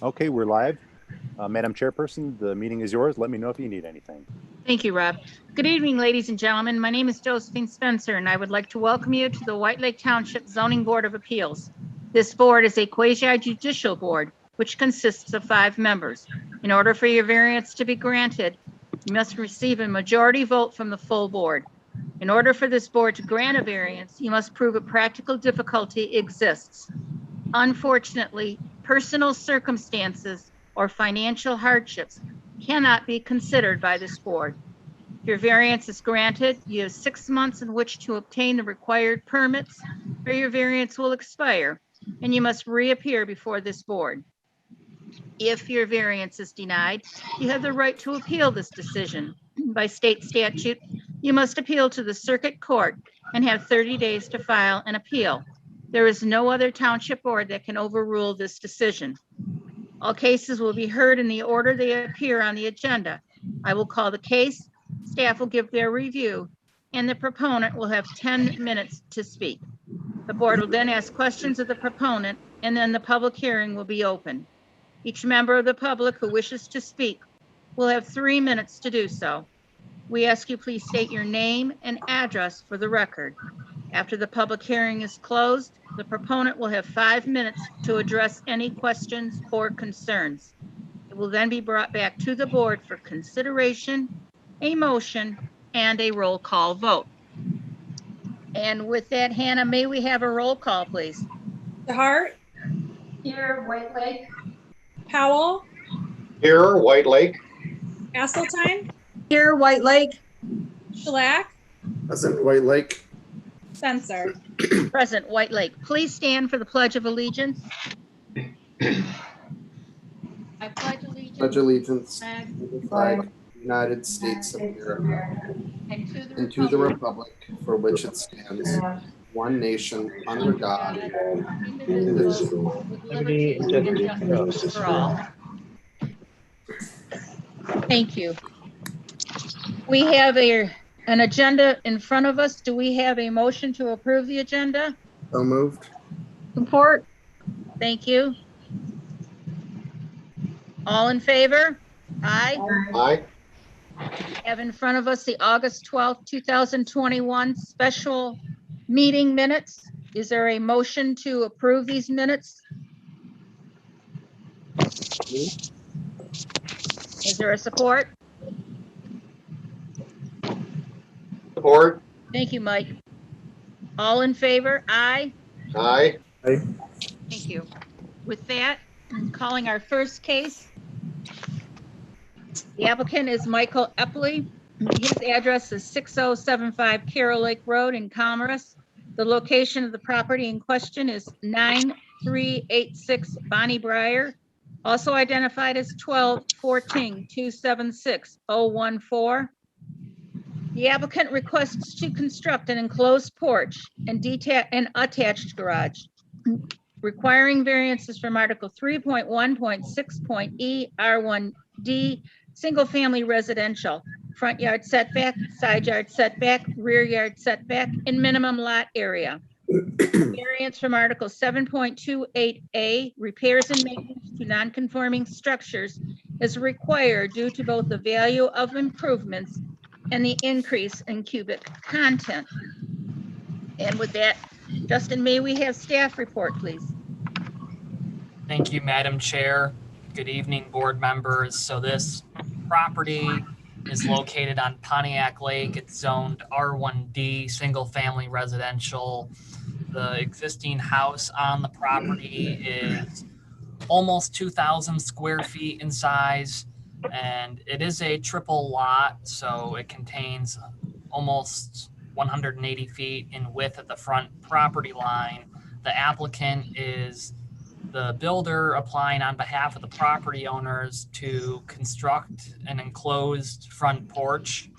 Okay, we're live. Madam Chairperson, the meeting is yours. Let me know if you need anything. Thank you, Rob. Good evening, ladies and gentlemen. My name is Josephine Spencer, and I would like to welcome you to the White Lake Township Zoning Board of Appeals. This board is a quasi-judicial board, which consists of 5 members. In order for your variance to be granted, you must receive a majority vote from the full board. In order for this board to grant a variance, you must prove a practical difficulty exists. Unfortunately, personal circumstances or financial hardships cannot be considered by this board. If your variance is granted, you have 6 months in which to obtain the required permits, or your variance will expire, and you must reappear before this board. If your variance is denied, you have the right to appeal this decision. By state statute, you must appeal to the circuit court and have 30 days to file an appeal. There is no other township board that can overrule this decision. All cases will be heard in the order they appear on the agenda. I will call the case, staff will give their review, and the proponent will have 10 minutes to speak. The board will then ask questions of the proponent, and then the public hearing will be open. Each member of the public who wishes to speak will have 3 minutes to do so. We ask you please state your name and address for the record. After the public hearing is closed, the proponent will have 5 minutes to address any questions or concerns. It will then be brought back to the board for consideration, a motion, and a roll call vote. And with that, Hannah, may we have a roll call, please? DeHart. Here, White Lake. Powell. Here, White Lake. Asseltine. Here, White Lake. Shellac. Present, White Lake. Spencer. Present, White Lake. Please stand for the Pledge of Allegiance. I pledge allegiance. Pledge allegiance Flag, to the flag of the United States of America and to the republic for which it stands, one nation, under God, indivisible. with liberty and justice for all. Thank you. We have an agenda in front of us. Do we have a motion to approve the agenda? So moved. Support. Thank you. All in favor? Aye. Aye. Have in front of us the August 12th, 2021 special meeting minutes. Is there a motion to approve these minutes? Is there a support? Support. Thank you, Mike. All in favor? Aye. Aye. Thank you. With that, I'm calling our first case. The applicant is Michael Epley. His address is 6075 Carroll Lake Road in Commerce. The location of the property in question is 9386 Bonnie Briar, also identified as 1214-276-014. The applicant requests to construct an enclosed porch and an attached garage, requiring variances from Article 3.1.6.e R1D, single-family residential, front yard setback, side yard setback, rear yard setback, and minimum lot area. Variance from Article 7.28A, repairs and maintenance to non-conforming structures, is required due to both the value of improvements and the increase in cubic content. And with that, Justin, may we have staff report, please? Thank you, Madam Chair. Good evening, board members. So this property is located on Pontiac Lake. It's zoned R1D, single family residential. The existing house on the property is almost 2,000 square feet in size, and it is a triple lot, so it contains almost 180 feet in width at the front property line. The applicant is the builder applying on behalf of the property owners to construct an enclosed front porch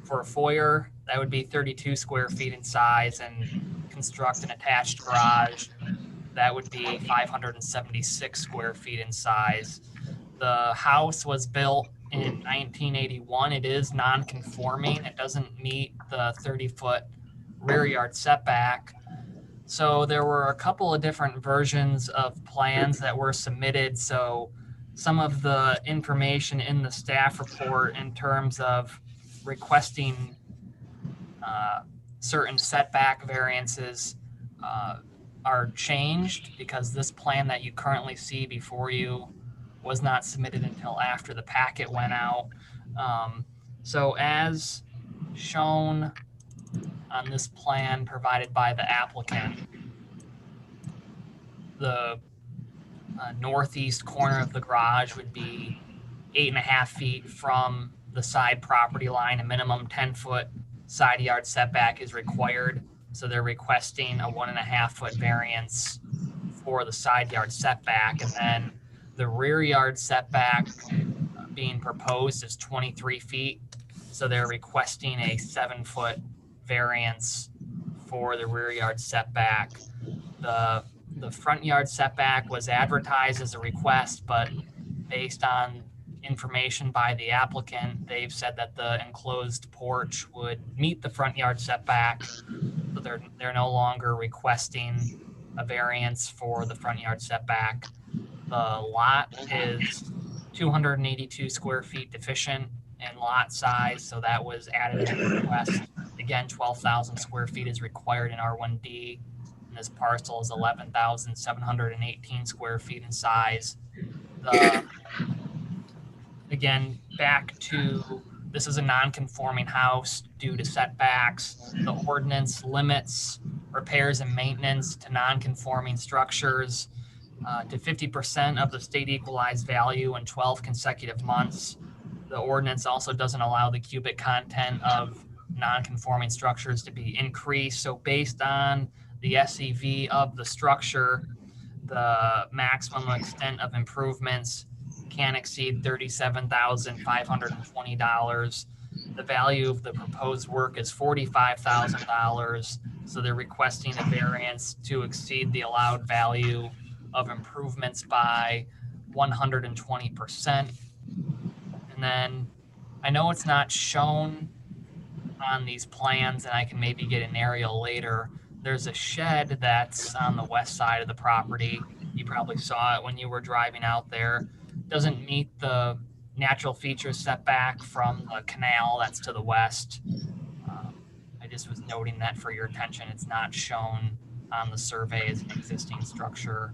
for a foyer that would be 32 square feet in size, and construct an attached garage that would be 576 square feet in size. The house was built in 1981. It is non-conforming. It doesn't meet the 30-foot rear yard setback. So there were a couple of different versions of plans that were submitted. So some of the information in the staff report in terms of requesting certain setback variances are changed because this plan that you currently see before you was not submitted until after the packet went out. So as shown on this plan provided by the applicant, the northeast corner of the garage would be 8.5 feet from the side property line. A minimum 10-foot side yard setback is required. So they're requesting a 1.5-foot variance for the side yard setback. And then the rear yard setback being proposed is 23 feet. So they're requesting a 7-foot variance for the rear yard setback. The front yard setback was advertised as a request, but based on information by the applicant, they've said that the enclosed porch would meet the front yard setback. So they're no longer requesting a variance for the front yard setback. The lot is 282 square feet deficient in lot size, so that was added to the request. Again, 12,000 square feet is required in R1D. And this parcel is 11,718 square feet in size. Again, back to, this is a non-conforming house due to setbacks. The ordinance limits repairs and maintenance to non-conforming structures to 50% of the state equalized value in 12 consecutive months. The ordinance also doesn't allow the cubic content of non-conforming structures to be increased. So based on the SEV of the structure, the maximum extent of improvements can't exceed $37,520. The value of the proposed work is $45,000. So they're requesting a variance to exceed the allowed value of improvements by 120%. And then I know it's not shown on these plans, and I can maybe get an aerial later. There's a shed that's on the west side of the property. You probably saw it when you were driving out there. Doesn't meet the natural features setback from the canal that's to the west. I just was noting that for your attention. It's not shown on the survey as an existing structure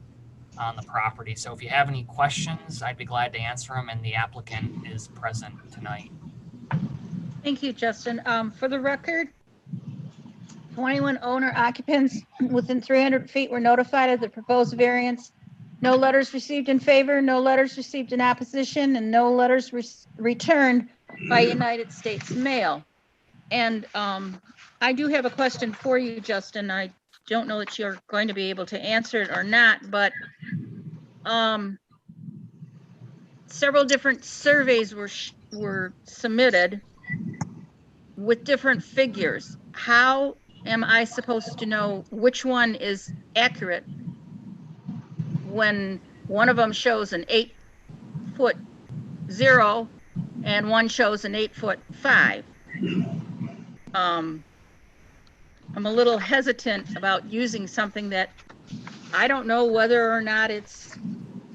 on the property. So if you have any questions, I'd be glad to answer them, and the applicant is present tonight. Thank you, Justin. For the record, 21 owner occupants within 300 feet were notified of the proposed variance. No letters received in favor, no letters received in opposition, and no letters returned by United States mail. And I do have a question for you, Justin. I don't know that you're going to be able to answer it or not, but several different surveys were submitted with different figures. How am I supposed to know which one is accurate when one of them shows an 8'0" and one shows an 8'5"? I'm a little hesitant about using something that I don't know whether or not it's,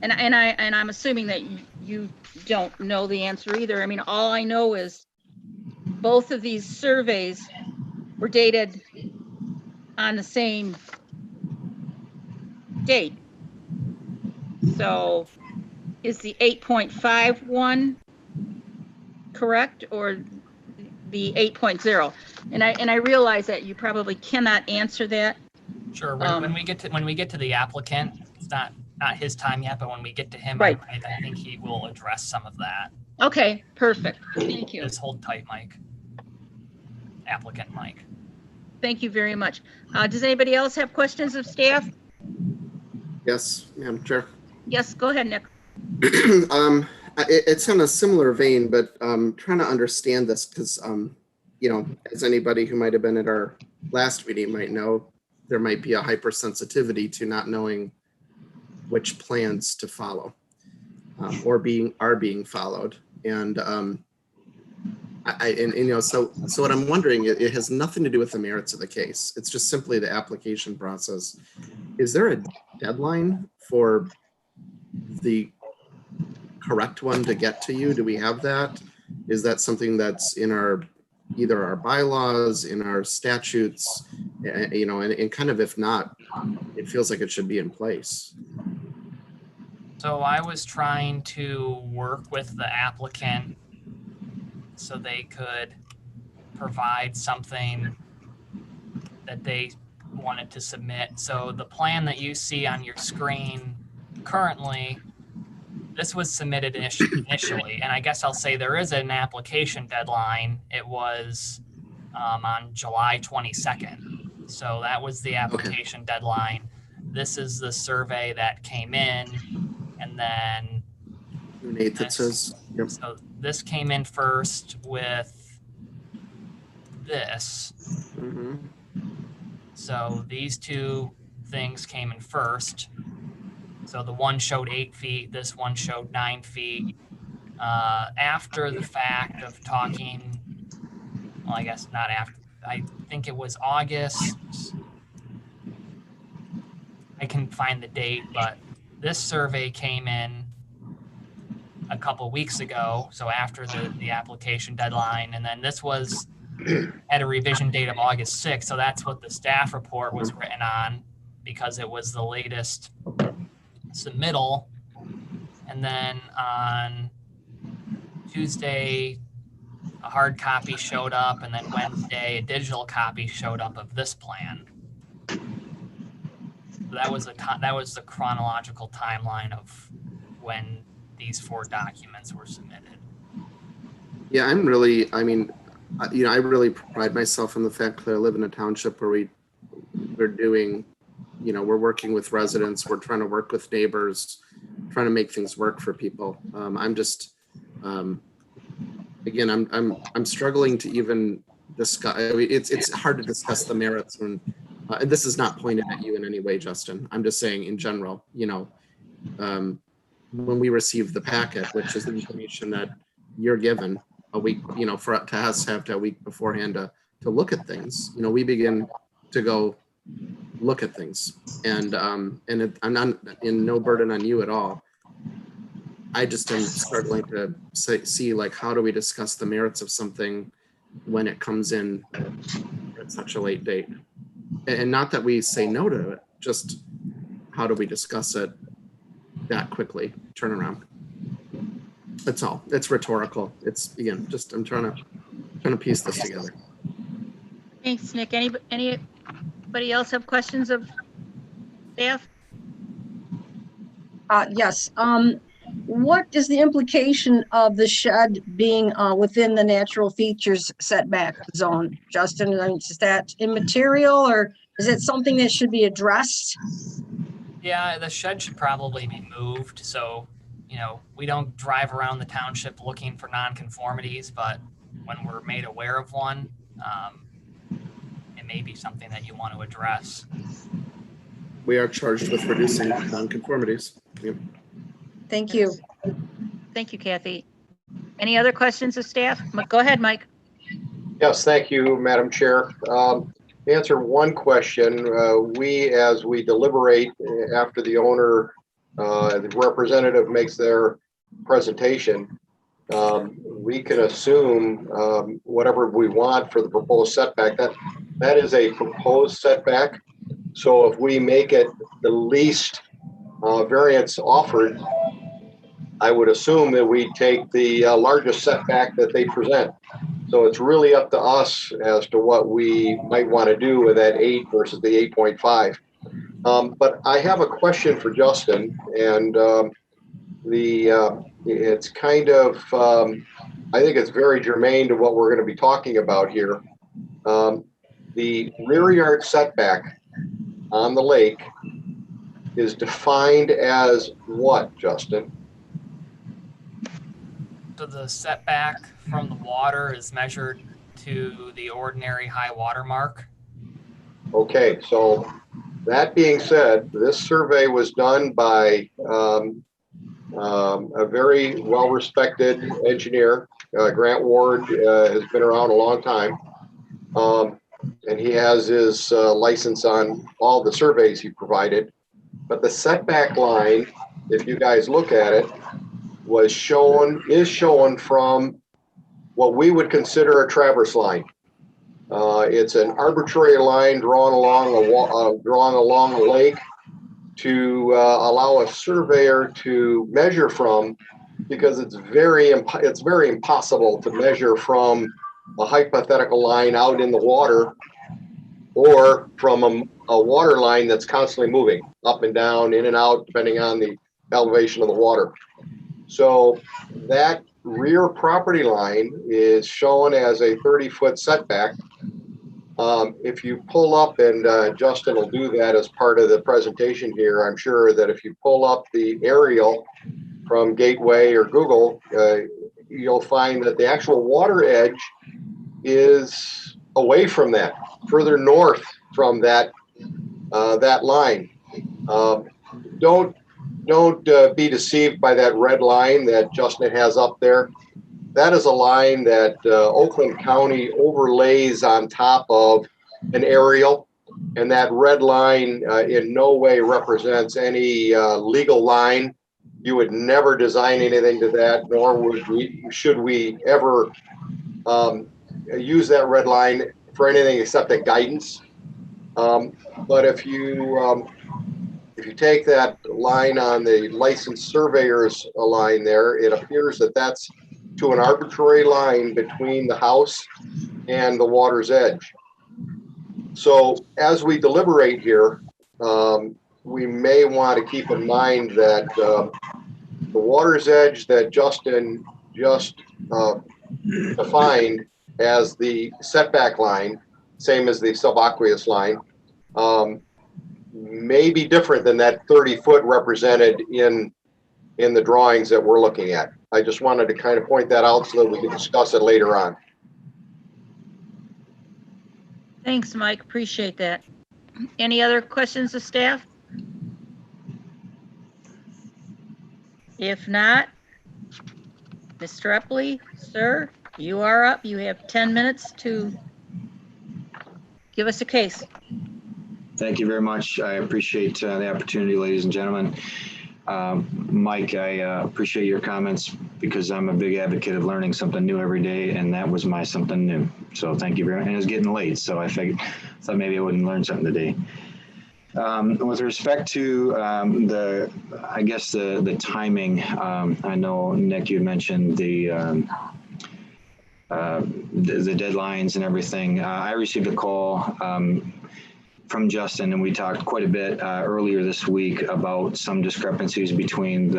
and I'm assuming that you don't know the answer either. I mean, all I know is both of these surveys were dated on the same date. So is the 8.51 correct, or the 8.0? And I realize that you probably cannot answer that. Sure. When we get to the applicant, it's not his time yet, but when we get to him, right, I think he will address some of that. Okay, perfect. Thank you. Just hold tight, Mike. Applicant Mike. Thank you very much. Does anybody else have questions of staff? Yes, Madam Chair. Yes, go ahead, Nick. It's in a similar vein, but trying to understand this because, you know, as anybody who might have been at our last meeting might know, there might be a hypersensitivity to not knowing which plans to follow or are being followed. And you know, so what I'm wondering, it has nothing to do with the merits of the case. It's just simply the application process. Is there a deadline for the correct one to get to you? Do we have that? Is that something that's in either our bylaws, in our statutes, and kind of, if not, it feels like it should be in place. So I was trying to work with the applicant so they could provide something that they wanted to submit. So the plan that you see on your screen currently, this was submitted initially, and I guess I'll say there is an application deadline. It was on July 22nd. So that was the application deadline. This is the survey that came in, and then June 8th, it says. Yep. So this came in first with this. Mm-hmm. So these two things came in first. So the one showed 8 feet, this one showed 9 feet. After the fact of talking, well, I guess not after, I think it was August. I can find the date, but this survey came in a couple weeks ago, so after the application deadline, and then this was at a revision date of August 6th, so that's what the staff report was written on because it was the latest submittal. And then on Tuesday, a hard copy showed up, and then Wednesday, a digital copy showed up of this plan. That was the chronological timeline of when these 4 documents were submitted. Yeah, I really pride myself in the fact that I live in a township where we're doing, we're working with residents, we're trying to work with neighbors, trying to make things work for people. I'm just, again, I'm struggling to even discuss. It's hard to discuss the merits when, and this is not pointed at you in any way, Justin. I'm just saying in general, when we receive the packet, which is the information that you're given a week, for us to have a week beforehand to look at things, we begin to go look at things, and I'm not in no burden on you at all. I just am struggling to see like, how do we discuss the merits of something when it comes in at such a late date? And not that we say no to it, just how do we discuss it that quickly, turn around? That's all. It's rhetorical. It's, again, just I'm trying to piece this together. Thanks, Nick. Anybody else have questions of staff? Yes. What is the implication of the shed being within the natural features setback zone? Justin, is that immaterial, or is it something that should be addressed? Yeah, the shed should probably be moved. So, we don't drive around the township looking for nonconformities, but when we're made aware of one, it may be something that you want to address. We are charged with reducing nonconformities. Yep. Thank you. Thank you, Kathy. Any other questions of staff? Go ahead, Mike. Yes, thank you, Madam Chair. Answer one question. As we deliberate after the owner, the representative makes their presentation, we can assume whatever we want for the proposed setback. That is a proposed setback. So if we make it the least variance offered, I would assume that we take the largest setback that they present. So it's really up to us as to what we might want to do with that 8 versus the 8.5. But I have a question for Justin, and it's kind of, I think it's very germane to what we're going to be talking about here. The rear yard setback on the lake is defined as what, Justin? So the setback from the water is measured to the ordinary high water mark. Okay, so that being said, this survey was done by a very well-respected engineer. Grant Ward has been around a long time, and he has his license on all the surveys he provided. But the setback line, if you guys look at it, is shown from what we would consider a traverse line. It's an arbitrary line drawn along a lake to allow a surveyor to measure from, because it's very impossible to measure from a hypothetical line out in the water or from a water line that's constantly moving up and down, in and out, depending on the elevation of the water. So that rear property line is shown as a 30-foot setback. If you pull up, and Justin will do that as part of the presentation here, I'm sure that if you pull up the aerial from Gateway or Google, you'll find that the actual water edge is away from that, further north from that line. Don't be deceived by that red line that Justin has up there. That is a line that Oakland County overlays on top of an aerial, and that red line in no way represents any legal line. You would never design anything to that, nor should we ever use that red line for anything except a guidance. But if you take that line on the licensed surveyor's line there, it appears that that's to an arbitrary line between the house and the water's edge. So as we deliberate here, we may want to keep in mind that the water's edge that Justin just defined as the setback line, same as the subaqueous line, may be different than that 30-foot represented in the drawings that we're looking at. I just wanted to kind of point that out so that we can discuss it later on. Thanks, Mike. Appreciate that. Any other questions of staff? If not, Mr. Epley, sir, you are up. You have 10 minutes to give us a case. Thank you very much. I appreciate the opportunity, ladies and gentlemen. Mike, I appreciate your comments because I'm a big advocate of learning something new every day, and that was my something new. So thank you very much. And it was getting late, so I thought maybe I wouldn't learn something today. With respect to the timing, I know Nick, you mentioned the deadlines and everything. I received a call from Justin, and we talked quite a bit earlier this week about some discrepancies between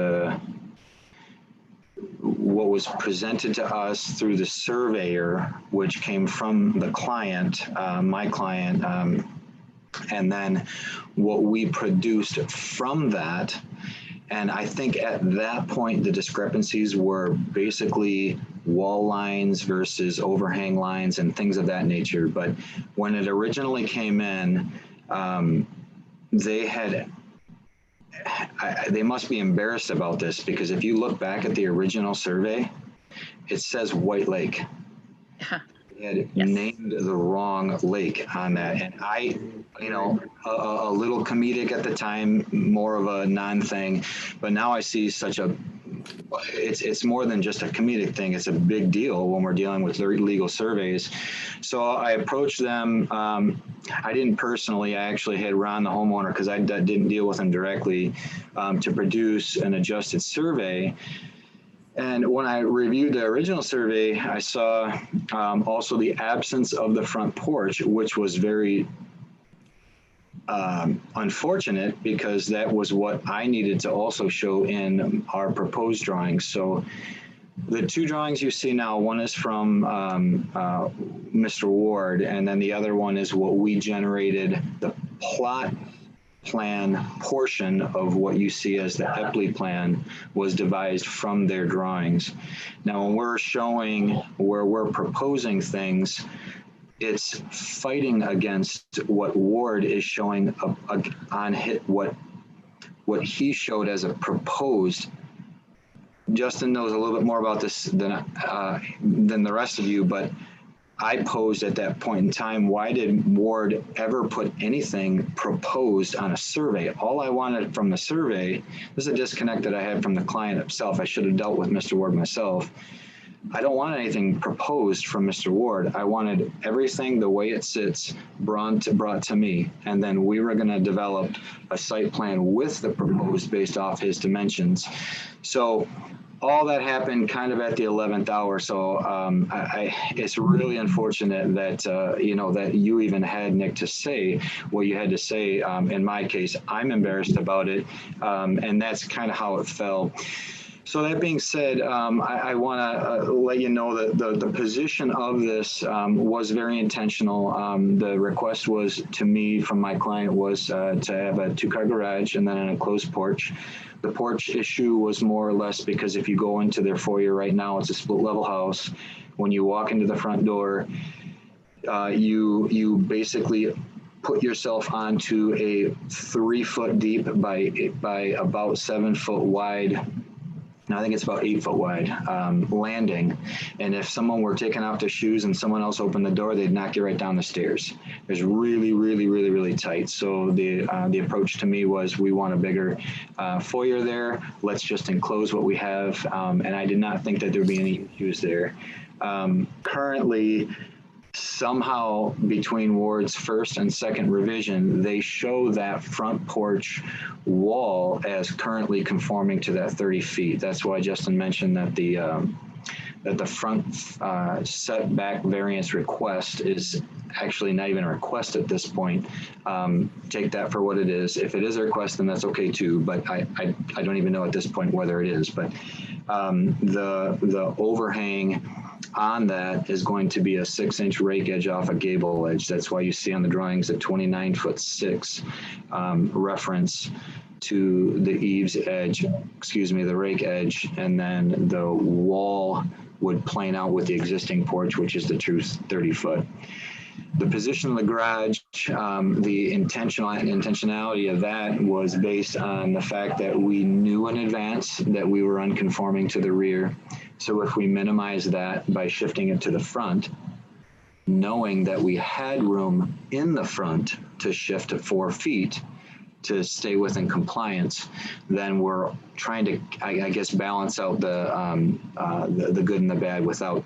what was presented to us through the surveyor, which came from the client, my client, and then what we produced from that. And I think at that point, the discrepancies were basically wall lines versus overhang lines and things of that nature. But when it originally came in, they must be embarrassed about this, because if you look back at the original survey, it says White Lake. They had named the wrong lake on that. And a little comedic at the time, more of a non-thing, but now I see it's more than just a comedic thing. It's a big deal when we're dealing with legal surveys. So I approached them. I didn't personally. I actually had Ron, the homeowner, because I didn't deal with him directly, to produce an adjusted survey. And when I reviewed the original survey, I saw also the absence of the front porch, which was very unfortunate, because that was what I needed to also show in our proposed drawings. So the two drawings you see now, one is from Mr. Ward, and then the other one is what we generated. The plot plan portion of what you see as the Epley plan was devised from their drawings. Now, when we're showing where we're proposing things, it's fighting against what Ward is showing on what he showed as a proposed. Justin knows a little bit more about this than the rest of you, but I posed at that point in time, why did Ward ever put anything proposed on a survey? All I wanted from the survey, this is a disconnect that I had from the client himself. I should have dealt with Mr. Ward myself. I don't want anything proposed from Mr. Ward. I wanted everything the way it sits brought to me. And then we were going to develop a site plan with the proposed based off his dimensions. So all that happened kind of at the 11th hour. So it's really unfortunate that, you know, that you even had, Nick, to say what you had to say. In my case, I'm embarrassed about it. And that's kind of how it fell. So that being said, I want to let you know that the position of this was very intentional. The request was to me from my client was to have a 2-car garage and then an enclosed porch. The porch issue was more or less because if you go into their foyer right now, it's a split level house. When you walk into the front door, you basically put yourself onto a 3-foot deep by about 7 foot wide. I think it's about 8 foot wide landing. And if someone were taking off their shoes and someone else opened the door, they'd knock you right down the stairs. It's really, really, really, really tight. So the approach to me was, we want a bigger foyer there. Let's just enclose what we have. And I did not think that there'd be any issues there. Currently, somehow between Ward's first and second revision, they show that front porch wall as currently conforming to that 30 feet. That's why Justin mentioned that the front setback variance request is actually not even a request at this point. Take that for what it is. If it is a request, then that's okay too, but I don't even know at this point whether it is. But the overhang on that is going to be a 6-inch rake edge off a gable edge. That's why you see on the drawings a 29'6" reference to the eaves edge, the rake edge, and then the wall would plane out with the existing porch, which is the true 30 foot. The position of the garage, the intentionality of that was based on the fact that we knew in advance that we were unconforming to the rear. So if we minimize that by shifting it to the front, knowing that we had room in the front to shift to 4 feet to stay within compliance, then we're trying to, I guess, balance out the good and the bad without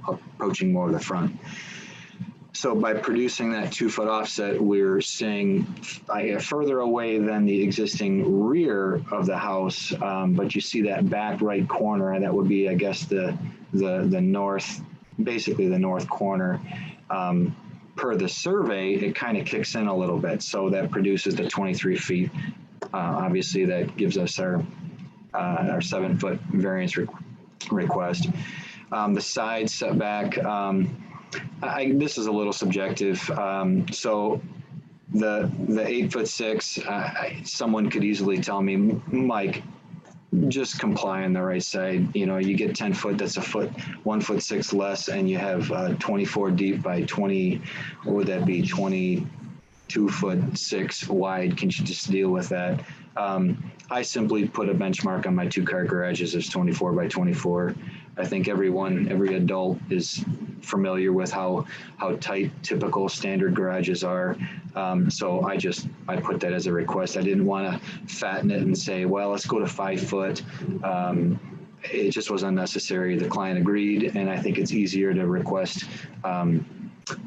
approaching more of the front. So by producing that 2-foot offset, we're staying further away than the existing rear of the house. But you see that back right corner, and that would be, I guess, the north, basically the north corner. Per the survey, it kind of kicks in a little bit. So that produces the 23 feet. Obviously, that gives us our 7-foot variance request. The side setback, this is a little subjective. So the 8'6", someone could easily tell me, Mike, just comply on the right side. You know, you get 10 foot, that's 1'6" less, and you have 24 deep by 20, what would that be? 22'6" wide. Can you just deal with that? I simply put a benchmark on my 2-car garages as 24 by 24. I think every adult is familiar with how tight typical standard garages are. So I put that as a request. I didn't want to fatten it and say, well, let's go to 5 foot. It just was unnecessary. The client agreed, and I think it's easier to request a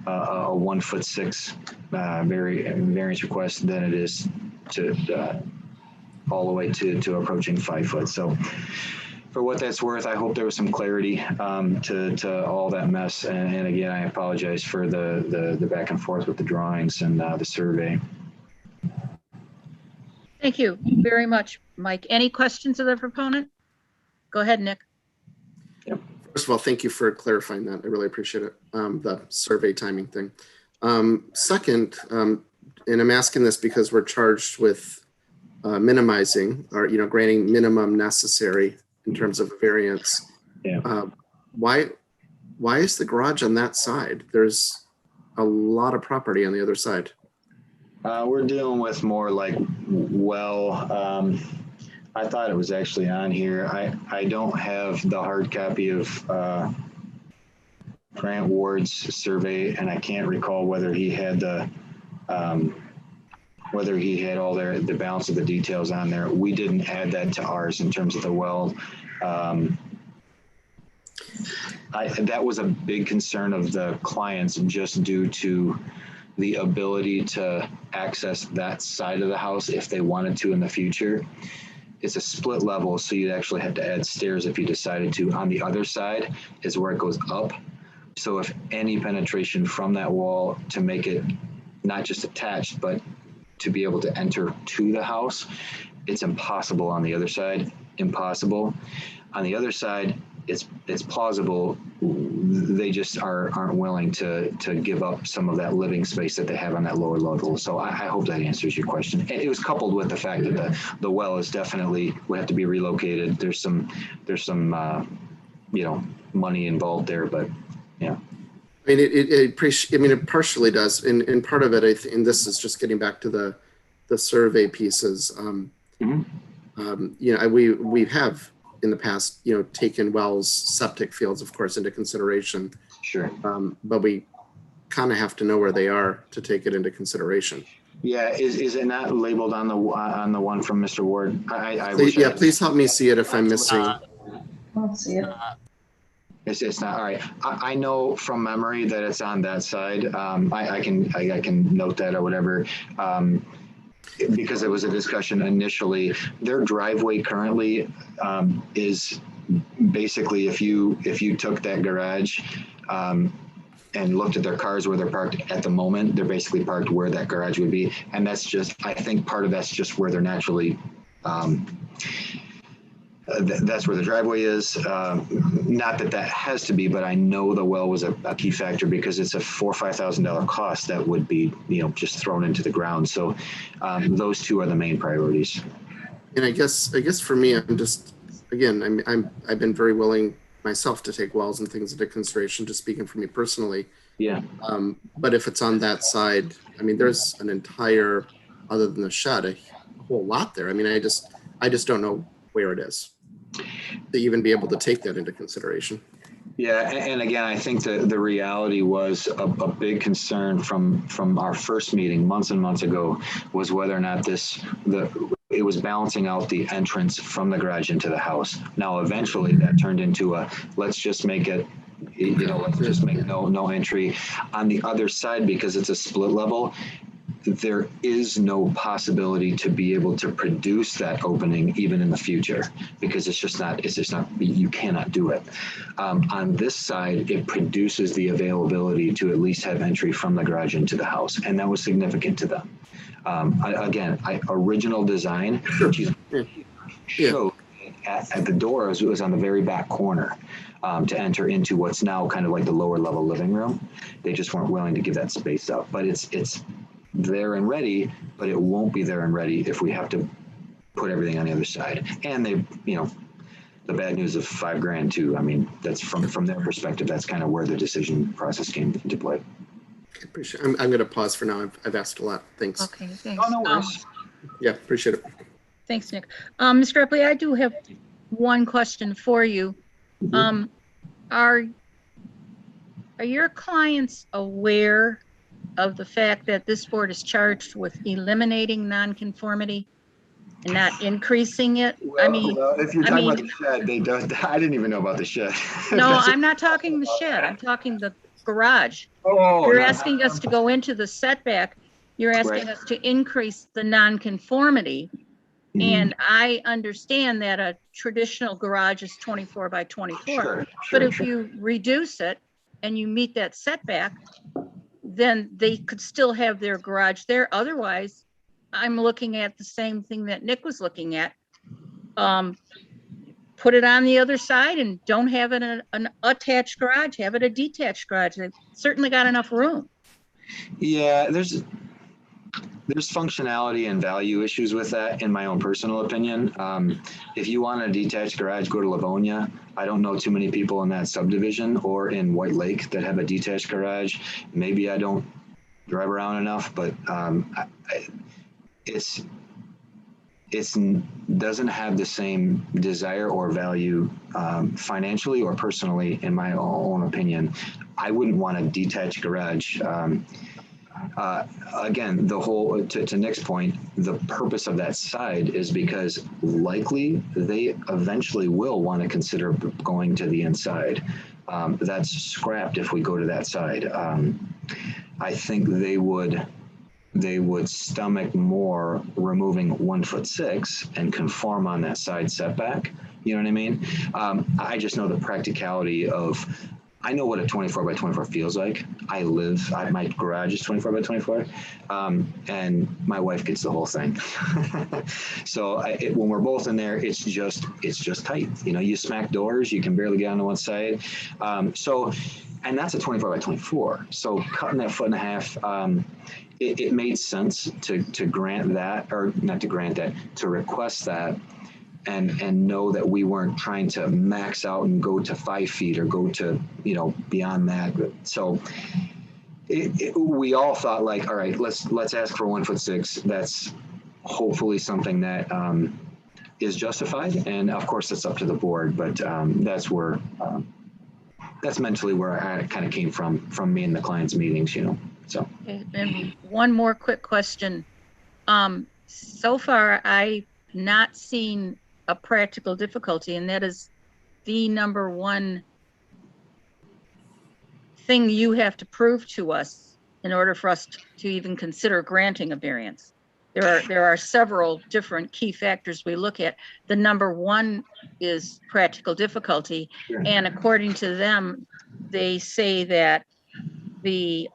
1'6" variance request than it is to all the way to approaching 5 foot. So for what that's worth, I hope there was some clarity to all that mess. And again, I apologize for the back and forth with the drawings and the survey. Thank you very much, Mike. Any questions of the proponent? Go ahead, Nick. Yep. First of all, thank you for clarifying that. I really appreciate it, the survey timing thing. Second, and I'm asking this because we're charged with minimizing or, granting minimum necessary in terms of variance. Yeah. Why is the garage on that side? There's a lot of property on the other side. We're dealing with more like, I thought it was actually on here. I don't have the hard copy of Grant Ward's survey, and I can't recall whether he had the whether he had all the balance of the details on there. We didn't add that to ours in terms of the well. That was a big concern of the clients, just due to the ability to access that side of the house if they wanted to in the future. It's a split level, so you'd actually have to add stairs if you decided to. On the other side is where it goes up. So if any penetration from that wall to make it not just attached, but to be able to enter to the house, it's impossible on the other side, impossible. On the other side, it's plausible. They just aren't willing to give up some of that living space that they have on that lower level. So I hope that answers your question. And it was coupled with the fact that the well is definitely would have to be relocated. There's some money involved there, but yeah. I mean, it partially does, and part of it, and this is just getting back to the survey pieces. We have in the past, taken wells, septic fields, of course, into consideration. Sure. But we kind of have to know where they are to take it into consideration. Yeah, is it not labeled on the one from Mr. Ward? Please help me see it if I'm missing. I don't see it. It's not. All right. I know from memory that it's on that side. I can note that or whatever. Because it was a discussion initially. Their driveway currently is basically if you took that garage and looked at their cars where they're parked at the moment, they're basically parked where that garage would be, and that's just, I think part of that's just where they're naturally. That's where the driveway is. Not that has to be, but I know the well was a key factor because it's a $4,000 or $5,000 cost that would be, just thrown into the ground. So those two are the main priorities. And I guess for me, I'm just, again, I've been very willing myself to take wells and things into consideration, just speaking for me personally. Yeah. But if it's on that side, there's an entire, other than the shed, a whole lot there. I just don't know where it is to even be able to take that into consideration. Yeah, and again, I think the reality was a big concern from our first meeting months and months ago was whether or not it was balancing out the entrance from the garage into the house. Now, eventually that turned into let's just make it, let's just make no entry. On the other side, because it's a split level, there is no possibility to be able to produce that opening even in the future, because it's just not, you cannot do it. On this side, it produces the availability to at least have entry from the garage into the house. And that was significant to them. Original design, which you showed at the door, it was on the very back corner to enter into what's now kind of like the lower level living room. They just weren't willing to give that space up, but it's there and ready, but it won't be there and ready if we have to put everything on the other side. And they, the bad news of $5,000 too. That's from their perspective, that's kind of where the decision process came into play. Appreciate it. I'm going to pause for now. I've asked a lot. Thanks. Okay, thanks. Oh, no worries. Yeah, appreciate it. Thanks, Nick. Mr. Epley, I do have one question for you. Are your clients aware of the fact that this board is charged with eliminating nonconformity and not increasing it? If you're talking about the shed, they don't. I didn't even know about the shed. No, I'm not talking the shed. I'm talking the garage. Oh, You're asking us to go into the setback. You're asking us to increase the nonconformity. And I understand that a traditional garage is 24 by 24. But if you reduce it and you meet that setback, then they could still have their garage there. Otherwise, I'm looking at the same thing that Nick was looking at. Put it on the other side and don't have it an attached garage, have it a detached garage. They've certainly got enough room. Yeah, there's functionality and value issues with that, in my own personal opinion. If you want a detached garage, go to Livonia. I don't know too many people in that subdivision or in White Lake that have a detached garage. Maybe I don't drive around enough, but it doesn't have the same desire or value financially or personally, in my own opinion, I wouldn't want a detached garage. Again, the whole, to Nick's point, the purpose of that side is because likely they eventually will want to consider going to the inside. That's scrapped if we go to that side. I think they would stomach more removing 1'6" and conform on that side setback. You know what I mean? I just know the practicality of, I know what a 24 by 24 feels like. My garage is 24 by 24, and my wife gets the whole thing. So when we're both in there, it's just tight. You know, you smack doors, you can barely get onto one side. And that's a 24 by 24. So cutting that 1.5 foot, it made sense to grant that, or not to grant that, to request that. And know that we weren't trying to max out and go to 5 feet or go to, you know, beyond that. So we all thought like, all right, let's ask for 1'6". That's hopefully something that is justified. And of course, it's up to the board. But that's where that's mentally where I kind of came from me and the client's meetings, you know. So. And one more quick question. So far, I've not seen a practical difficulty, and that is the number one thing you have to prove to us in order for us to even consider granting a variance. There are several different key factors we look at. The number one is practical difficulty, Sure. And according to them, they say that the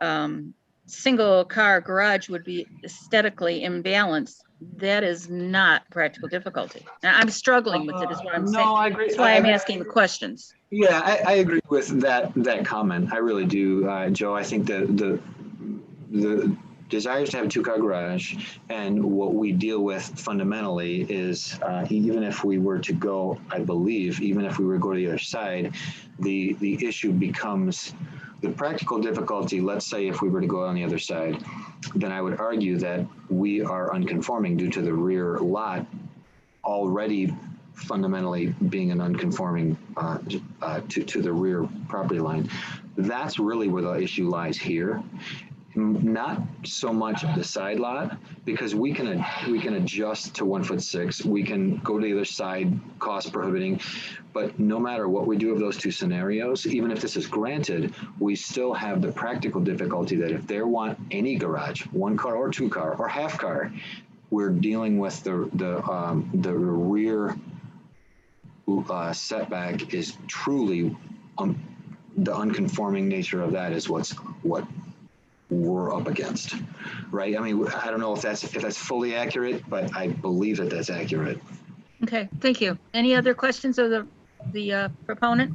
single car garage would be aesthetically imbalanced. That is not practical difficulty. Now, I'm struggling with it, is what I'm saying. No, I agree. That's why I'm asking the questions. Yeah, I agree with that comment. I really do, Joe. I think the desire is to have a 2-car garage, and what we deal with fundamentally is even if we were to go, I believe, even if we were to go to the other side, the issue becomes the practical difficulty. Let's say if we were to go on the other side, then I would argue that we are unconforming due to the rear lot already fundamentally being an unconforming to the rear property line. That's really where the issue lies here. Not so much the side lot, because we can adjust to 1'6". We can go to the other side, cost prohibiting. But no matter what we do of those two scenarios, even if this is granted, we still have the practical difficulty that if they want any garage, 1-car or 2-car or half-car, we're dealing with the rear setback is truly the unconforming nature of that is what we're up against, right? I mean, I don't know if that's fully accurate, but I believe that that's accurate. Okay, thank you. Any other questions of the proponent?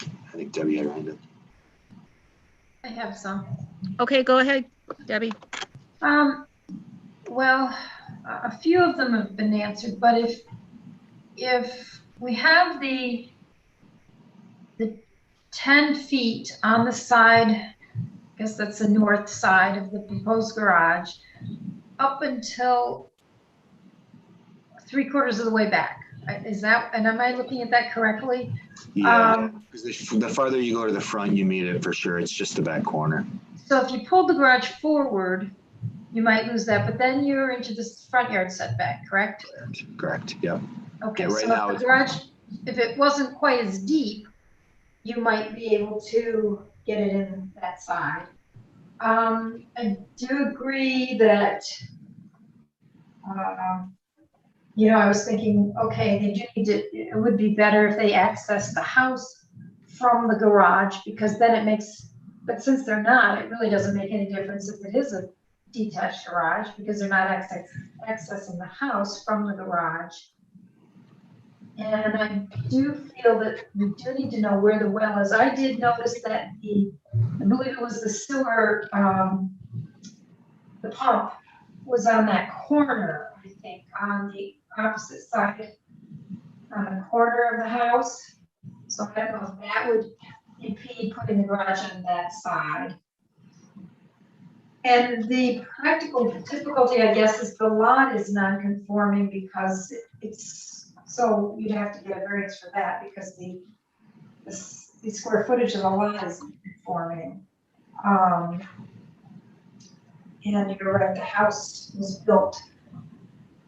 I think Debbie had her hand up. I have some. Okay, go ahead, Debbie. Well, a few of them have been answered, but if we have the 10 feet on the side, I guess that's the north side of the proposed garage, up until 3/4 of the way back. Is that, and am I looking at that correctly? Yeah, because the farther you go to the front, you meet it for sure. It's just the back corner. So if you pulled the garage forward, you might lose that, but then you're into this front yard setback, correct? Correct, yep. Okay, Yeah, right so now if the garage, if it wasn't quite as deep, you might be able to get it in that side. I do agree that, you know, I was thinking, okay, they do need to, it would be better if they access the house from the garage, because then it makes, but since they're not, it really doesn't make any difference if it is a detached garage, because they're not accessing the house from the garage. And I do feel that we do need to know where the well is. I did notice that I believe it was the sewer, the pump was on that corner, I think, on the opposite side, on the corner of the house. So I don't know if that would impede putting the garage on that side. And the practical difficulty, I guess, is the lot is non-conforming because it's, so you'd have to get a variance for that, because the square footage of the lot isn't conforming. And you're right, the house was built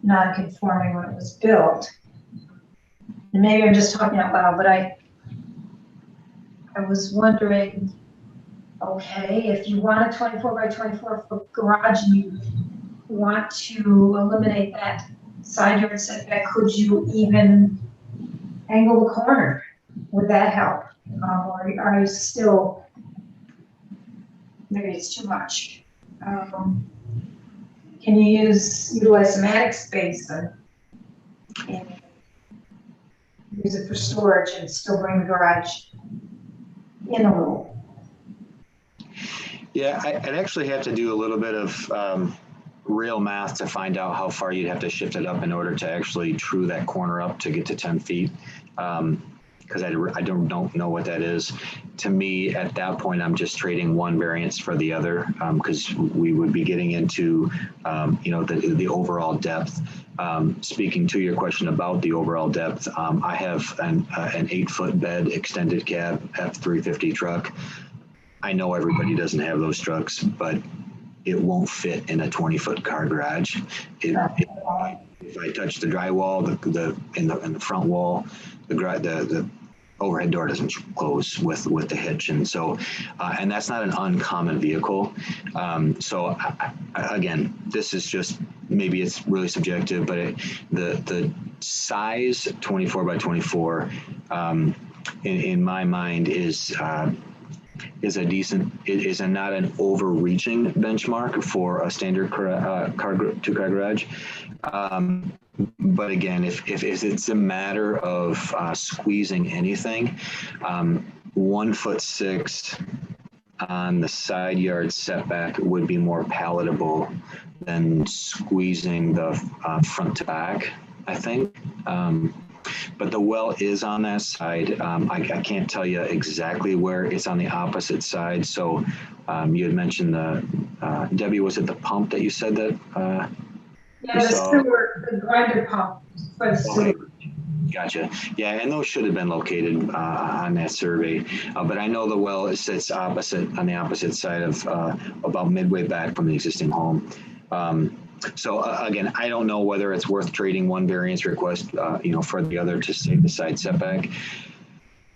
non-conforming when it was built. And maybe I'm just talking out loud, but I was wondering, okay, if you want a 24 by 24 foot garage and you want to eliminate that side yard setback, could you even angle the corner? Would that help? Or are you still, maybe it's too much? Can you utilize some attic space and use it for storage and still bring the garage in a little? Yeah, I'd actually have to do a little bit of real math to find out how far you'd have to shift it up in order to actually true that corner up to get to 10 feet. Because I don't know what that is. To me, at that point, I'm just trading one variance for the other, because we would be getting into, the overall depth. Speaking to your question about the overall depth, I have an 8-foot bed extended cab F350 truck. I know everybody doesn't have those trucks, but it won't fit in a 20-foot car garage. If I touch the drywall, in the front wall, the overhead door doesn't close with the hitch, and so and that's not an uncommon vehicle. So again, this is just, maybe it's really subjective, but the size 24 by 24 in my mind is a decent, is not an overreaching benchmark for a standard two-car garage. But again, if it's a matter of squeezing anything, 1'6" on the side yard setback would be more palatable than squeezing the front to back, I think. But the well is on that side. I can't tell you exactly where it's on the opposite side. So you had mentioned Debbie, was it the pump that you said that? Yeah, the grinder pump for the sewer. Gotcha. Yeah, and those should have been located on that survey. But I know the well sits on the opposite side of about midway back from the existing home. So again, I don't know whether it's worth trading one variance request, for the other to save the side setback.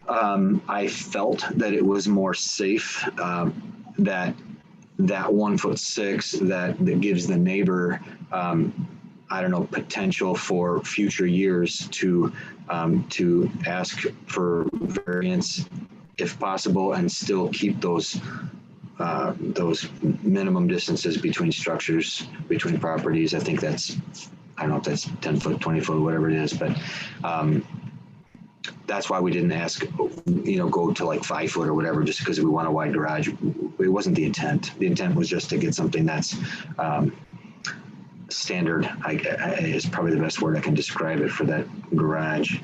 I felt that it was more safe that 1'6" that gives the neighbor, potential for future years to ask for variance if possible and still keep those minimum distances between structures, between properties. I think that's, I don't know if that's 10 foot, 20 foot, whatever it is, but that's why we didn't ask, go to like 5 foot or whatever, just because we want a wide garage. It wasn't the intent. The intent was just to get something that's standard, is probably the best word I can describe it for that garage.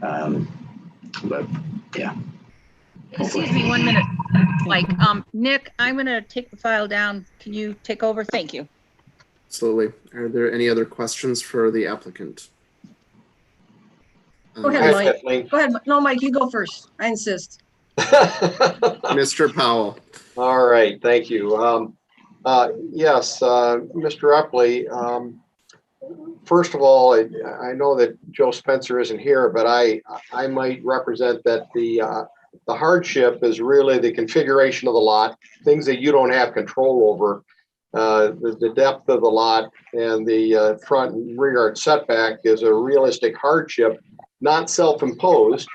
But yeah. Excuse me 1 minute, Mike. Nick, I'm going to take the file down. Can you take over? Thank you. Absolutely. Are there any other questions for the applicant? Go ahead, Mike. Go ahead. No, Mike, you go first. I insist. Mr. Powell. All right, thank you. Yes, Mr. Epley, first of all, I know that Joe Spencer isn't here, but I might represent that the hardship is really the configuration of the lot, things that you don't have control over. The depth of the lot and the front and rear yard setback is a realistic hardship, not self-imposed.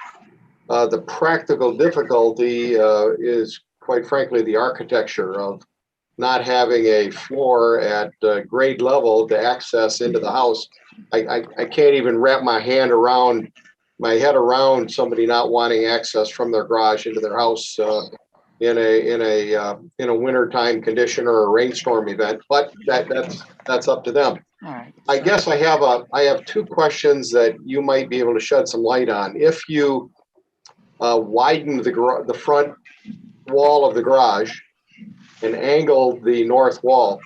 The practical difficulty is, quite frankly, the architecture of not having a floor at grade level to access into the house. I can't even wrap my head around somebody not wanting access from their garage into their house in a wintertime condition or a rainstorm event. But that's up to them. All right. I guess I have 2 questions that you might be able to shed some light on. If you widen the front wall of the garage and angle the north wall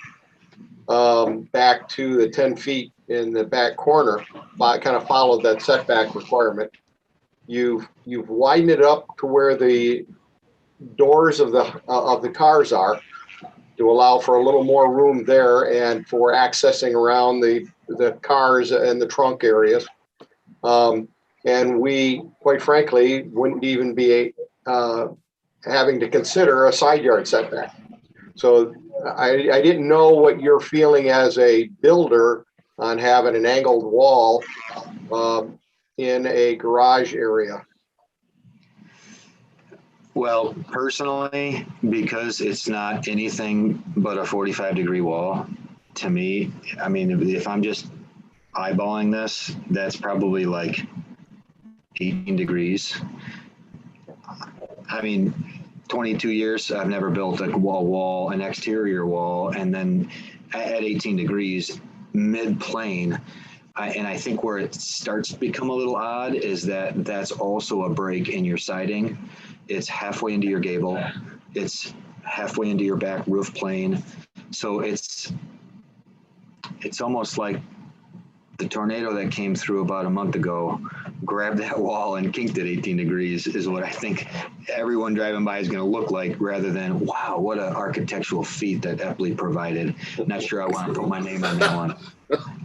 back to the 10 feet in the back corner, kind of followed that setback requirement. you've widened it up to where the doors of the cars are, to allow for a little more room there and for accessing around the cars and the trunk areas. And we, quite frankly, wouldn't even be having to consider a side yard setback. So I didn't know what you're feeling as a builder on having an angled wall in a garage area. Well, personally, because it's not anything but a 45-degree wall, to me, I mean, if I'm just eyeballing this, that's probably like 18 degrees. I mean, 22 years, I've never built a wall, an exterior wall, and then at 18 degrees, mid-plane. And I think where it starts to become a little odd is that that's also a break in your siding. It's halfway into your gable. It's halfway into your back roof plane. So it's almost like the tornado that came through about a month ago grabbed that wall and kinked it 18 degrees is what I think everyone driving by is going to look like, rather than, wow, what an architectural feat that Epley provided. Not sure I want to put my name on that one.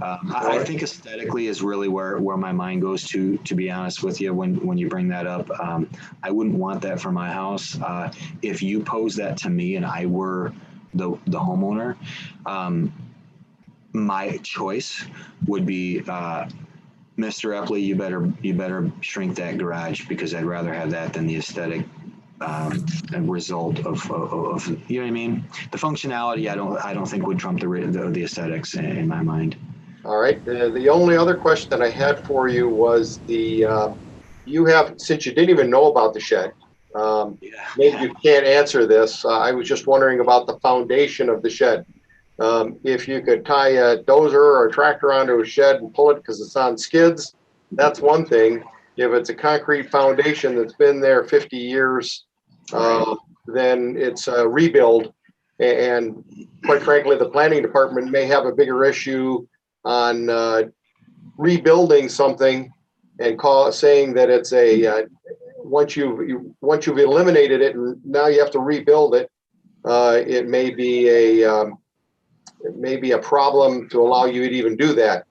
I think aesthetically is really where my mind goes to be honest with you, when you bring that up. I wouldn't want that for my house. If you pose that to me and I were the homeowner, my choice would be, Mr. Epley, you better shrink that garage, because I'd rather have that than the aesthetic result of you know what I mean? The functionality, I don't think would trump the aesthetics in my mind. All right. The only other question that I had for you was since you didn't even know about the shed, maybe you can't answer this. I was just wondering about the foundation of the shed. If you could tie a dozer or a tractor onto a shed and pull it because it's on skids, that's one thing. If it's a concrete foundation that's been there 50 years, then it's a rebuild. And quite frankly, the planning department may have a bigger issue on rebuilding something and saying that it's once you've eliminated it and now you have to rebuild it, it may be a problem to allow you to even do that.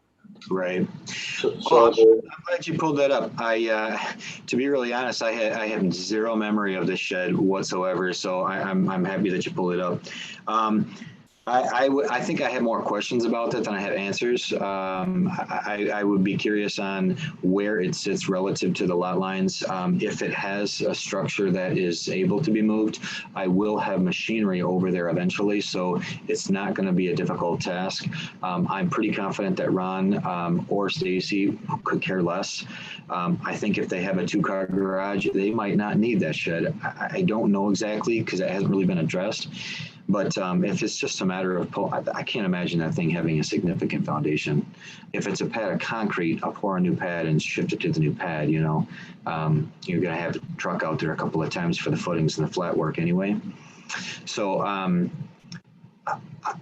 Right. So I'm glad you pulled that up. To be really honest, I have zero memory of this shed whatsoever. So I'm happy that you pulled it up. I think I have more questions about that than I have answers. I would be curious on where it sits relative to the lot lines. If it has a structure that is able to be moved, I will have machinery over there eventually, so it's not going to be a difficult task. I'm pretty confident that Ron or Stacy could care less. I think if they have a 2-car garage, they might not need that shed. I don't know exactly, because it hasn't really been addressed. But if it's just a matter of I can't imagine that thing having a significant foundation. If it's a pad of concrete, I'll pour a new pad and shift it to the new pad, you know. You're going to have the truck out there a couple of times for the footings and the flat work anyway. So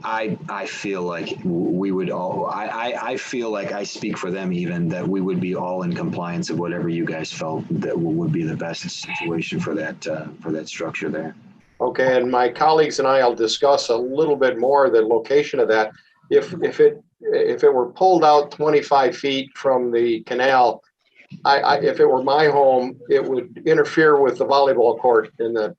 I feel like we would all, I feel like I speak for them even, that we would be all in compliance of whatever you guys felt that would be the best situation for that structure there. Okay, and my colleagues and I will discuss a little bit more the location of that. If it were pulled out 25 feet from the canal, if it were my home, it would interfere with the volleyball court and the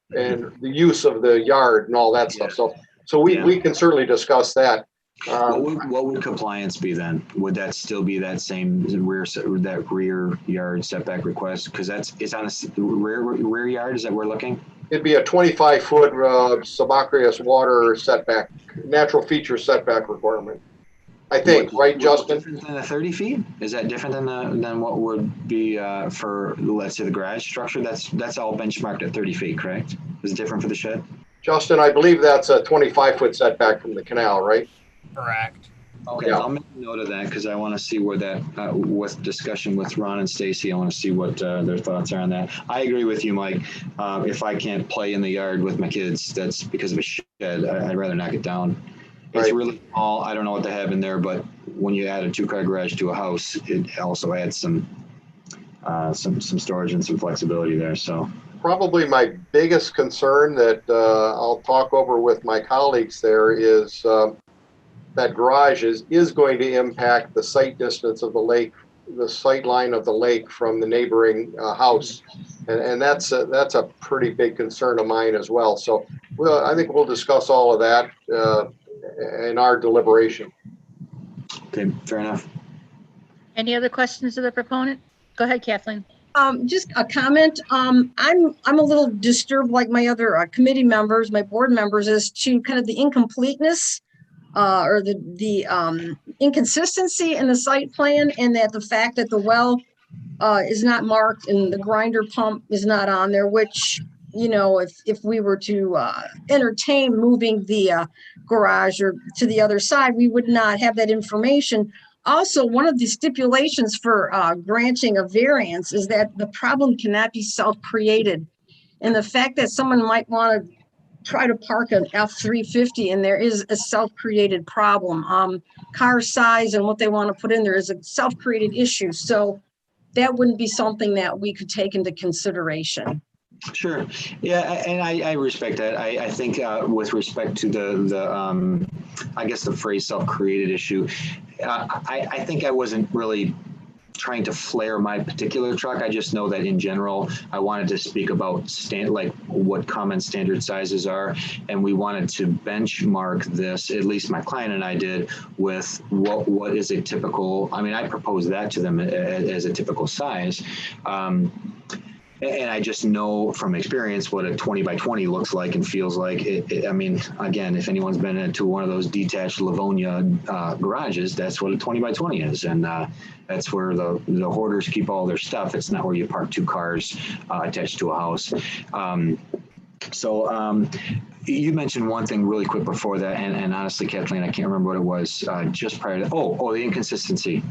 use of the yard and all that stuff. So we can certainly discuss that. What would compliance be then? Would that still be that same rear yard setback request? Because it's on a rear yard. Is that where we're looking? It'd be a 25-foot subaqueous water setback, natural feature setback requirement. I think, right, Justin? Different than the 30 feet? Is that different than what would be for, let's say, the garage structure? That's all benchmarked at 30 feet, correct? Is it different for the shed? Justin, I believe that's a 25-foot setback from the canal, right? Correct. Okay, yeah. I'll make a note of that because I want to see where that, with discussion with Ron and Stacy, I want to see what their thoughts are on that. I agree with you, Mike. If I can't play in the yard with my kids, that's because of a shed. I'd rather knock it down. It's really small. I don't know what they have in there, but when you add a 2-car garage to a house, it also adds some some storage and some flexibility there. So Probably my biggest concern that I'll talk over with my colleagues there is that garage is going to impact the sight distance of the lake, the sight line of the lake from the neighboring house. And that's a pretty big concern of mine as well. So I think we'll discuss all of that in our deliberation. okay, fair enough. Any other questions of the proponent? Go ahead, Kathleen. Just a comment. I'm a little disturbed, like my other committee members, my board members, as to kind of the incompleteness or the inconsistency in the site plan, and that the fact that the well is not marked and the grinder pump is not on there, which, you know, if we were to entertain moving the garage or to the other side, we would not have that information. Also, one of the stipulations for granting a variance is that the problem cannot be self-created. And the fact that someone might want to try to park an F-350 and there is a self-created problem. Car size and what they want to put in there is a self-created issue. So that wouldn't be something that we could take into consideration. Sure. Yeah, and I respect that. I think with respect to the I guess the phrase self-created issue, I think I wasn't really trying to flare my particular truck. I just know that in general, I wanted to speak about like what common standard sizes are, and we wanted to benchmark this, at least my client and I did, with what is a typical. I mean, I proposed that to them as a typical size. And I just know from experience what a 20 by 20 looks like and feels like. I mean, again, if anyone's been into one of those detached Livonia garages, that's what a 20 by 20 is. And that's where the hoarders keep all their stuff. It's not where you park two cars attached to a house. So you mentioned one thing really quick before that, and honestly, Kathleen, I can't remember what it was just prior to, the inconsistency.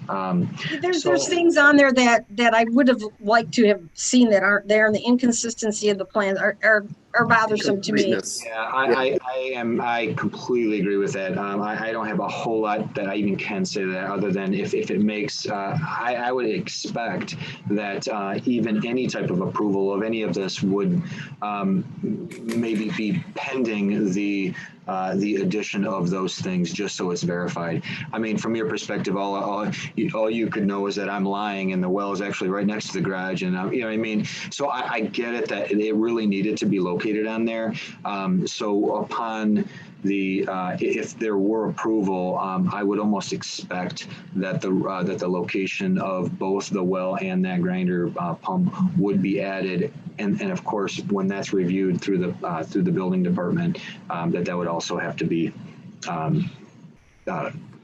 There's things on there that I would have liked to have seen that aren't there, and the inconsistency of the plans are bothersome to me. Yeah, I completely agree with that. I don't have a whole lot that I even can say to that, other than if it makes, I would expect that even any type of approval of any of this would maybe be pending the addition of those things, just so it's verified. I mean, from your perspective, all you could know is that I'm lying and the well is actually right next to the garage, and you know what I mean? So I get it that it really needed to be located on there. So upon the if there were approval, I would almost expect that the location of both the well and that grinder pump would be added, and of course, when that's reviewed through the building department, that would also have to be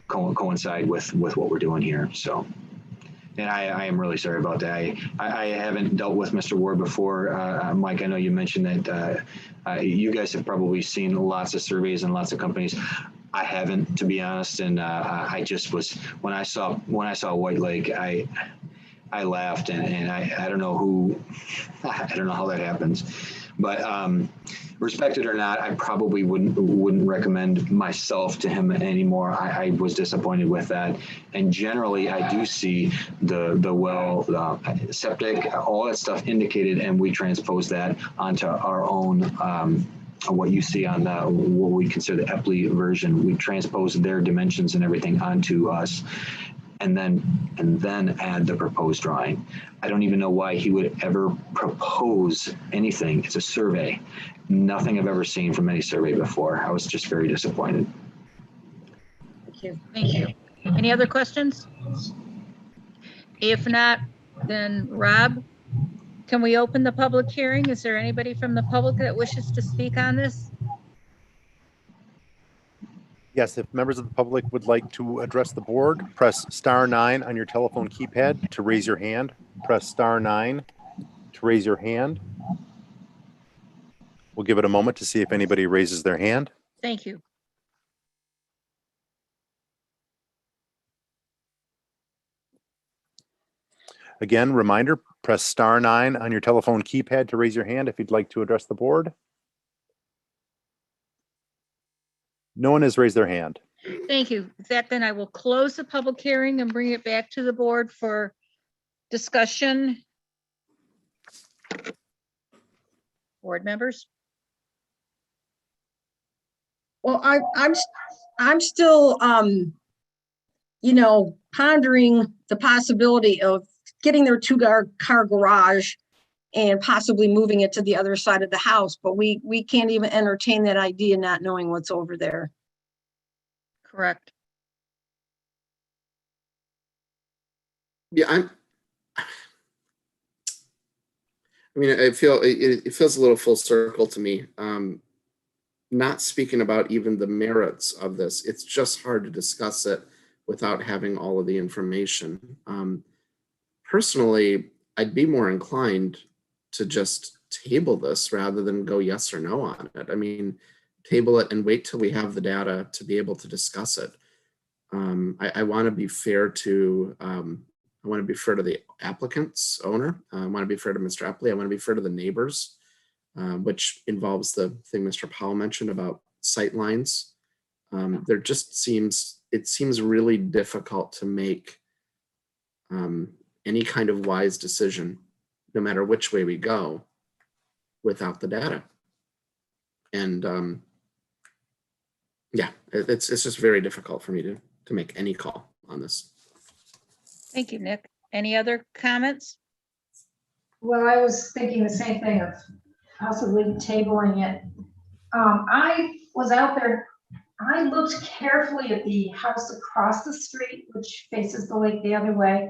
coincide with what we're doing here. So. And I am really sorry about that. I haven't dealt with Mr. Ward before. Mike, I know you mentioned that you guys have probably seen lots of surveys and lots of companies. I haven't, to be honest. And I just was, when I saw White Lake, I laughed, and I don't know I don't know how that happens. But respect it or not, I probably wouldn't recommend myself to him anymore. I was disappointed with that. And generally, I do see the well, septic, all that stuff indicated, and we transpose that onto our own. What you see on what we consider the Epley version, we transpose their dimensions and everything onto us. And then add the proposed drawing. I don't even know why he would ever propose anything. It's a survey. Nothing I've ever seen from any survey before. I was just very disappointed. Thank you. Thank you. Any other questions? If not, then Rob, can we open the public hearing? Is there anybody from the public that wishes to speak on this? Yes, if members of the public would like to address the board, press *9 on your telephone keypad to raise your hand. Press *9 to raise your hand. We'll give it a moment to see if anybody raises their hand. Thank you. Again, reminder, press *9 on your telephone keypad to raise your hand if you'd like to address the board. No one has raised their hand. Thank you. With that, then I will close the public hearing and bring it back to the board for discussion Board members? Well, I'm still, pondering the possibility of getting their car garage and possibly moving it to the other side of the house, but we can't even entertain that idea, not knowing what's over there. Correct. Yeah, I feel it feels a little full circle to me. Not speaking about even the merits of this, it's just hard to discuss it without having all of the information. Personally, I'd be more inclined to just table this rather than go yes or no on it. I mean, table it and wait till we have the data to be able to discuss it. I want to be fair to the applicant's owner. I want to be fair to Mr. Epley. I want to be fair to the neighbors, which involves the thing Mr. Powell mentioned about sight lines. It seems really difficult to make any kind of wise decision, no matter which way we go, without the data. And it's just very difficult for me to make any call on this. Thank you, Nick. Any other comments? Well, I was thinking the same thing of possibly tabling it. I was out there, I looked carefully at the house across the street, which faces the lake the other way,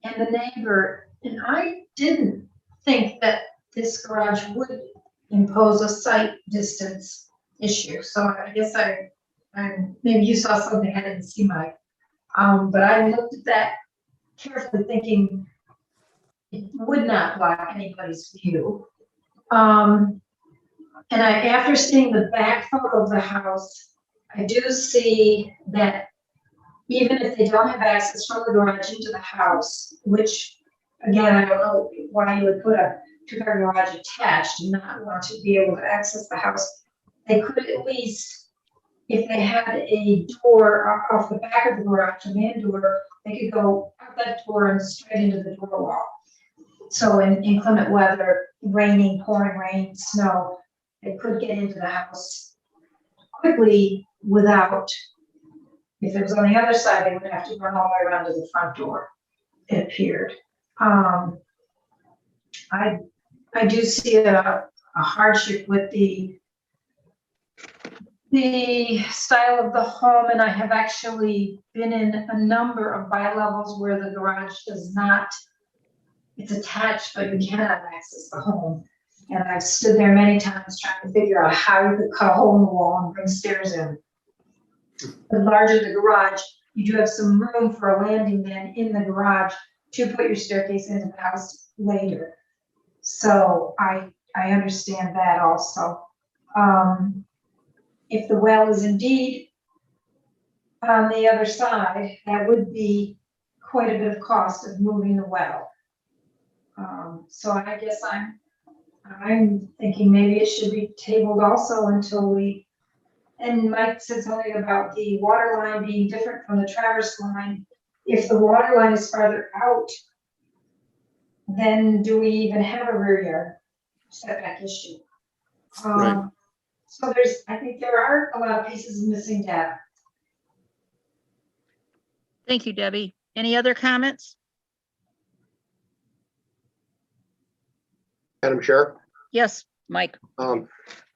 and the neighbor, and I didn't think that this garage would impose a sight distance issue. So I guess maybe you saw something I didn't see, Mike. But I looked at that carefully, thinking it would not block anybody's view. And after seeing the back photo of the house, I do see that even if they don't have access from the garage into the house, which again, I don't know why you would put a two-car garage attached and not want to be able to access the house, they could at least, if they had a door off the back of the garage, a man door, they could go out that door and straight into the door wall. So in inclement weather, raining, pouring rain, snow, they could get into the house quickly without, if it was on the other side, they would have to run all the way around to the front door, it appeared. I do see a hardship with the style of the home, and I have actually been in a number of bi-levels where the garage does not, it's attached, but you cannot access the home. And I've stood there many times trying to figure out how you could cut a hole in the wall and bring stairs in. The larger the garage, you do have some room for a landing then in the garage to put your staircase into the house later. So I understand that also. If the well is indeed on the other side, that would be quite a bit of cost of moving the well. So I guess I'm thinking maybe it should be tabled also until and Mike said something about the water line being different from the traverse line. If the water line is farther out, then do we even have a rear yard setback issue? Right. So I think there are a lot of pieces of missing data. Thank you, Debbie. Any other comments? Madam Chair? Yes, Mike.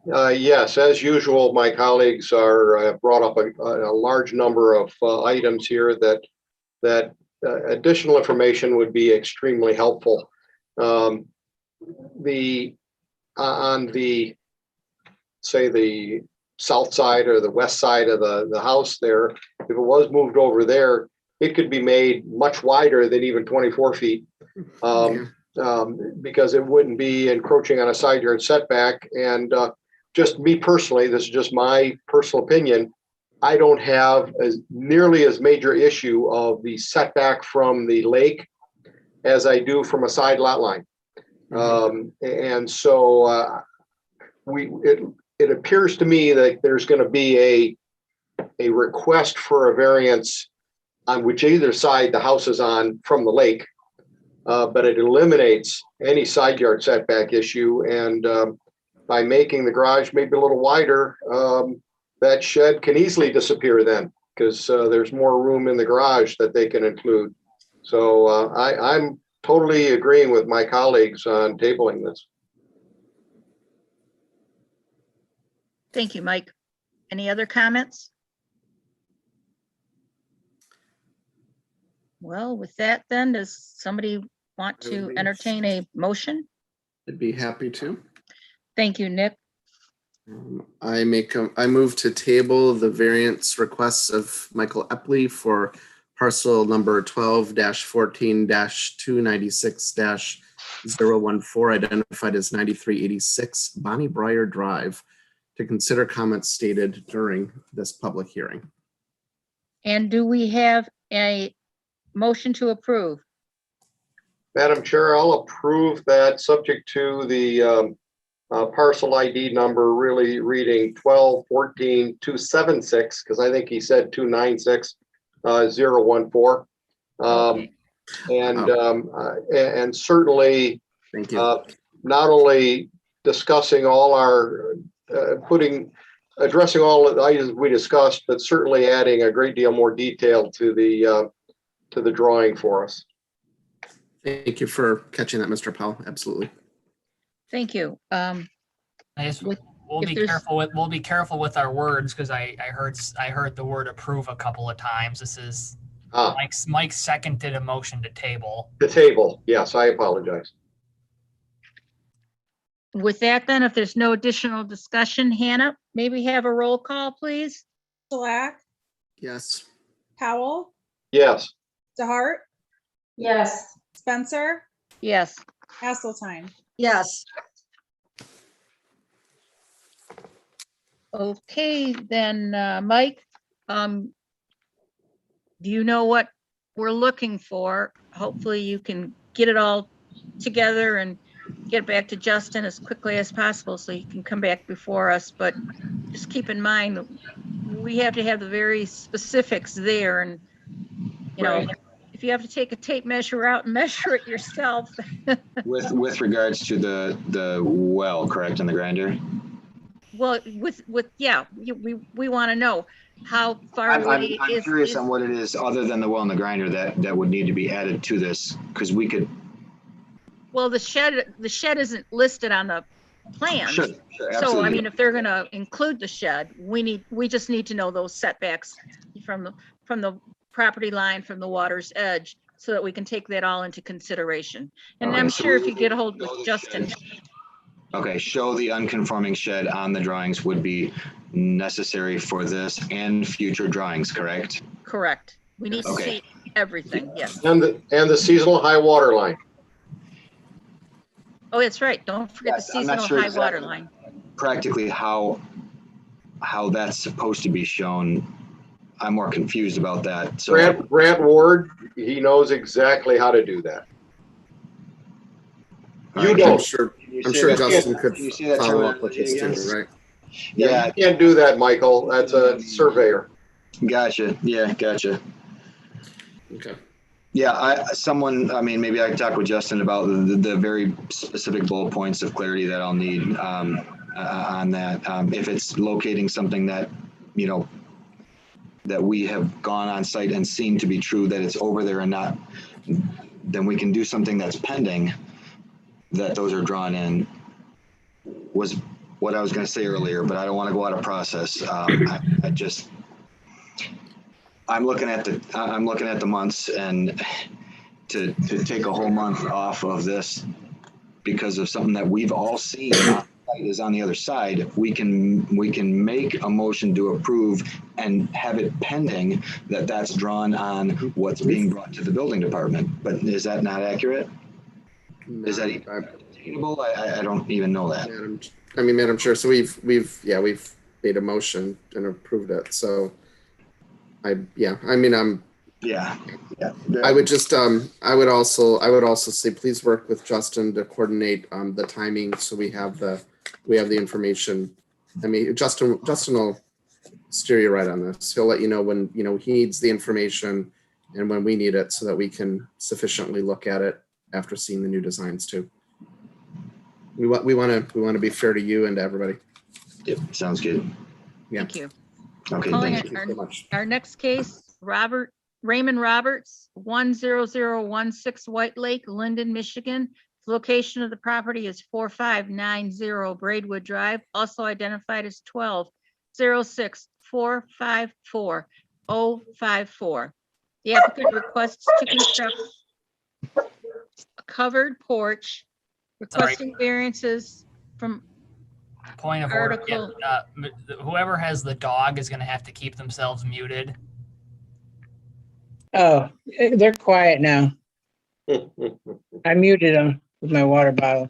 Yes, as usual, my colleagues have brought up a large number of items here that additional information would be extremely helpful. On the say the south side or the west side of the house there, if it was moved over there, it could be made much wider than even 24 feet. Because it wouldn't be encroaching on a side yard setback. And just me personally, this is just my personal opinion, I don't have nearly as major issue of the setback from the lake as I do from a side lot line. And so it appears to me that there's going to be a request for a variance on which either side the house is on from the lake. but it eliminates any side yard setback issue. And by making the garage maybe a little wider, that shed can easily disappear then, because there's more room in the garage that they can include. So I'm totally agreeing with my colleagues on tabling this. Thank you, Mike. Any other comments? Well, with that then, does somebody want to entertain a motion? I'd be happy to. Thank you, Nick. I move to table the variance requests of Michael Epley for parcel number 12-14-296-014, identified as 9386 Bonnie Briar Drive, to consider comments stated during this public hearing. And do we have a motion to approve? Madam Chair, I'll approve that, subject to the parcel ID number really reading 12-14-276, because I think he said 296-014. Okay. And certainly, Thank you. not only discussing all our addressing all the items we discussed, but certainly adding a great deal more detail to the drawing for us. Thank you for catching that, Mr. Powell. Absolutely. Thank you. We'll be careful with our words, because I heard the word approve a couple of times. This is Mike seconded a motion to table. The table, yes, I apologize. With that then, if there's no additional discussion, Hannah, maybe have a roll call, please. Shellac, Yes. Powell, Yes. DeHart, Yes. Spencer, Yes. Hasseltine. Yes, Okay, then, Mike, do you know what we're looking for? Hopefully you can get it all together and get back to Justin as quickly as possible so he can come back before us. But just keep in mind, we have to have the very specifics there. And, you know, if you have to take a tape measure out and measure it yourself. With regards to the well, correct, in the grinder? Well, we want to know how far away I'm curious on what it is other than the well and the grinder that would need to be added to this, because we could. Well, the shed isn't listed on the plans. Sure, So I mean, if they're going to include the shed, we just need to know those setbacks from the property line, from the water's edge, so that we can take that all into consideration. And I'm sure if you get a hold with Justin. Okay, show the unconforming shed on the drawings would be necessary for this and future drawings, correct? Correct. We need to see everything, yes. And the seasonal high water line. Oh, that's right. Don't forget the seasonal high water line. Practically how that's supposed to be shown. I'm more confused about that. So Grant Ward, he knows exactly how to do that. You don't. I'm sure Justin could follow up with this too, right? Yeah, you can't do that, Michael. That's a surveyor. Gotcha. Yeah, gotcha. Okay. Yeah, maybe I can talk with Justin about the very specific bullet points of clarity that I'll need on that. If it's locating something that, you know, that we have gone on site and seen to be true, that it's over there and not, then we can do something that's pending, that those are drawn in, was what I was going to say earlier, but I don't want to go out of process. I'm looking at the months, and to take a whole month off of this because of something that we've all seen is on the other side. We can make a motion to approve and have it pending that's drawn on what's being brought to the building department. But is that not accurate? No, is that even attainable? I don't even know that. Madam Chair, so we've made a motion and approved it. So I would just I would also say please work with Justin to coordinate the timing so we have the information. I mean, Justin will steer you right on this. He'll let you know when, you know, he needs the information and when we need it so that we can sufficiently look at it after seeing the new designs too. We want to be fair to you and to everybody. Yep, sounds good. Yeah. Thank you. Okay, Calling thank it you. Thank you so much. Our next case, Raymond Roberts, 10016 White Lake, Linden, Michigan. The location of the property is 4590 Braidwood Drive, also identified as 1206454054. The applicant requests to construct a covered porch, requesting variances from Point of order. Article- Whoever has the dog is going to have to keep themselves muted. Oh, they're quiet now. I muted them with my water bottle.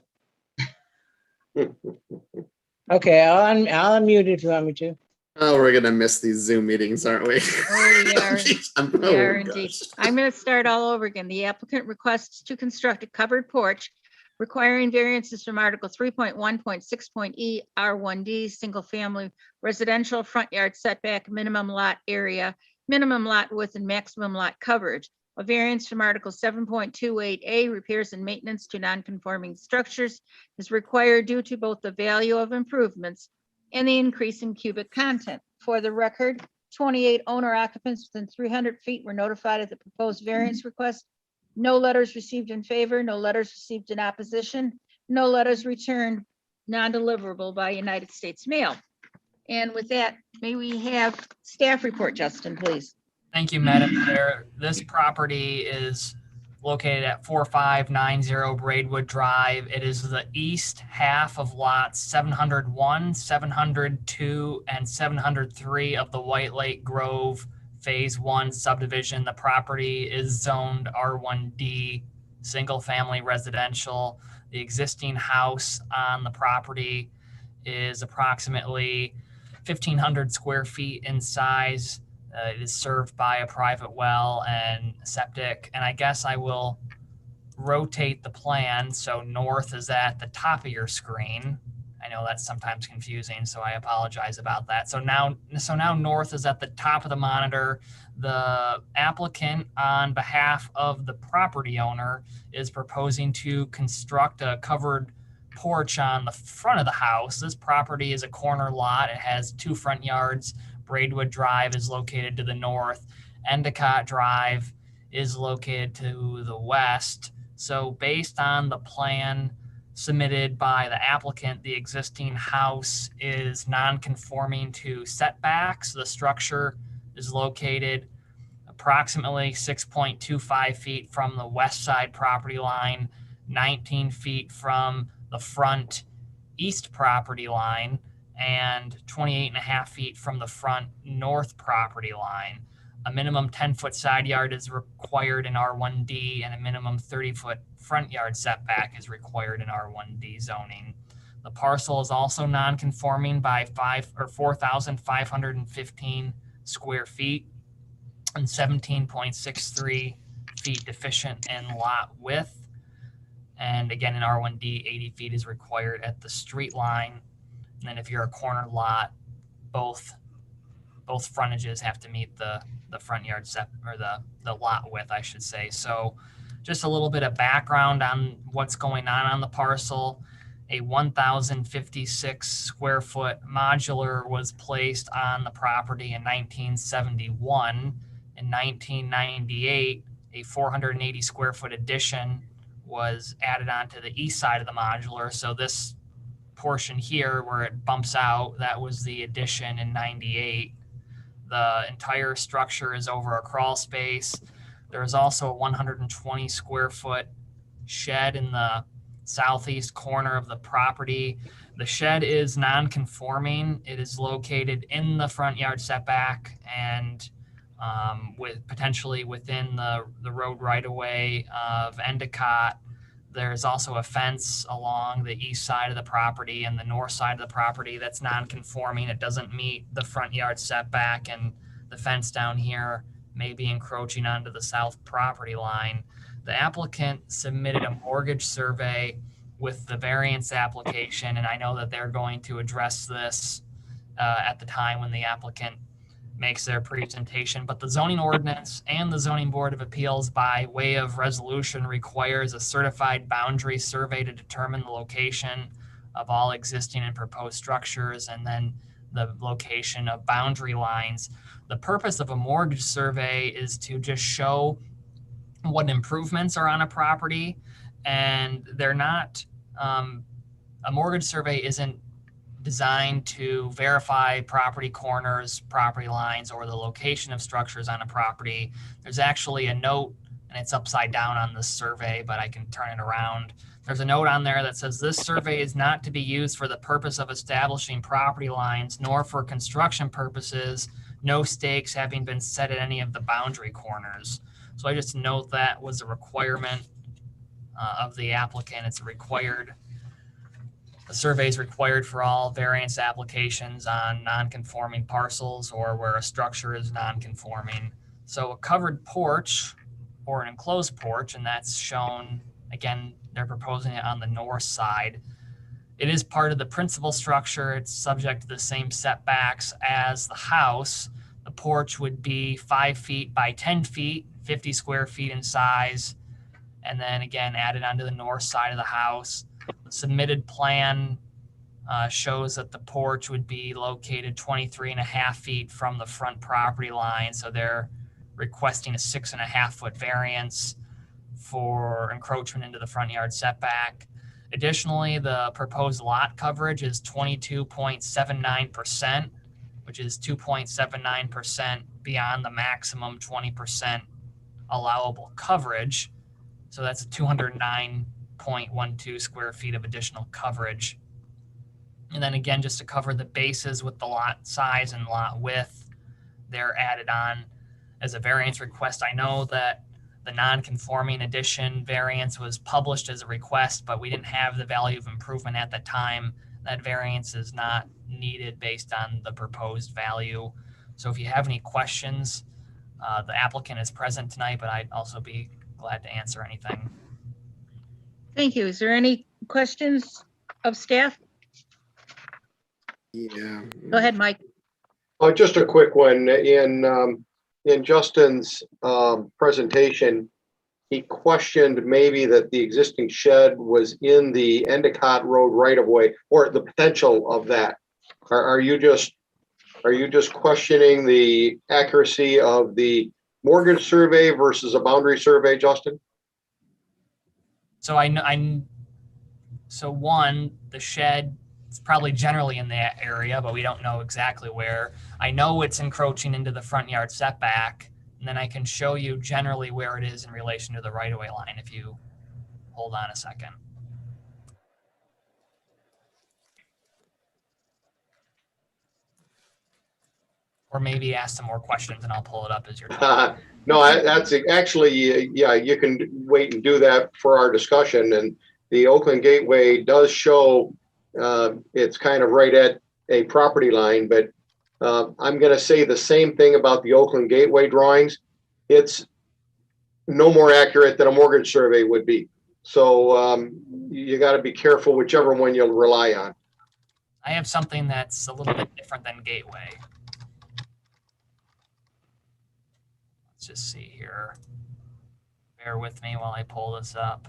Okay, I'll unmute if you want me to. Oh, we're gonna miss these Zoom meetings, aren't we? Oh, we are. Oh, We are indeed. gosh. I'm going to start all over again. The applicant requests to construct a covered porch requiring variances from Article 3.1.6.e R1D, single family residential front yard setback, minimum lot area, minimum lot width, and maximum lot coverage. A variance from Article 7.28A, repairs and maintenance to non-conforming structures, is required due to both the value of improvements and the increase in cubic content. For the record, 28 owner occupants within 300 feet were notified of the proposed variance request. No letters received in favor, no letters received in opposition, no letters returned non-deliverable by United States Mail. And with that, may we have staff report, Justin, please? Thank you, Madam Chair. This property is located at 4590 Braidwood Drive. It is the east half of lots 701, 702, and 703 of the White Lake Grove Phase 1 subdivision. The property is zoned R1D, single family residential. The existing house on the property is approximately 1,500 square feet in size. It is served by a private well and septic. And I guess I will rotate the plan so north is at the top of your screen. I know that's sometimes confusing, so I apologize about that. So now north is at the top of the monitor. The applicant, on behalf of the property owner, is proposing to construct a covered porch on the front of the house. This property is a corner lot. It has 2 front yards. Braidwood Drive is located to the north. Endicott Drive is located to the west. So based on the plan submitted by the applicant, the existing house is non-conforming to setbacks. The structure is located approximately 6.25 feet from the west side property line, 19 feet from the front east property line, and 28.5 feet from the front north property line. A minimum 10-foot side yard is required in R1D, and a minimum 30-foot front yard setback is required in R1D zoning. The parcel is also non-conforming by 4,515 square feet and 17.63 feet deficient in lot width. And again, in R1D, 80 feet is required at the street line. And then if you're a corner lot, both frontages have to meet the front yard set, or the lot width, I should say. So just a little bit of background on what's going on the parcel. A 1,056 square foot modular was placed on the property in 1971. In 1998, a 480 square foot addition was added onto the east side of the modular. So this portion here where it bumps out, that was the addition in 98. The entire structure is over a crawl space. There is also a 120 square foot shed in the southeast corner of the property. The shed is non-conforming. It is located in the front yard setback and with potentially within the road right-of-way of Endicott. There's also a fence along the east side of the property and the north side of the property that's non-conforming. It doesn't meet the front yard setback, and the fence down here may be encroaching onto the south property line. The applicant submitted a mortgage survey with the variance application, and I know that they're going to address this at the time when the applicant makes their presentation, but the zoning ordinance and the zoning board of appeals by way of resolution requires a certified boundary survey to determine the location of all existing and proposed structures and then the location of boundary lines. The purpose of a mortgage survey is to just show what improvements are on a property, and they're not, a mortgage survey isn't designed to verify property corners, property lines, or the location of structures on a property. There's actually a note, and it's upside down on this survey, but I can turn it around. There's a note on there that says this survey is not to be used for the purpose of establishing property lines, nor for construction purposes, no stakes having been set at any of the boundary corners. So I just note that was a requirement of the applicant. It's required. The survey is required for all variance applications on non-conforming parcels or where a structure is non-conforming. So a covered porch or an enclosed porch, and that's shown, again, they're proposing it on the north side. It is part of the principal structure. It's subject to the same setbacks as the house. The porch would be 5 feet by 10 feet, 50 square feet in size, and then again added onto the north side of the house. The submitted plan shows that the porch would be located 23.5 feet from the front property line. So they're requesting a 6.5 foot variance for encroachment into the front yard setback. Additionally, the proposed lot coverage is 22.79%, which is 2.79% beyond the maximum 20% allowable coverage. So that's a 209.12 square feet of additional coverage. And then again, just to cover the bases with the lot size and lot width, they're added on as a variance request. I know that the non-conforming addition variance was published as a request, but we didn't have the value of improvement at the time. That variance is not needed based on the proposed value. So if you have any questions, the applicant is present tonight, but I'd also be glad to answer anything. Thank you. Is there any questions of staff? Yeah. Go ahead, Mike. Oh, just a quick one. In Justin's presentation, he questioned maybe that the existing shed was in the Endicott Road right of way, or the potential of that. Are you just questioning the accuracy of the mortgage survey versus a boundary survey, Justin? So so one, the shed is probably generally in that area, but we don't know exactly where. I know it's encroaching into the front yard setback, and then I can show you generally where it is in relation to the right-of-way line if you hold on a second. Or maybe ask some more questions and I'll pull it up as you're talking. No, that's actually, yeah, you can wait and do that for our discussion. And the Oakland Gateway does show it's kind of right at a property line, but I'm going to say the same thing about the Oakland Gateway drawings. It's no more accurate than a mortgage survey would be. So you got to be careful whichever one you'll rely on. I have something that's a little bit different than Gateway. Let's just see here. Bear with me while I pull this up.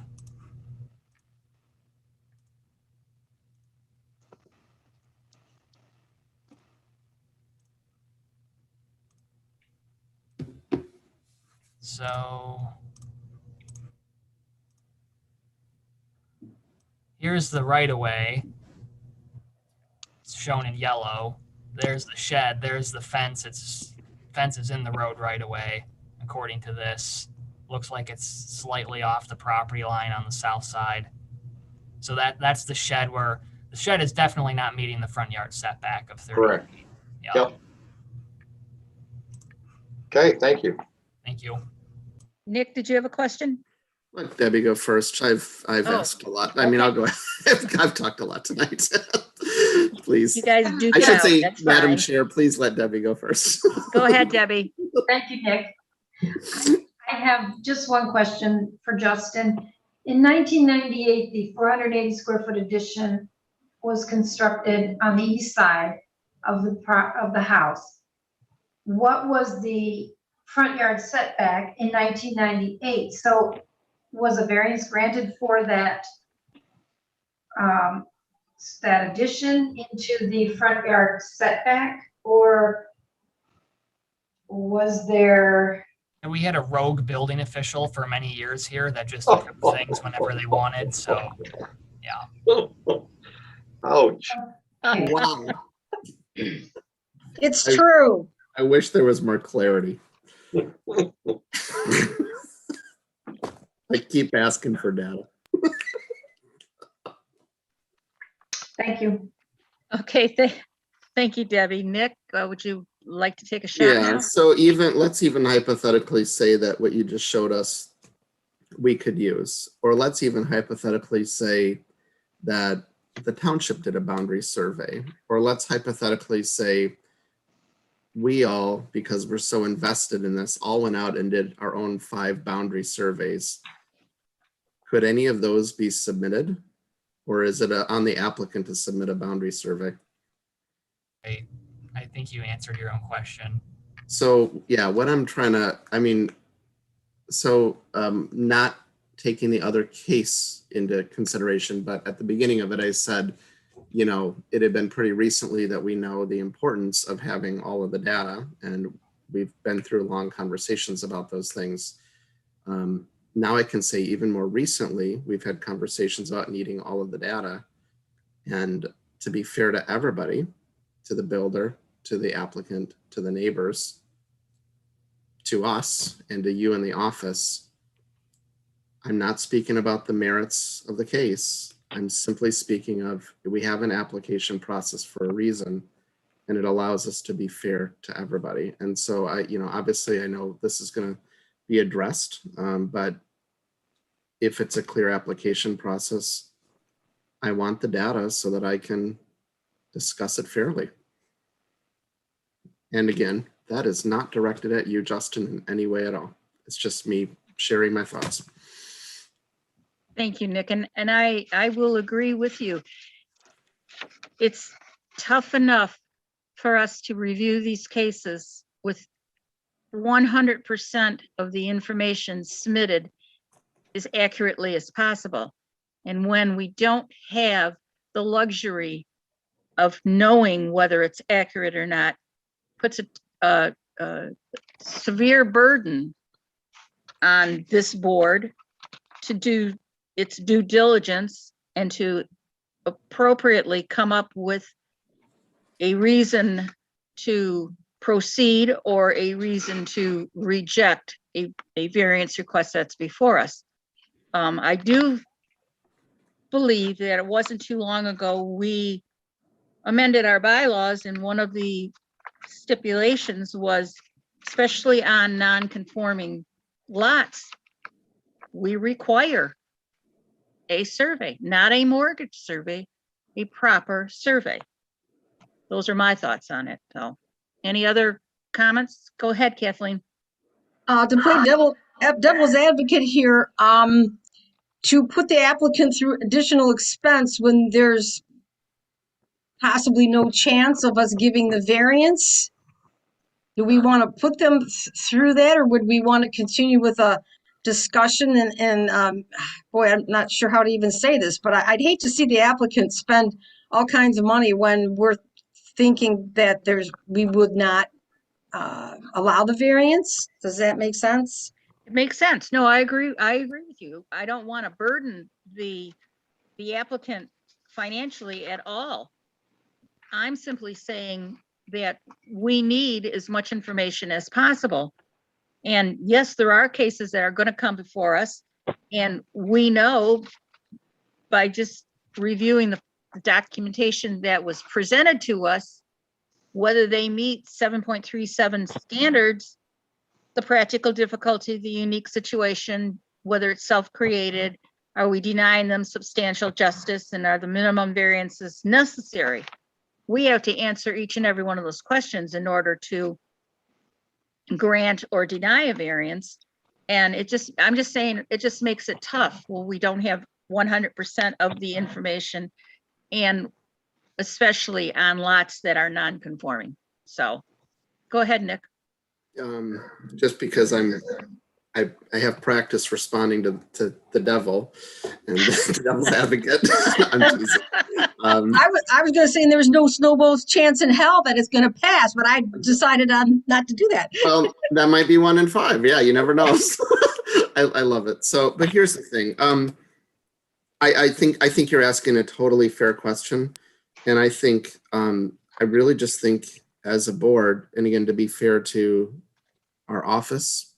So here's the right-of-way. It's shown in yellow. There's the shed. There's the fence. Fence is in the road right-of-way. According to this, looks like it's slightly off the property line on the south side. So that's the shed, where the shed is definitely not meeting the front yard setback of 30 Correct. feet. Yep. Okay, thank you. Thank you. Nick, did you have a question? Let Debbie go first. I've asked a lot. I mean, I'll go ahead. I've talked a lot tonight. Please. You guys do. I should out. say, That's Madam fine. Chair, please let Debbie go first. Go ahead, Debbie. Thank you, Nick. I have just one question for Justin. In 1998, the 480 square foot addition was constructed on the east side of the house. what was the front yard setback in 1998? So was a variance granted for that, that addition into the front yard setback, or was there? And we had a rogue building official for many years here that just approved things whenever they wanted. So, yeah. Ouch. Wow. It's true. I wish there was more clarity. I keep asking for data. Thank you. Okay, thank you, Debbie. Nick, would you like to take a shot Yeah, now? so let's even hypothetically say that what you just showed us, we could use, or let's even hypothetically say that the township did a boundary survey, or let's hypothetically say we all, because we're so invested in this, all went out and did our own 5 boundary surveys. Could any of those be submitted? Or is it on the applicant to submit a boundary survey? I think you answered your own question. So yeah, what I'm trying to, not taking the other case into consideration, but at the beginning of it, I said, it had been pretty recently that we know the importance of having all of the data, and we've been through long conversations about those things. Now I can say even more recently, we've had conversations about needing all of the data, and to be fair to everybody, to the builder, to the applicant, to the neighbors, to us, and to you in the office, I'm not speaking about the merits of the case. I'm simply speaking of, we have an application process for a reason, and it allows us to be fair to everybody. And so obviously I know this is going to be addressed, but if it's a clear application process, I want the data so that I can discuss it fairly. And again, that is not directed at you, Justin, in any way at all. It's just me sharing my thoughts. Thank you, Nick. And I will agree with you. It's tough enough for us to review these cases with 100% of the information submitted as accurately as possible. And when we don't have the luxury of knowing whether it's accurate or not, puts a severe burden on this board to do its due diligence and to appropriately come up with a reason to proceed or a reason to reject a variance request that's before us. I do believe that it wasn't too long ago we amended our bylaws, and one of the stipulations was, especially on non-conforming lots, we require a survey, not a mortgage survey, a proper survey. Those are my thoughts on it. So, any other comments? Go ahead, Kathleen. To play devil's advocate here, to put the applicant through additional expense when there's possibly no chance of us giving the variance, do we want to put them through that, or would we want to continue with a discussion? And boy, I'm not sure how to even say this, but I'd hate to see the applicant spend all kinds of money when we're thinking that we would not allow the variance. Does that make sense? It makes sense. No, I agree. I agree with you. I don't want to burden the applicant financially at all. I'm simply saying that we need as much information as possible. And yes, there are cases that are going to come before us, and we know by just reviewing the documentation that was presented to us, whether they meet 7.37 standards, the practical difficulty, the unique situation, whether it's self-created, are we denying them substantial justice, and are the minimum variances necessary? We have to answer each and every one of those questions in order to grant or deny a variance. And I'm just saying, it just makes it tough. Well, we don't have 100% of the information, and especially on lots that are non-conforming. So go ahead, Nick. just because I have practice responding to the devil and the devil's advocate. I'm teasing. I was gonna say there was no snowball's chance in hell that it's gonna pass, but I decided on not to do that. Well, that might be 1 in 5. Yeah, you never know. I love it. So, but here's the thing. I think you're asking a totally fair question. And I think, I really just think as a board, and again, to be fair to our office,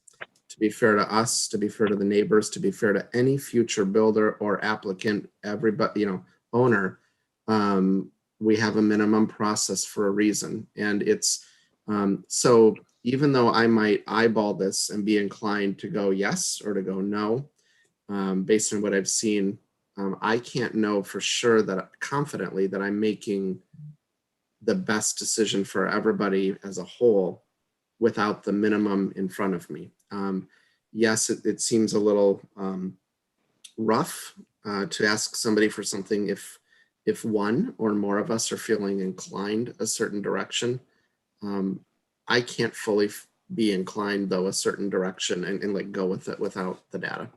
to be fair to us, to be fair to the neighbors, to be fair to any future builder or applicant, everybody, owner, we have a minimum process for a reason. And it's, so even though I might eyeball this and be inclined to go yes or to go no, based on what I've seen, I can't know for sure that confidently that I'm making the best decision for everybody as a whole without the minimum in front of me. Yes, it seems a little rough to ask somebody for something if one or more of us are feeling inclined a certain direction. I can't fully be inclined though a certain direction and like go with it without the data.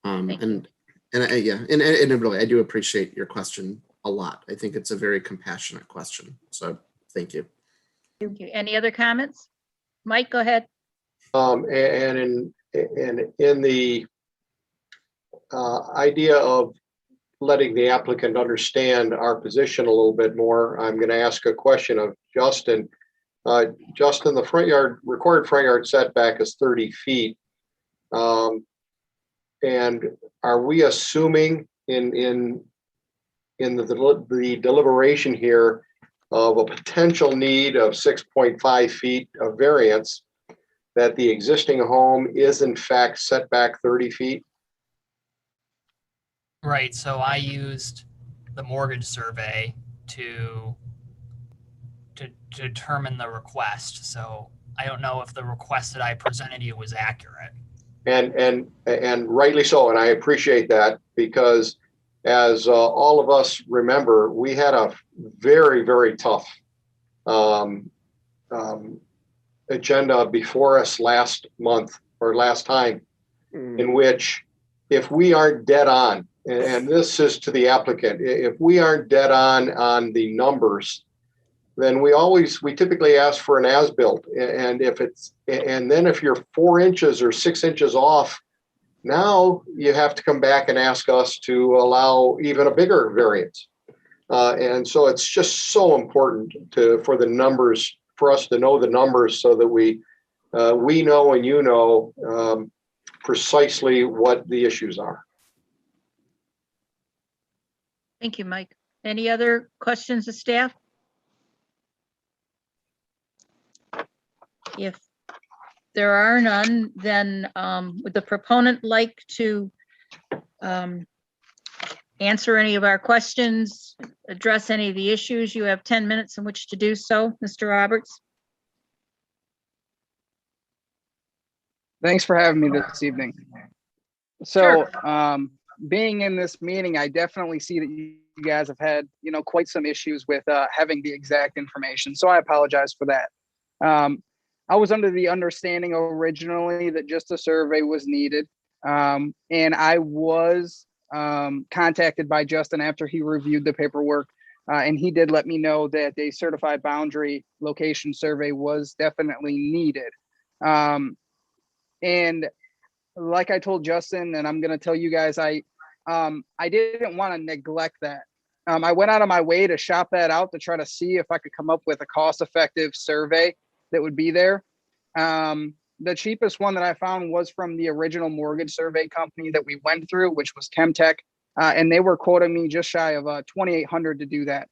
And really, I do appreciate your question a lot. I think it's a very compassionate question. So thank you. Thank you. Any other comments? Mike, go ahead. And in the idea of letting the applicant understand our position a little bit more, I'm going to ask a question of Justin. Justin, the recorded front yard setback is 30 feet. And are we assuming in the deliberation here of a potential need of 6.5 feet of variance that the existing home is in fact set back 30 feet? Right, so I used the mortgage survey to determine the request. So I don't know if the request that I presented you was accurate. And rightly so, and I appreciate that, because as all of us remember, we had a very, very tough agenda before us last month or last time, in which if we aren't dead on, and this is to the applicant, if we aren't dead on the numbers, then we typically ask for an as-built. And then if you're 4 inches or 6 inches off, now you have to come back and ask us to allow even a bigger variance. And so it's just so important for the numbers, for us to know the numbers so that we know and you know precisely what the issues are. Thank you, Mike. Any other questions of staff? If there are none, then would the proponent like to answer any of our questions, address any of the issues? You have 10 minutes in which to do so, Mr. Roberts. Thanks for having me this evening. So, being in this meeting, I definitely see that you guys have had, quite some issues with having the exact information. So I apologize for that. I was under the understanding originally that just a survey was needed. And I was contacted by Justin after he reviewed the paperwork. And he did let me know that a certified boundary location survey was definitely needed. And like I told Justin, and I'm going to tell you guys, I didn't want to neglect that. I went out of my way to shop that out to try to see if I could come up with a cost-effective survey that would be there. The cheapest one that I found was from the original mortgage survey company that we went through, which was Chemtech, and they were quoting me just shy of $2,800 to do that.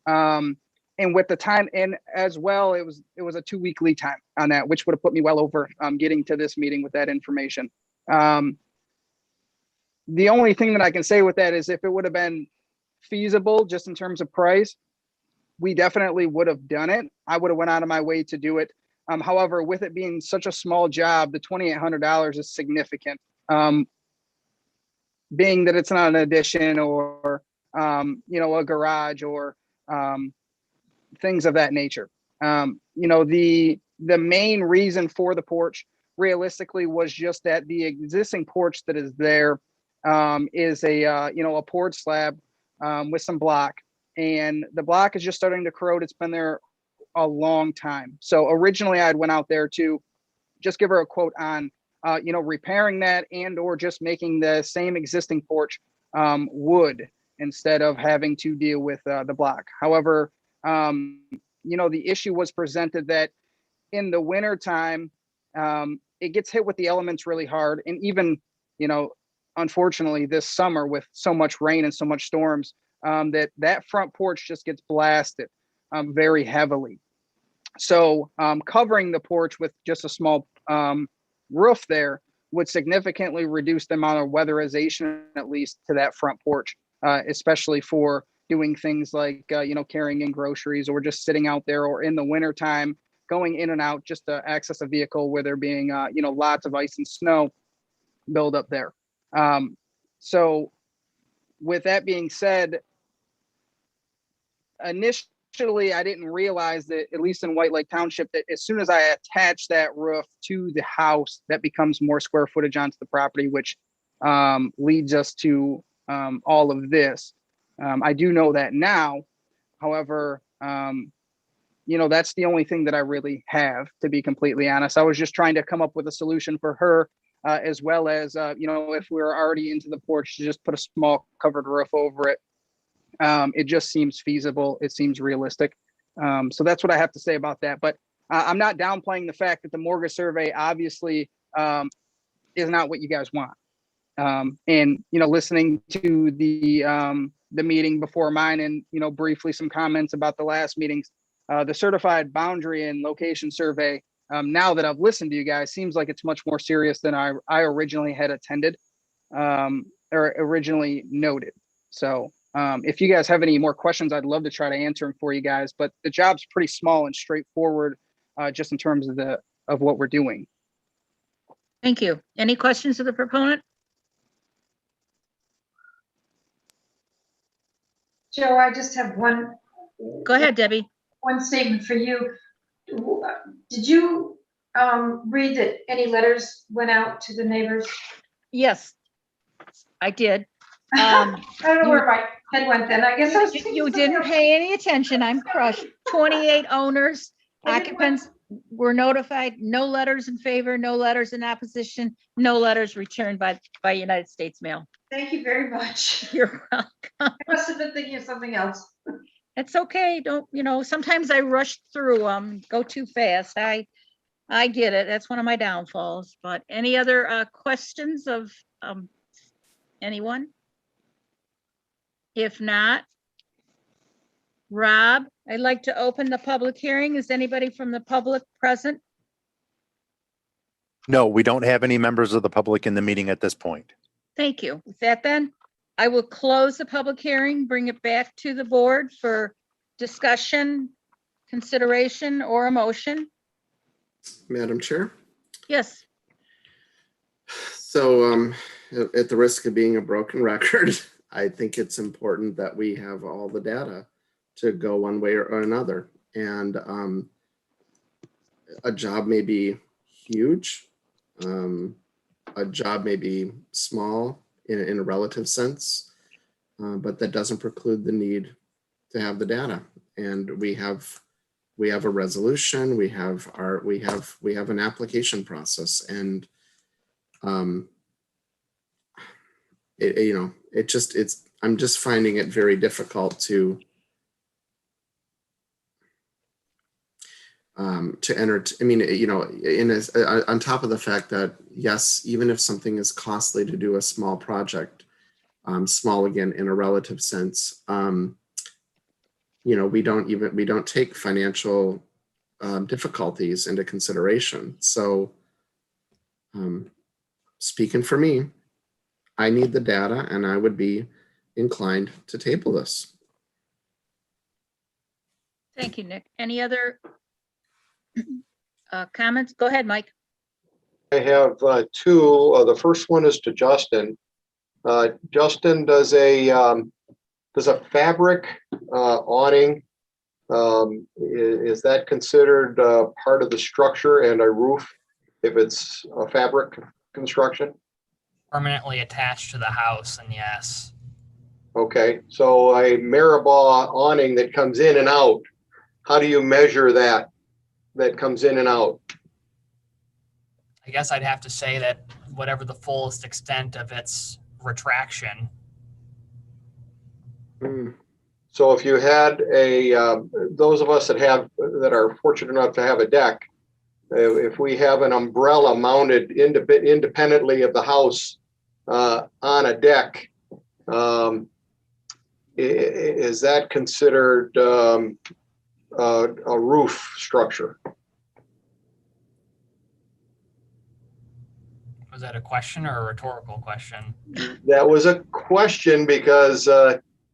And with the time, and as well, it was a 2-week lead time on that, which would have put me well over getting to this meeting with that information. The only thing that I can say with that is if it would have been feasible just in terms of price, we definitely would have done it. I would have went out of my way to do it. However, with it being such a small job, the $2,800 is significant. Being that it's not an addition or, a garage or things of that nature. The the main reason for the porch realistically was just that the existing porch that is there is a porch slab with some block, and the block is just starting to corrode. It's been there a long time. So originally I'd went out there to just give her a quote on repairing that and or just making the same existing porch wood instead of having to deal with the block. However, the issue was presented that in the winter time, it gets hit with the elements really hard. And even, unfortunately this summer with so much rain and so much storms, that front porch just gets blasted very heavily. So covering the porch with just a small roof there would significantly reduce the amount of weatherization, at least to that front porch, especially for doing things like, carrying in groceries or just sitting out there, or in the winter time, going in and out just to access a vehicle where there being, lots of ice and snow build up there. So with that being said, initially, I didn't realize that, at least in White Lake Township, that as soon as I attach that roof to the house, that becomes more square footage onto the property, which leads us to all of this. I do know that now. However, that's the only thing that I really have, to be completely honest. I was just trying to come up with a solution for her, as well as, if we were already into the porch, to just put a small covered roof over it. It just seems feasible. It seems realistic. So that's what I have to say about that. But I'm not downplaying the fact that the mortgage survey obviously is not what you guys want. And, listening to the meeting before mine and, briefly some comments about the last meetings, the certified boundary and location survey, now that I've listened to you guys, seems like it's much more serious than I originally had attended or originally noted. So if you guys have any more questions, I'd love to try to answer them for you guys, but the job's pretty small and straightforward, just in terms of what we're doing. Thank you. Any questions of the proponent? Joe, I just have one. Go ahead, Debbie. One statement for you. Did you read that any letters went out to the neighbors? Yes, I did. I don't know where my head went then. I guess I was you didn't pay any attention. I'm crushed. 28 owners, occupants were notified. No letters in favor, no letters in opposition, no letters returned by United States mail. Thank you very much. You're welcome. I must have been thinking of something else. It's okay. Don't, sometimes I rush through, go too fast. I get it. That's one of my downfalls. But any other questions of anyone? If not, Rob, I'd like to open the public hearing. Is anybody from the public present? No, we don't have any members of the public in the meeting at this point. Thank you. With that then, I will close the public hearing, bring it back to the board for discussion, consideration, or a motion. Madam Chair. Yes. So at the risk of being a broken record, I think it's important that we have all the data to go one way or another. And a job may be huge. A job may be small in a relative sense, but that doesn't preclude the need to have the data. And we have a resolution. We have an application process, and I'm just finding it very difficult to enter. I mean, on top of the fact that, yes, even if something is costly to do a small project, small again in a relative sense, we don't take financial difficulties into consideration. So speaking for me, I need the data, and I would be inclined to table this. Thank you, Nick. Any other comments? Go ahead, Mike. I have two. The first one is to Justin. Justin, does a fabric awning Is that considered part of the structure and a roof if it's a fabric construction? Permanently attached to the house, and yes. Okay, so a Marabah awning that comes in and out, how do you measure that comes in and out? I guess I'd have to say that whatever the fullest extent of its retraction. So if you had those of us that are fortunate enough to have a deck, if we have an umbrella mounted independently of the house on a deck, is that considered a roof structure? Was that a question or a rhetorical question? That was a question because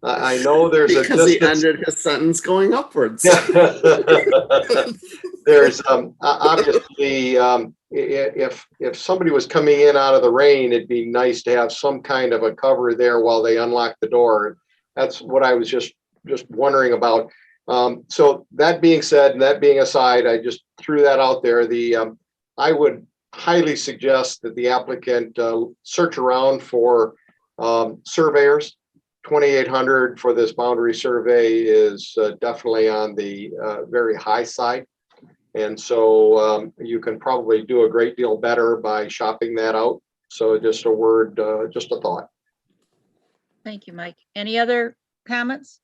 I know there's a Because he distance. ended his sentence going upwards. There's obviously if somebody was coming in out of the rain, it'd be nice to have some kind of a cover there while they unlock the door. That's what I was just wondering about. So that being said, and that being aside, I just threw that out there. I would highly suggest that the applicant search around for surveyors. 2,800 for this boundary survey is definitely on the very high side. And so you can probably do a great deal better by shopping that out. So just a word, just a thought. Thank you, Mike. Any other comments?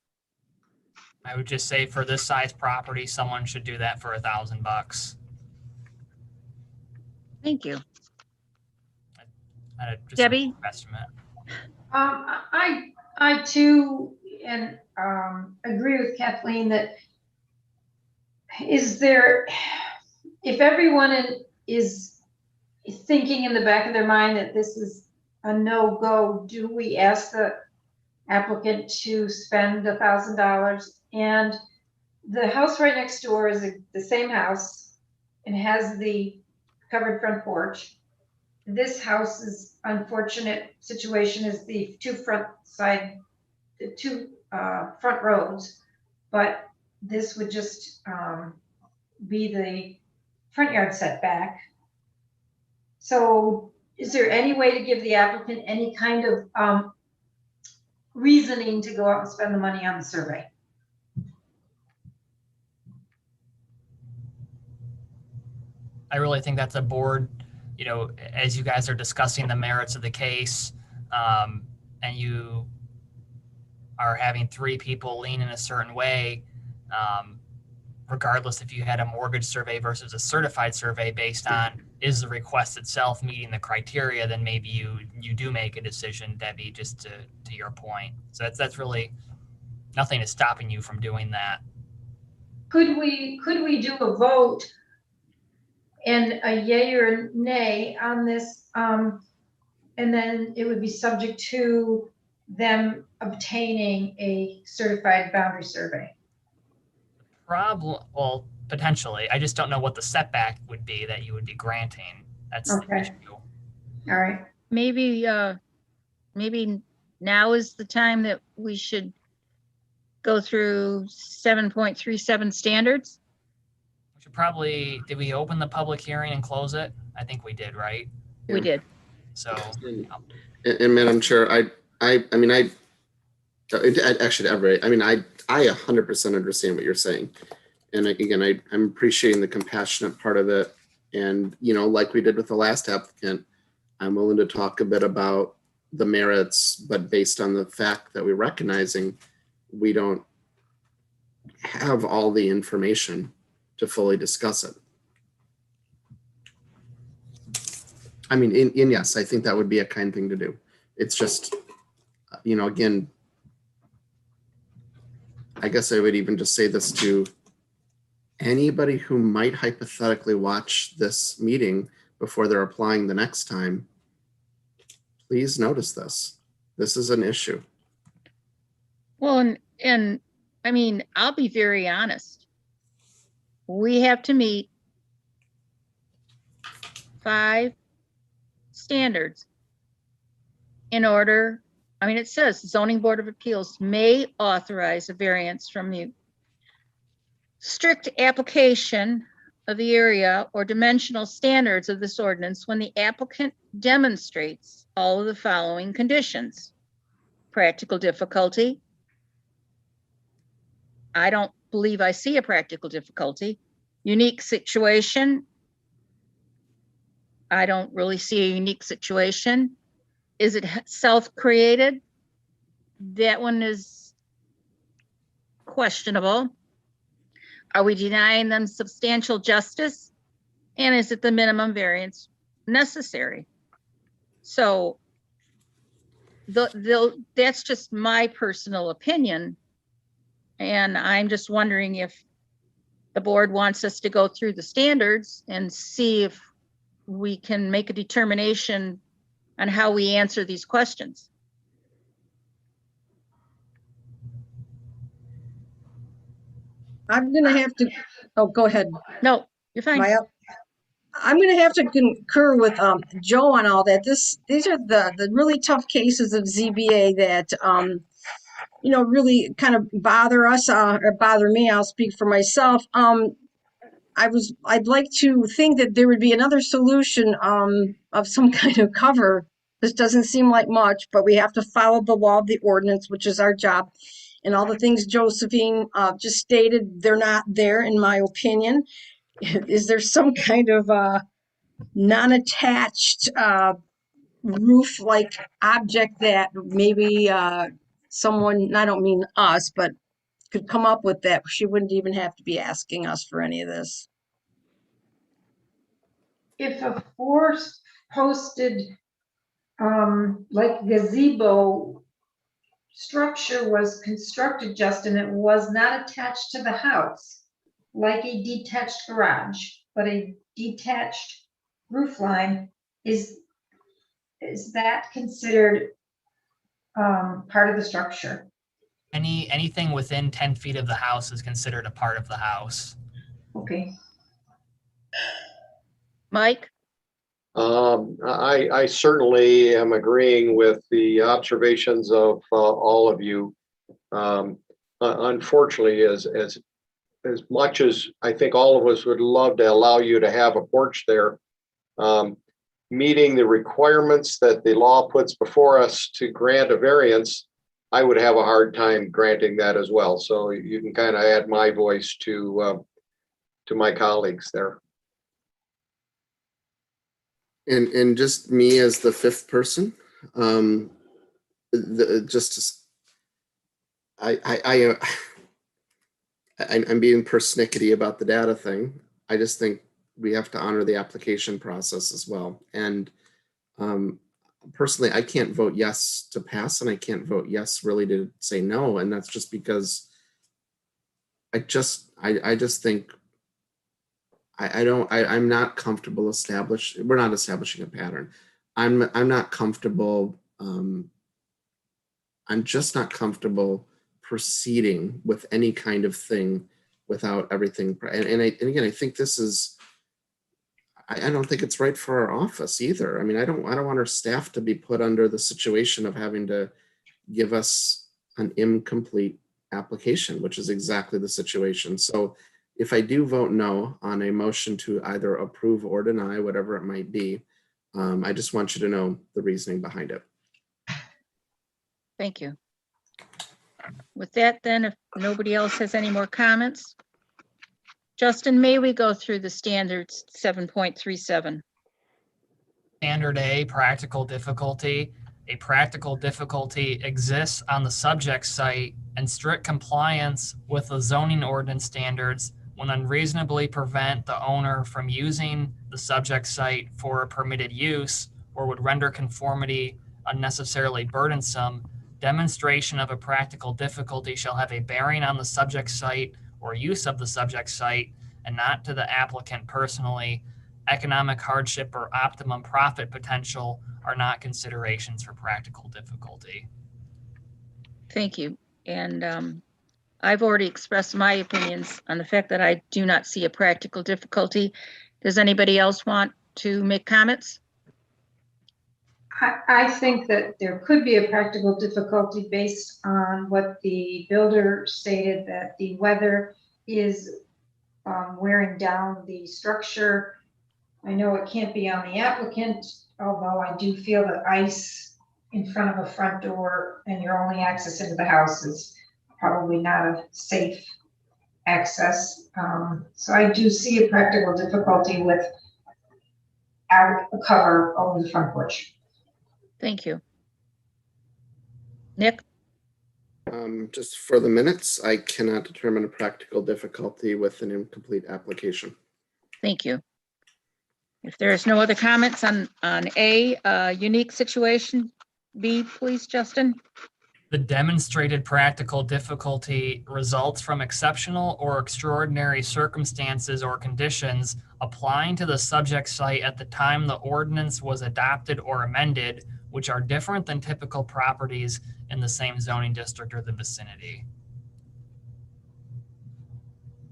I would just say for this size property, someone should do that for $1,000. Thank you. Just Debbie? estimate. I too, and agree with Kathleen that if everyone is thinking in the back of their mind that this is a no-go, do we ask the applicant to spend $1,000? And the house right next door is the same house and has the covered front porch. This house's unfortunate situation is the two front roads, but this would just be the front yard setback. So is there any way to give the applicant any kind of reasoning to go out and spend the money on the survey? I really think that's a board, as you guys are discussing the merits of the case, and you are having three people lean in a certain way, regardless if you had a mortgage survey versus a certified survey based on is the request itself meeting the criteria, then maybe you do make a decision, Debbie, just to your point. So that's really, nothing is stopping you from doing that. Could we do a vote and a yay or nay on this, and then it would be subject to them obtaining a certified boundary survey? Well, potentially. I just don't know what the setback would be that you would be granting. That's Okay. the issue. All right. Maybe now is the time that we should go through 7.37 standards. We should probably, did we open the public hearing and close it? I think we did, right? We did. So. And Madam Chair, I 100% understand what you're saying. And again, I'm appreciating the compassionate part of it. And, like we did with the last applicant, I'm willing to talk a bit about the merits, but based on the fact that we're recognizing we don't have all the information to fully discuss it. I mean, yes, I think that would be a kind thing to do. It's just, again, I guess I would even just say this to anybody who might hypothetically watch this meeting before they're applying the next time. Please notice this. This is an issue. Well, and I mean, I'll be very honest. We have to meet 5 standards in order. I mean, it says zoning board of appeals may authorize a variance from the strict application of the area or dimensional standards of this ordinance when the applicant demonstrates all of the following conditions. Practical difficulty. I don't believe I see a practical difficulty. Unique situation. I don't really see a unique situation. Is it self-created? That one is questionable. Are we denying them substantial justice? And is it the minimum variance necessary? So that's just my personal opinion. And I'm just wondering if the board wants us to go through the standards and see if we can make a determination on how we answer these questions. I'm gonna have to, oh, go ahead. No, you're fine. I'm gonna have to concur with Joe on all that. These are the really tough cases of ZBA that you know, really kind of bother us or bother me. I'll speak for myself. I'd like to think that there would be another solution of some kind of cover. This doesn't seem like much, but we have to follow the law of the ordinance, which is our job. And all the things Josephine just stated, they're not there, in my opinion. Is there some kind of non-attached roof-like object that maybe someone, I don't mean us, but could come up with that? She wouldn't even have to be asking us for any of this. If a four-posted, like gazebo structure was constructed, Justin, it was not attached to the house, like a detached garage, but a detached roof line, is that considered part of the structure? Anything within 10 feet of the house is considered a part of the house. Okay. Mike? I certainly am agreeing with the observations of all of you. Unfortunately, as much as I think all of us would love to allow you to have a porch there, meeting the requirements that the law puts before us to grant a variance, I would have a hard time granting that as well. So you can kind of add my voice to my colleagues there. And just me as the fifth person, I'm being persnickety about the data thing. I just think we have to honor the application process as well. And personally, I can't vote yes to pass, and I can't vote yes really to say no. And that's just because I just think I'm not comfortable we're not establishing a pattern. I'm not comfortable. I'm just not comfortable proceeding with any kind of thing without everything. And again, I think this is, I don't think it's right for our office either. I mean, I don't want our staff to be put under the situation of having to give us an incomplete application, which is exactly the situation. So if I do vote no on a motion to either approve or deny, whatever it might be, I just want you to know the reasoning behind it. Thank you. With that, then, if nobody else has any more comments, Justin, may we go through the standards 7.37? Standard A, practical difficulty. A practical difficulty exists on the subject site, and strict compliance with the zoning ordinance standards would unreasonably prevent the owner from using the subject site for a permitted use, or would render conformity unnecessarily burdensome. Demonstration of a practical difficulty shall have a bearing on the subject site or use of the subject site, and not to the applicant personally. Economic hardship or optimum profit potential are not considerations for practical difficulty. Thank you. And I've already expressed my opinions on the fact that I do not see a practical difficulty. Does anybody else want to make comments? I think that there could be a practical difficulty based on what the builder stated, that the weather is wearing down the structure. I know it can't be on the applicant, although I do feel that ice in front of a front door and your only access into the house is probably not a safe access. So I do see a practical difficulty with a cover over the front porch. Thank you. Nick? Just for the minutes, I cannot determine a practical difficulty with an incomplete application. Thank you. If there is no other comments on A, unique situation, B, please, Justin. The demonstrated practical difficulty results from exceptional or extraordinary circumstances or conditions applying to the subject site at the time the ordinance was adopted or amended, which are different than typical properties in the same zoning district or the vicinity.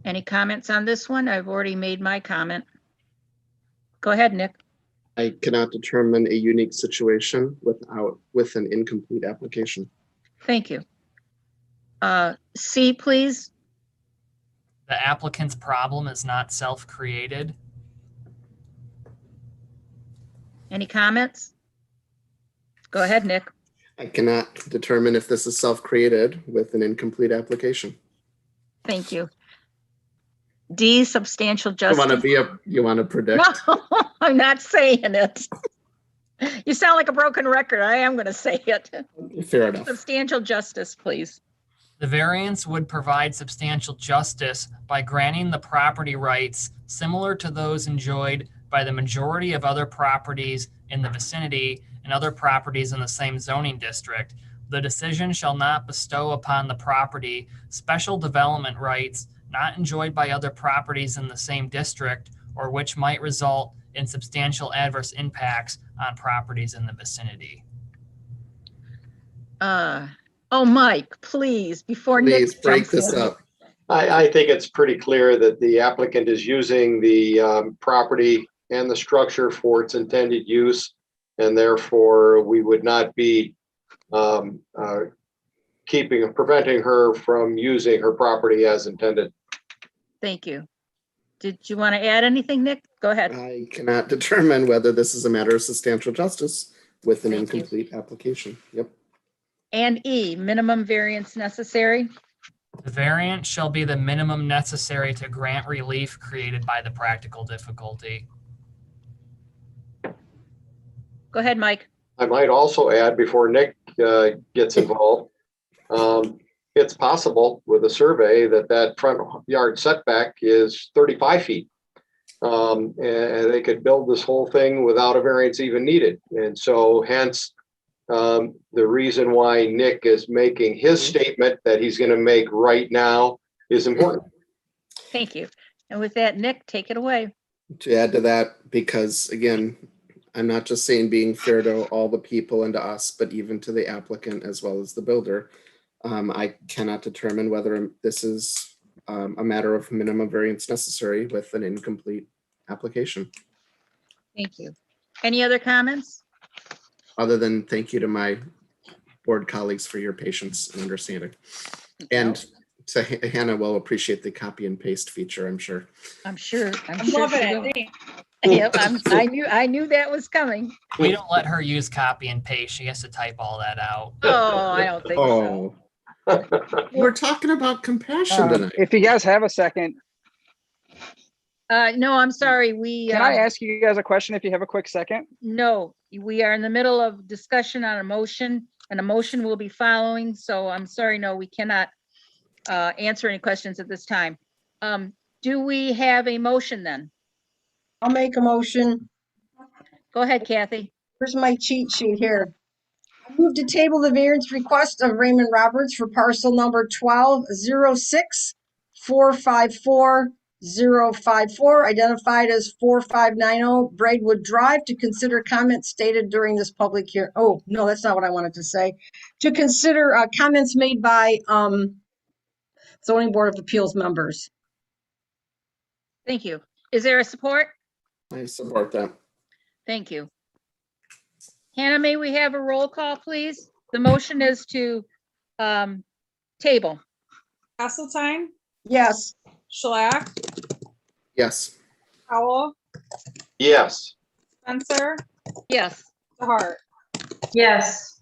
Any comments on this one? I've already made my comment. Go ahead, Nick. I cannot determine a unique situation with an incomplete application. Thank you. C, please. The applicant's problem is not self-created. Any comments? Go ahead, Nick. I cannot determine if this is self-created with an incomplete application. Thank you. D, substantial You justice. want to predict? No, I'm not saying it. You sound like a broken record. I am going to say it. Fair enough. Substantial justice, please. The variance would provide substantial justice by granting the property rights similar to those enjoyed by the majority of other properties in the vicinity and other properties in the same zoning district. The decision shall not bestow upon the property special development rights not enjoyed by other properties in the same district or which might result in substantial adverse impacts on properties in the vicinity. Oh, Mike, please, before Please Nick break jumps this in. up. I think it's pretty clear that the applicant is using the property and the structure for its intended use, and therefore we would not be preventing her from using her property as intended. Thank you. Did you want to add anything, Nick? Go ahead. I cannot determine whether this is a matter of substantial justice with an Thank you. incomplete application. Yep. And E, minimum variance necessary. The variance shall be the minimum necessary to grant relief created by the practical difficulty. Go ahead, Mike. I might also add, before Nick gets involved, it's possible with a survey that front yard setback is 35 feet. And they could build this whole thing without a variance even needed. And so hence the reason why Nick is making his statement that he's going to make right now is important. Thank you. And with that, Nick, take it away. To add to that, because again, I'm not just saying being fair to all the people and to us, but even to the applicant as well as the builder. I cannot determine whether this is a matter of minimum variance necessary with an incomplete application. Thank you. Any other comments? Other than thank you to my board colleagues for your patience and understanding. And so Hannah will appreciate the copy and paste feature, I'm sure. I'm sure. I'm sure loving she will. it. Yep, I knew that was coming. We don't let her use copy and paste. She has to type all that out. Oh, I don't think so. We're talking about compassion tonight. If you guys have a second, No, I'm sorry. can I ask you guys a question if you have a quick second? No, we are in the middle of discussion on a motion, and a motion will be following. So I'm sorry, no, we cannot answer any questions at this time. Do we have a motion then? I'll make a motion. Go ahead, Kathy. Here's my cheat sheet here. I move to table the variance request of Raymond Roberts for parcel number 1206454054, identified as 4590 Braidwood Drive, to consider comments stated during this public hearing. Oh, no, that's not what I wanted to say. To consider comments made by Zoning Board of Appeals members. Thank you. Is there a support? I support that. Thank you. Hannah, may we have a roll call, please? The motion is to table. Hasseltine, Yes. Schlack, Yes. Howell, Yes. Spencer, Yes. Hart. Yes.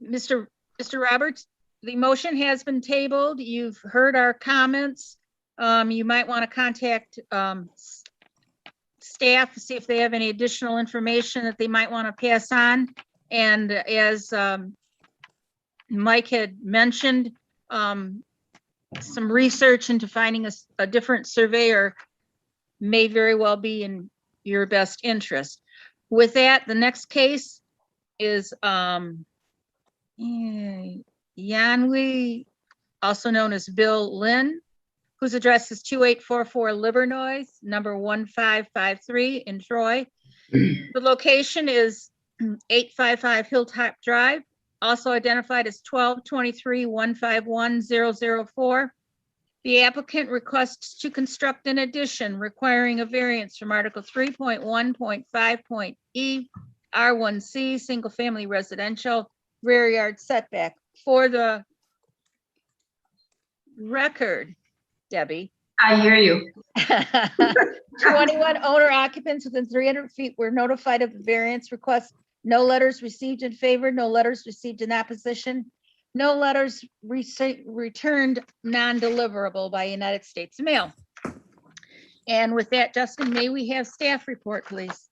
Mr. Roberts, the motion has been tabled. You've heard our comments. You might want to contact staff to see if they have any additional information that they might want to pass on. And as Mike had mentioned, some research into finding a different surveyor may very well be in your best interest. With that, the next case is Yanwi, also known as Bill Lynn, whose address is 2844 Livernois, number 1553 in Troy. The location is 855 Hilltop Drive, also identified as 1223-151-004. The applicant requests to construct an addition requiring a variance from Article 3.1.5.e R1C, single family residential, rear yard setback. For the record, Debbie. I hear you. 21 owner occupants within 300 feet were notified of the variance request. No letters received in favor, no letters received in opposition, no letters returned non-deliverable by United States Mail. And with that, Justin, may we have staff report, please?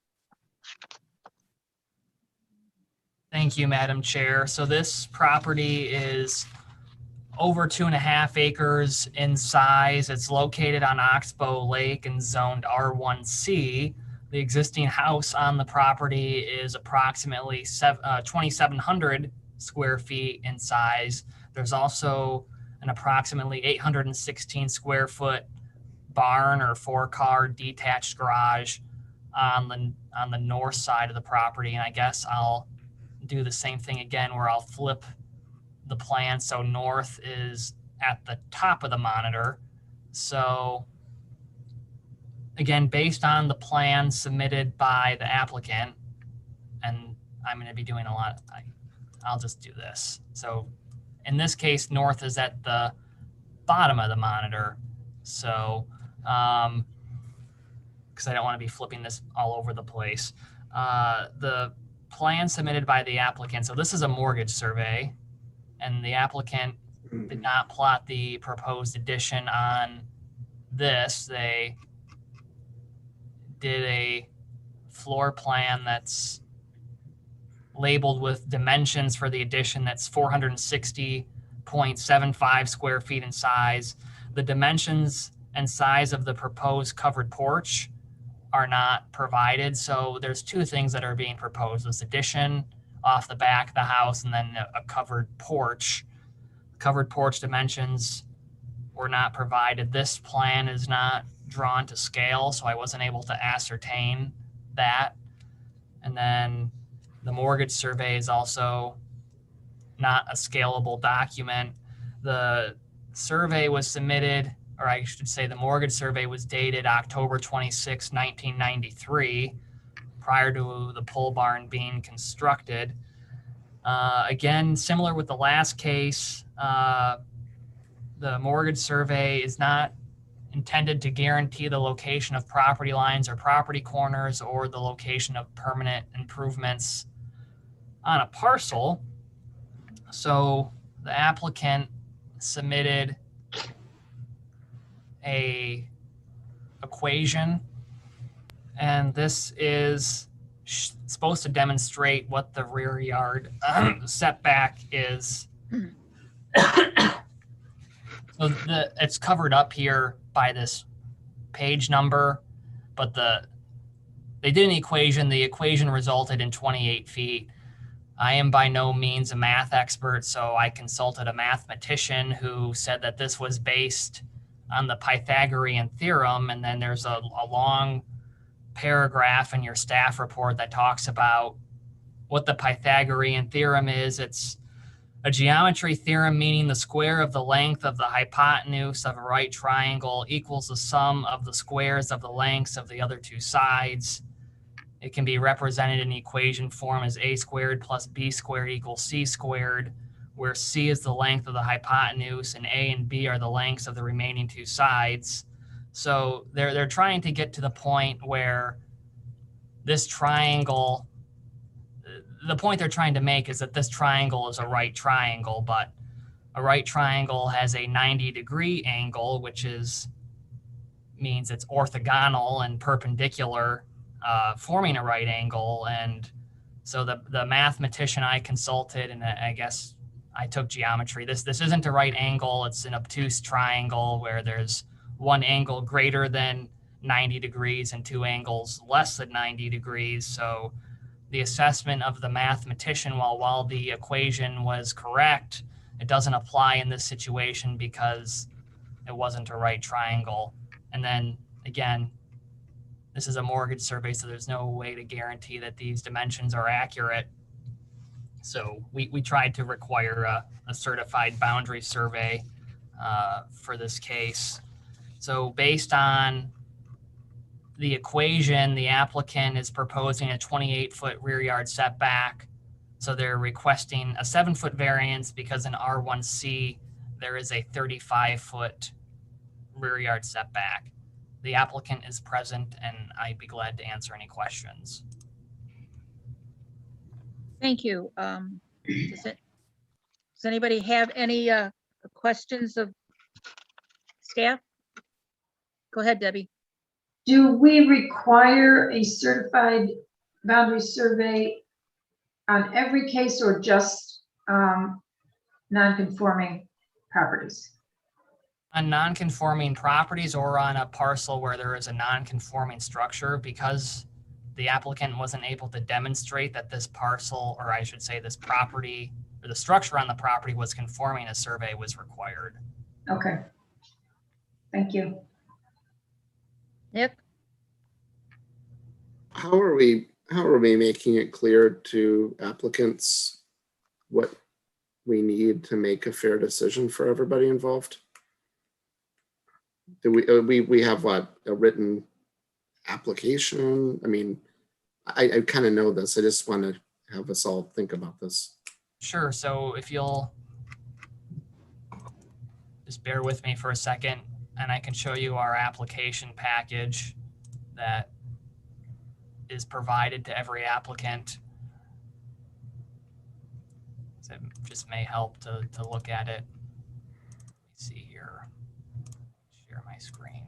Thank you, Madam Chair. So this property is over 2.5 acres in size. It's located on Oxbow Lake and zoned R1C. The existing house on the property is approximately 2,700 square feet in size. There's also an approximately 816 square foot barn or 4-car detached garage on the north side of the property. And I guess I'll do the same thing again where I'll flip the plan so north is at the top of the monitor. So again, based on the plan submitted by the applicant, and I'm going to be doing a lot, I'll just do this. So in this case, north is at the bottom of the monitor. So, because I don't want to be flipping this all over the place. The plan submitted by the applicant, so this is a mortgage survey, and the applicant did not plot the proposed addition on this. They did a floor plan that's labeled with dimensions for the addition that's 460.75 square feet in size. The dimensions and size of the proposed covered porch are not provided. So there's two things that are being proposed: this addition off the back of the house and then a covered porch. Covered porch dimensions were not provided. This plan is not drawn to scale, so I wasn't able to ascertain that. And then the mortgage survey is also not a scalable document. The survey was submitted, or I should say the mortgage survey was dated October 26, 1993, prior to the pole barn being constructed. Again, similar with the last case, the mortgage survey is not intended to guarantee the location of property lines or property corners or the location of permanent improvements on a parcel. So the applicant submitted a equation, and this is supposed to demonstrate what the rear yard setback is. So it's covered up here by this page number, but they did an equation. The equation resulted in 28 feet. I am by no means a math expert, so I consulted a mathematician who said that this was based on the Pythagorean Theorem, and then there's a long paragraph in your staff report that talks about what the Pythagorean Theorem is. It's a geometry theorem meaning the square of the length of the hypotenuse of a right triangle equals the sum of the squares of the lengths of the other two sides. It can be represented in equation form as a squared plus b squared equals c squared, where C is the length of the hypotenuse and A and B are the lengths of the remaining two sides. So they're trying to get to the point where this triangle, the point they're trying to make is that this triangle is a right triangle, but a right triangle has a 90-degree angle, which means it's orthogonal and perpendicular, forming a right angle. And so the mathematician I consulted, and I guess I took geometry, this isn't a right angle, it's an obtuse triangle where there's one angle greater than 90 degrees and two angles less than 90 degrees. So the assessment of the mathematician, while the equation was correct, it doesn't apply in this situation because it wasn't a right triangle. And then again, this is a mortgage survey, so there's no way to guarantee that these dimensions are accurate. So we tried to require a certified boundary survey for this case. So based on the equation, the applicant is proposing a 28-foot rear yard setback. So they're requesting a 7-foot variance because in R1C, there is a 35-foot rear yard setback. The applicant is present and I'd be glad to answer any questions. Thank you. Does anybody have any questions of staff? Go ahead, Debbie. Do we require a certified boundary survey on every case or just non-conforming properties? On non-conforming properties or on a parcel where there is a non-conforming structure, because the applicant wasn't able to demonstrate that this parcel, or I should say this property, or the structure on the property was conforming, a survey was required. Okay. Thank you. Nick? How are we making it clear to applicants what we need to make a fair decision for everybody involved? Do we have what, a written application? I mean, I kind of know this. I just want to have us all think about this. Sure. So if you'll just bear with me for a second, and I can show you our application package that is provided to every applicant. So it just may help to look at it. Let's see here. Share my screen.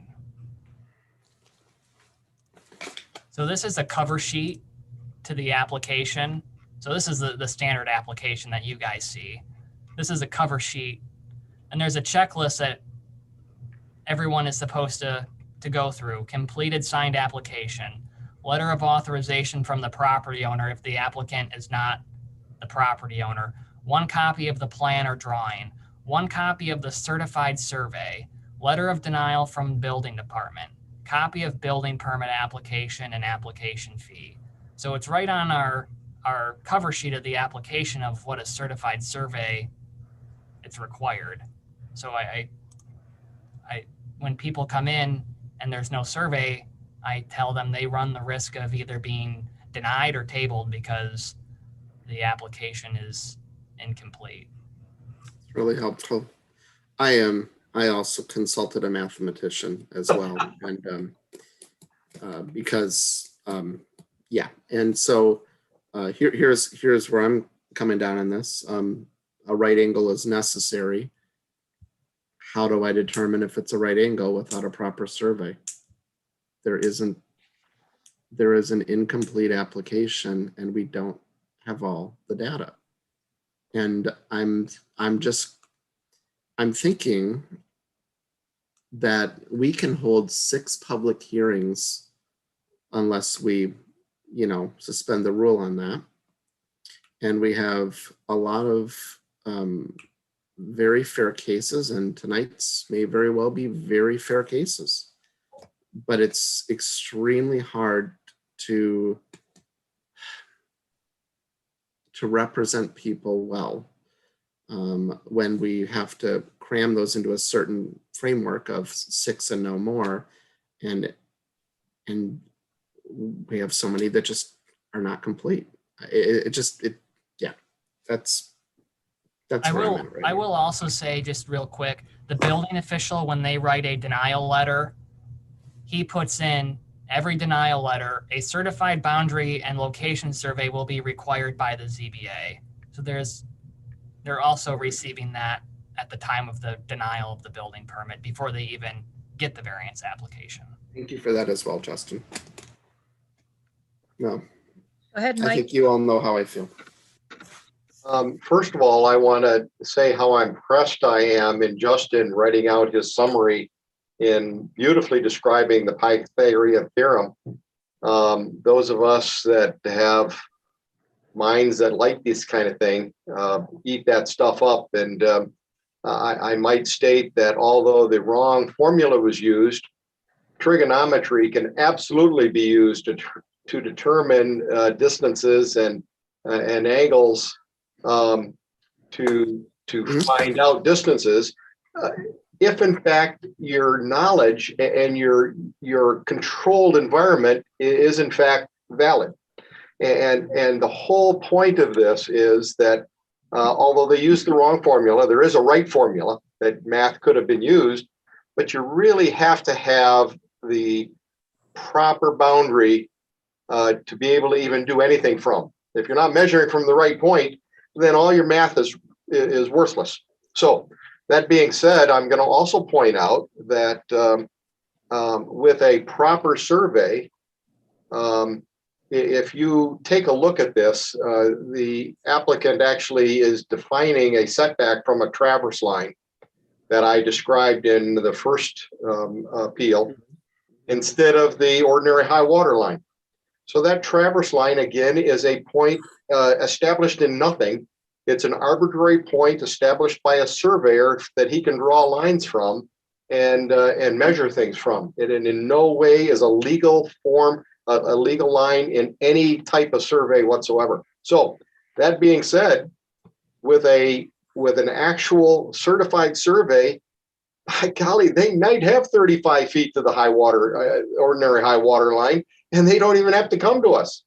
So this is a cover sheet to the application. So this is the standard application that you guys see. This is a cover sheet, and there's a checklist that everyone is supposed to go through. Completed signed application, letter of authorization from the property owner if the applicant is not the property owner, one copy of the plan or drawing, one copy of the certified survey, letter of denial from building department, copy of building permit application and application fee. So it's right on our cover sheet of the application of what a certified survey it's required. So I when people come in and there's no survey, I tell them they run the risk of either being denied or tabled because the application is incomplete. It's really helpful. I also consulted a mathematician as well, and because yeah, and so here's where I'm coming down on this. A right angle is necessary. How do I determine if it's a right angle without a proper survey? There is an incomplete application and we don't have all the data. And I'm thinking that we can hold 6 public hearings unless we, suspend the rule on that. And we have a lot of very fair cases, and tonight's may very well be very fair cases. But it's extremely hard to represent people well when we have to cram those into a certain framework of 6 and no more, and we have so many that just are not complete. Yeah, that's That's I where I'm will, at right I now. will also say, just real quick, the building official, when they write a denial letter, he puts in every denial letter, a certified boundary and location survey will be required by the ZBA. So they're also receiving that at the time of the denial of the building permit before they even get the variance application. Thank you for that as well, Justin. No, Go ahead, I Mike. think you all know how I feel. First of all, I want to say how impressed I am in Justin writing out his summary in beautifully describing the Pythagorean Theorem. Those of us that have minds that like this kind of thing eat that stuff up. And I might state that although the wrong formula was used, trigonometry can absolutely be used to determine distances and angles to find out distances. If in fact your knowledge and your controlled environment is in fact valid. And the whole point of this is that although they used the wrong formula, there is a right formula that math could have been used, but you really have to have the proper boundary to be able to even do anything from. If you're not measuring from the right point, then all your math is worthless. So that being said, I'm going to also point out that with a proper survey, if you take a look at this, the applicant actually is defining a setback from a traverse line that I described in the first appeal instead of the ordinary high water line. So that traverse line, again, is a point established in nothing. It's an arbitrary point established by a surveyor that he can draw lines from and measure things from. It in no way is a legal form, a legal line in any type of survey whatsoever. So that being said, with an actual certified survey, by golly, they might have 35 feet to the high water, ordinary high water line, and they don't even have to come to us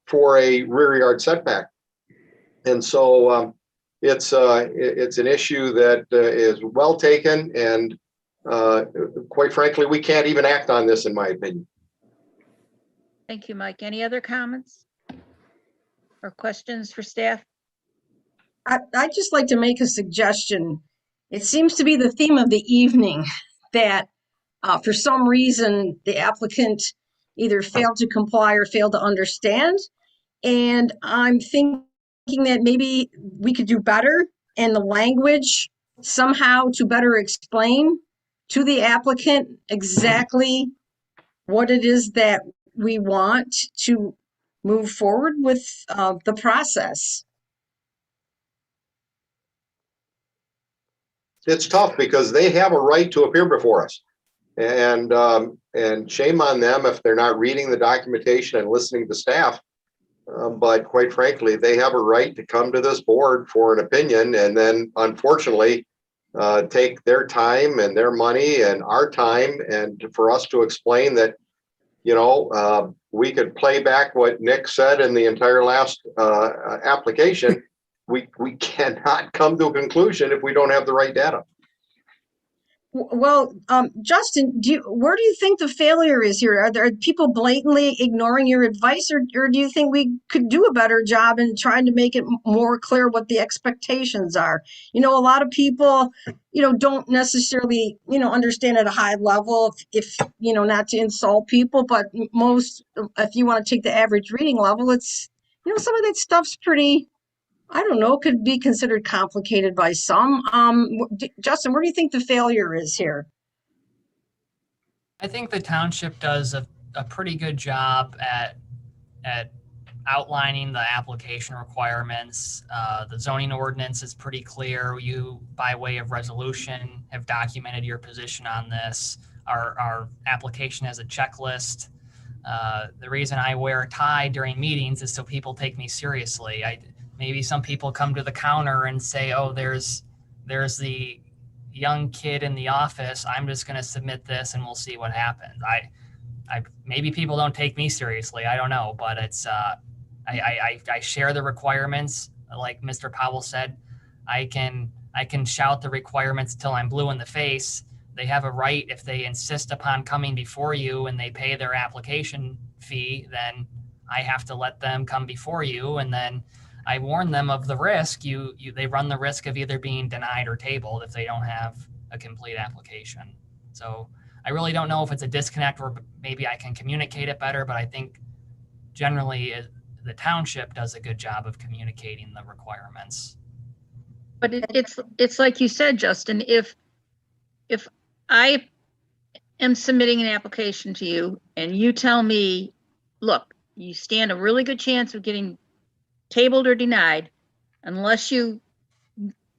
for a rear yard setback. And so it's an issue that is well taken, and quite frankly, we can't even act on this, in my opinion. Thank you, Mike. Any other comments or questions for staff? I'd just like to make a suggestion. It seems to be the theme of the evening that for some reason the applicant either failed to comply or failed to understand. And I'm thinking that maybe we could do better in the language somehow to better explain to the applicant exactly what it is that we want to move forward with the process. It's tough because they have a right to appear before us, and shame on them if they're not reading the documentation and listening to staff. But quite frankly, they have a right to come to this board for an opinion, and then unfortunately take their time and their money and our time, and for us to explain that, we could play back what Nick said in the entire last application. We cannot come to a conclusion if we don't have the right data. Well, Justin, where do you think the failure is here? Are there people blatantly ignoring your advice, or do you think we could do a better job in trying to make it more clear what the expectations are? A lot of people, don't necessarily, understand at a high level if not to insult people, but most, if you want to take the average reading level, it's, some of that stuff's pretty, I don't know, could be considered complicated by some. Justin, where do you think the failure is here? I think the township does a pretty good job at outlining the application requirements. The zoning ordinance is pretty clear. You, by way of resolution, have documented your position on this. Our application has a checklist. The reason I wear a tie during meetings is so people take me seriously. Maybe some people come to the counter and say, oh, there's the young kid in the office. I'm just going to submit this and we'll see what happens. Maybe people don't take me seriously. I don't know, but it's, I share the requirements. Like Mr. Powell said, I can shout the requirements till I'm blue in the face. They have a right, if they insist upon coming before you and they pay their application fee, then I have to let them come before you. And then I warn them of the risk. They run the risk of either being denied or tabled if they don't have a complete application. So I really don't know if it's a disconnect or maybe I can communicate it better, but I think generally the township does a good job of communicating the requirements. But it's like you said, Justin, if I am submitting an application to you and you tell me, look, you stand a really good chance of getting tabled or denied unless you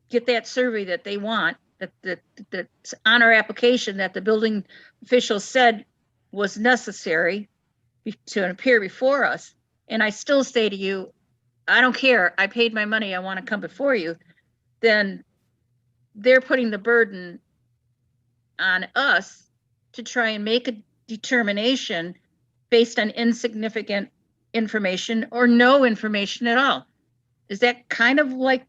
get that survey that they want, that's on our application that the building official said was necessary to appear before us. And I still say to you, I don't care, I paid my money, I want to come before you. Then they're putting the burden on us to try and make a determination based on insignificant information or no information at all. Is that kind of like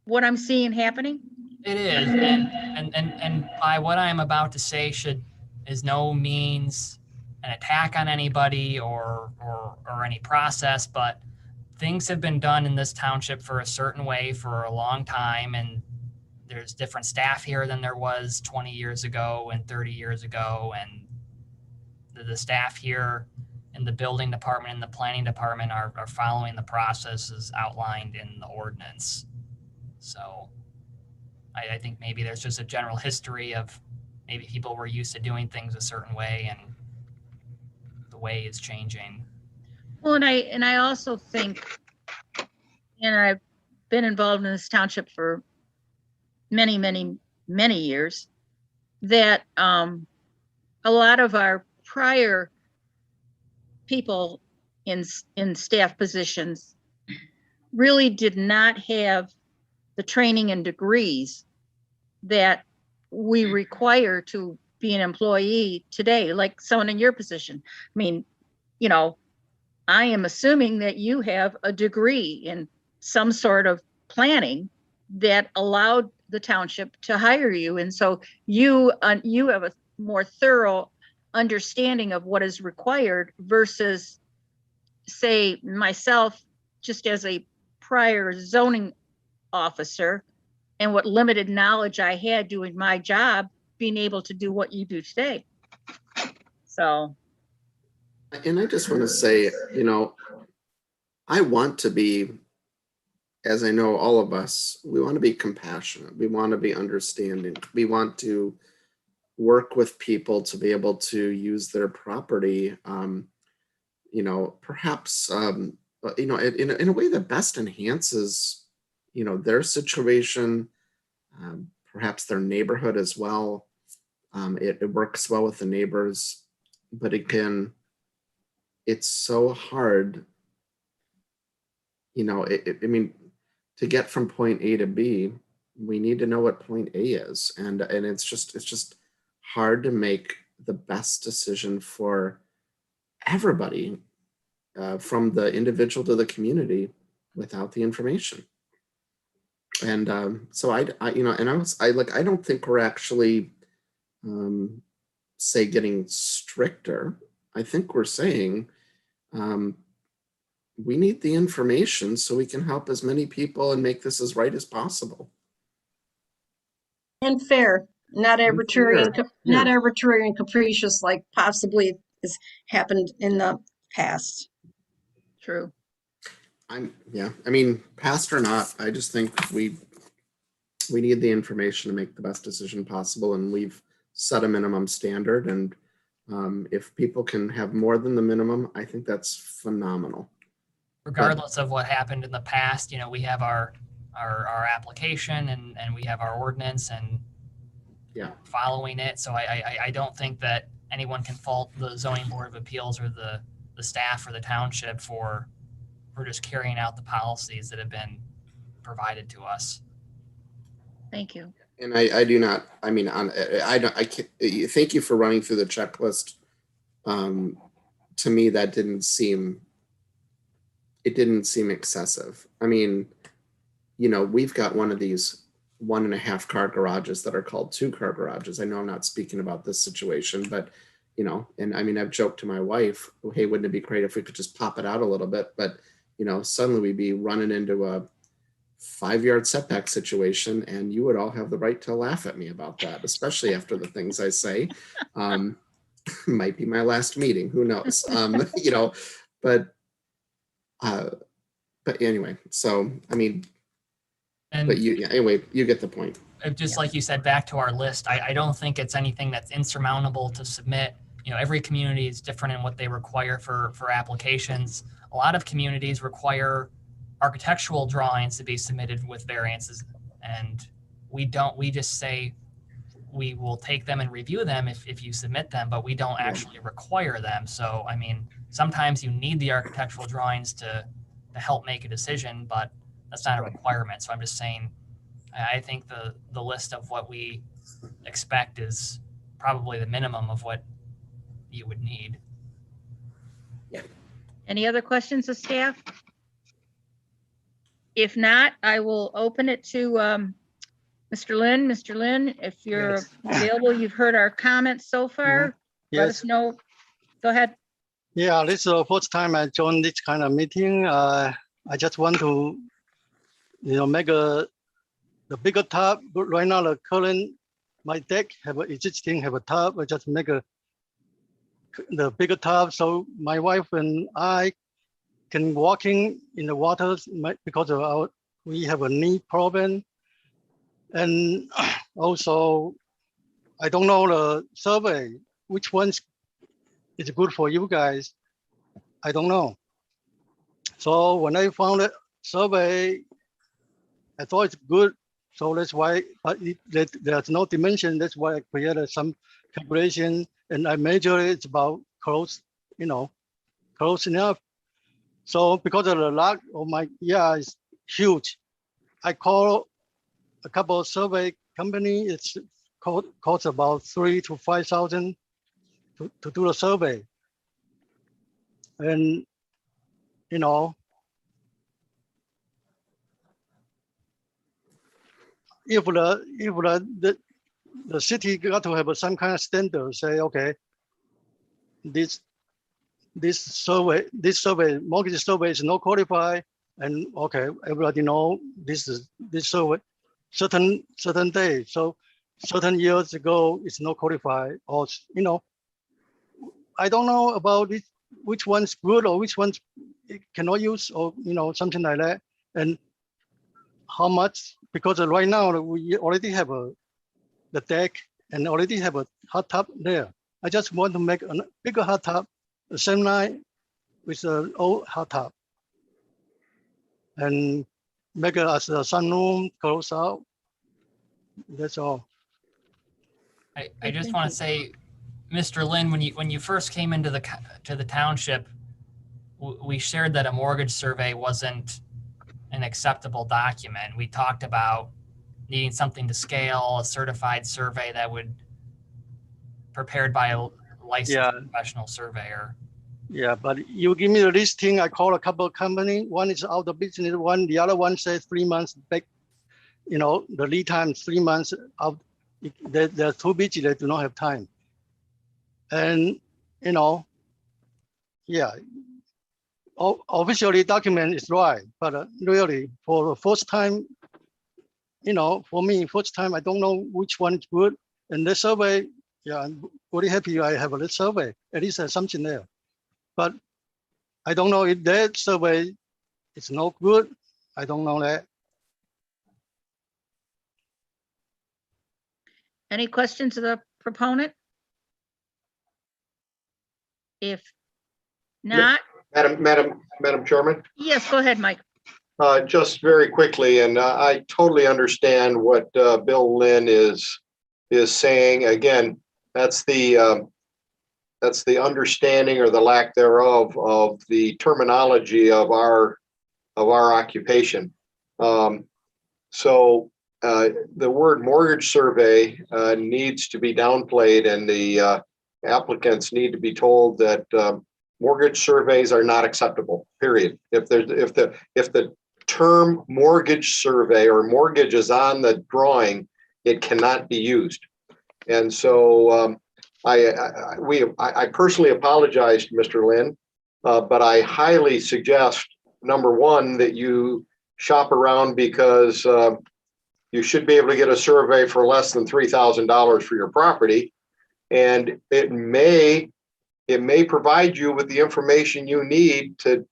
what I'm seeing happening? It is, and by what I'm about to say is no means an attack on anybody or any process, but things have been done in this township for a certain way for a long time, and there's different staff here than there was 20 years ago and 30 years ago, and the staff here in the building department and the planning department are following the processes outlined in the ordinance. So I think maybe there's just a general history of maybe people were used to doing things a certain way and the way is changing. Well, and I also think, and I've been involved in this township for many, many, many years, that a lot of our prior people in staff positions really did not have the training and degrees that we require to be an employee today, like someone in your position. I mean, you know, I am assuming that you have a degree in some sort of planning that allowed the township to hire you. And so you have a more thorough understanding of what is required versus, say, myself, just as a prior zoning officer and what limited knowledge I had doing my job, being able to do what you do today. So. And I just want to say, you know, I want to be, as I know all of us, we want to be compassionate. We want to be understanding. We want to work with people to be able to use their property, you know, perhaps, you know, in a way that best enhances, you know, their situation, perhaps their neighborhood as well. It works well with the neighbors, but again, it's so hard, you know, I mean, to get from point A to B, we need to know what point A is. And it's just hard to make the best decision for everybody, from the individual to the community, without the information. And so I you know, and I don't think we're actually, say, getting stricter. I think we're saying we need the information so we can help as many people and make this as right as possible. And fair, not arbitrary, not Yeah. arbitrary and capricious like possibly has happened in the past. True. I mean, past or not, I just think we need the information to make the best decision possible, and we've set a minimum standard, and if people can have more than the minimum, I think that's phenomenal. Regardless of what happened in the past, you know, we have our application and we have our ordinance and Yeah. following it. So I don't think that anyone can fault the zoning board of appeals or the staff or the township for just carrying out the policies that have been provided to us. Thank you. And I do not, I mean, I can't, thank you for running through the checklist. To me, that didn't seem excessive. I mean, we've got one of these 1.5 car garages that are called 2-car garages. I know I'm not speaking about this situation, but and I mean, I've joked to my wife, hey, wouldn't it be great if we could just pop it out a little bit? But, suddenly we'd be running into a 5-yard setback situation, and you would all have the right to laugh at me about that, especially after the things I say. Might be my last meeting, who knows? But anyway, so, I mean, And but anyway, you get the point. just like you said, back to our list, I don't think it's anything that's insurmountable to submit. Every community is different in what they require for applications. A lot of communities require architectural drawings to be submitted with variances, and we just say we will take them and review them if you submit them, but we don't actually require them. So, I mean, sometimes you need the architectural drawings to help make a decision, but that's not a requirement. So I'm just saying, I think the list of what we expect is probably the minimum of what you would need. Any other questions of staff? If not, I will open it to Mr. Lynn. Mr. Lynn, if you're available, you've heard our comments so far. Let us know. Go ahead. Yeah, this is the first time I joined this kind of meeting. I just want to, make the bigger tub. But right now, the current, my deck have a tub. I just make the bigger tub so my wife and I can walking in the waters because of we have a knee problem. And also, I don't know the survey, which one's is good for you guys. I don't know. So when I found a survey, I thought it's good. So that's why, but there's no dimension. That's why I created some calculation and I measure it's about close enough. So because of the lack of my is huge. I call a couple of survey company. It's cost about $3,000 to $5,000 to do the survey. And if the city got to have some kind of standard, say, okay, this mortgage survey is not qualified, and okay, everybody know this survey certain day. So certain years ago it's not qualified, or I don't know about it, which one's good or which one's cannot use, or something like that, and how much, because right now we already have the deck and already have a hot tub there. I just want to make a bigger hot tub, the same line with an old hot tub, and make it as a sunroom, close out. That's all. I just want to say, Mr. Lin, when you first came into the township, we shared that a mortgage survey wasn't an acceptable document. We talked about needing something to scale, a certified survey that would prepared by a licensed professional surveyor. Yeah, but you give me the listing. I call a couple of companies. One is out of business. The other one says 3 months back. The lead time is 3 months out. They're too busy. They do not have time. And officially document is right, but really for the first time, for me, first time, I don't know which one is good. And the survey, I'm very happy I have a survey. At least there's something there. But I don't know if that survey is not good. I don't know that. Any questions of the proponent? If not. Madam Chairman? Yes, go ahead, Mike. Just very quickly, and I totally understand what Bill Lynn is saying. Again, that's the understanding or the lack thereof of the terminology of our occupation. So the word mortgage survey needs to be downplayed, and the applicants need to be told that mortgage surveys are not acceptable. Period. If the term mortgage survey or mortgage is on the drawing, it cannot be used. And so I personally apologize to Mr. Lynn, but I highly suggest, number one, that you shop around, because you should be able to get a survey for less than $3,000 for your property. And it may provide you with the information you need to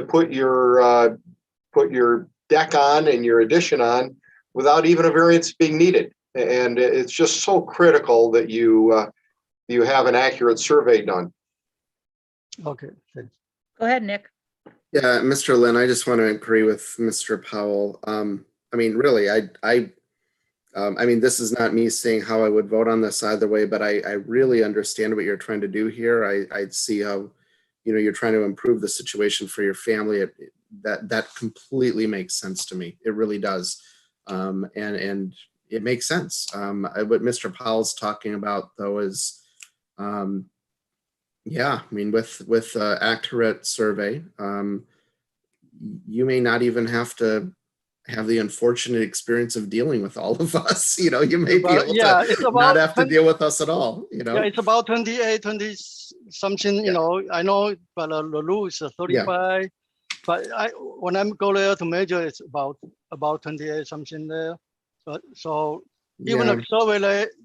put your deck on and your addition on without even a variance being needed. And it's just so critical that you have an accurate survey done. Okay, thanks. Go ahead, Nick. Yeah, Mr. Lynn, I just want to agree with Mr. Powell. I mean, really, I mean, this is not me saying how I would vote on this either way, but I really understand what you're trying to do here. I see how, you're trying to improve the situation for your family. That completely makes sense to me. It really does. And it makes sense. What Mr. Powell's talking about, though, is, yeah, I mean, with accurate survey, you may not even have to have the unfortunate experience of dealing with all of us. You may be able to not have to deal with us at all. Yeah, it's about 28, 20 something. I know, but the rule is 35. Yeah. But when I go there to measure, it's about 28 something there. So even if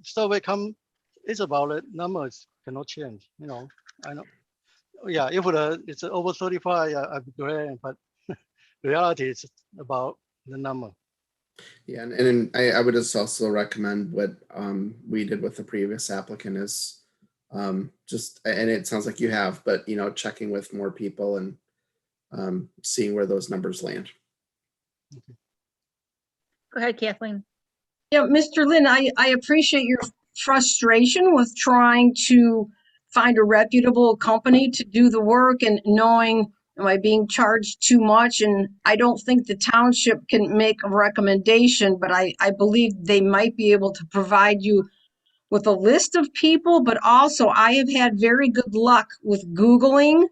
survey come, it's about it. Numbers cannot change. I know. Yeah, if it's over 35, I'd be great. But reality is about the number. Yeah, and I would just also recommend what we did with the previous applicant is just, and it sounds like you have, but checking with more people and seeing where those numbers land. Go ahead, Kathleen. Yeah, Mr. Lynn, I appreciate your frustration with trying to find a reputable company to do the work and knowing, am I being charged too much? And I don't think the township can make a recommendation, but I believe they might be able to provide you with a list of people. But also, I have had very good luck with Googling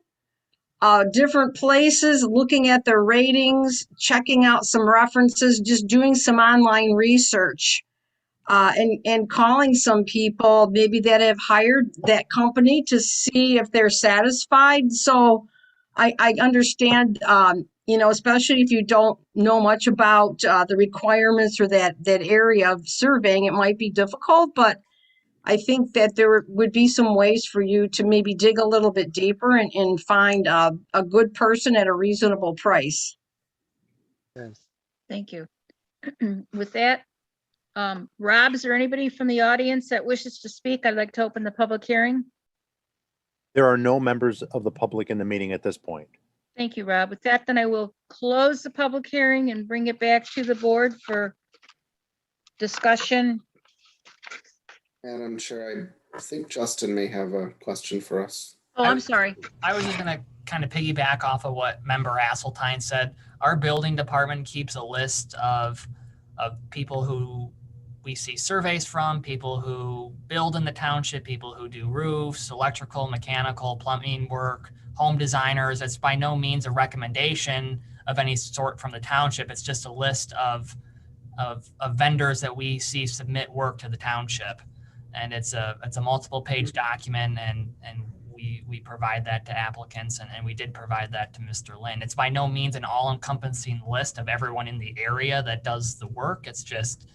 different places, looking at their ratings, checking out some references, just doing some online research. And calling some people maybe that have hired that company to see if they're satisfied. So I understand, especially if you don't know much about the requirements or that area of surveying, it might be difficult, but I think that there would be some ways for you to maybe dig a little bit deeper and find a good person at a reasonable price. Yes. Thank you. With that, Rob, is there anybody from the audience that wishes to speak? I'd like to open the public hearing. There are no members of the public in the meeting at this point. Thank you, Rob. With that, then I will close the public hearing and bring it back to the board for discussion. And I'm sure, I think Justin may have a question for us. Oh, I'm sorry. I was just going to kind of piggyback off of what Member Asseltine said. Our building department keeps a list of people who we see surveys from, people who build in the township, people who do roofs, electrical, mechanical, plumbing work, home designers. It's by no means a recommendation of any sort from the township. It's just a list of vendors that we see submit work to the township. And it's a multiple page document, and we provide that to applicants, and we did provide that to Mr. Lynn. It's by no means an all-encompassing list of everyone in the area that does the work. It's just,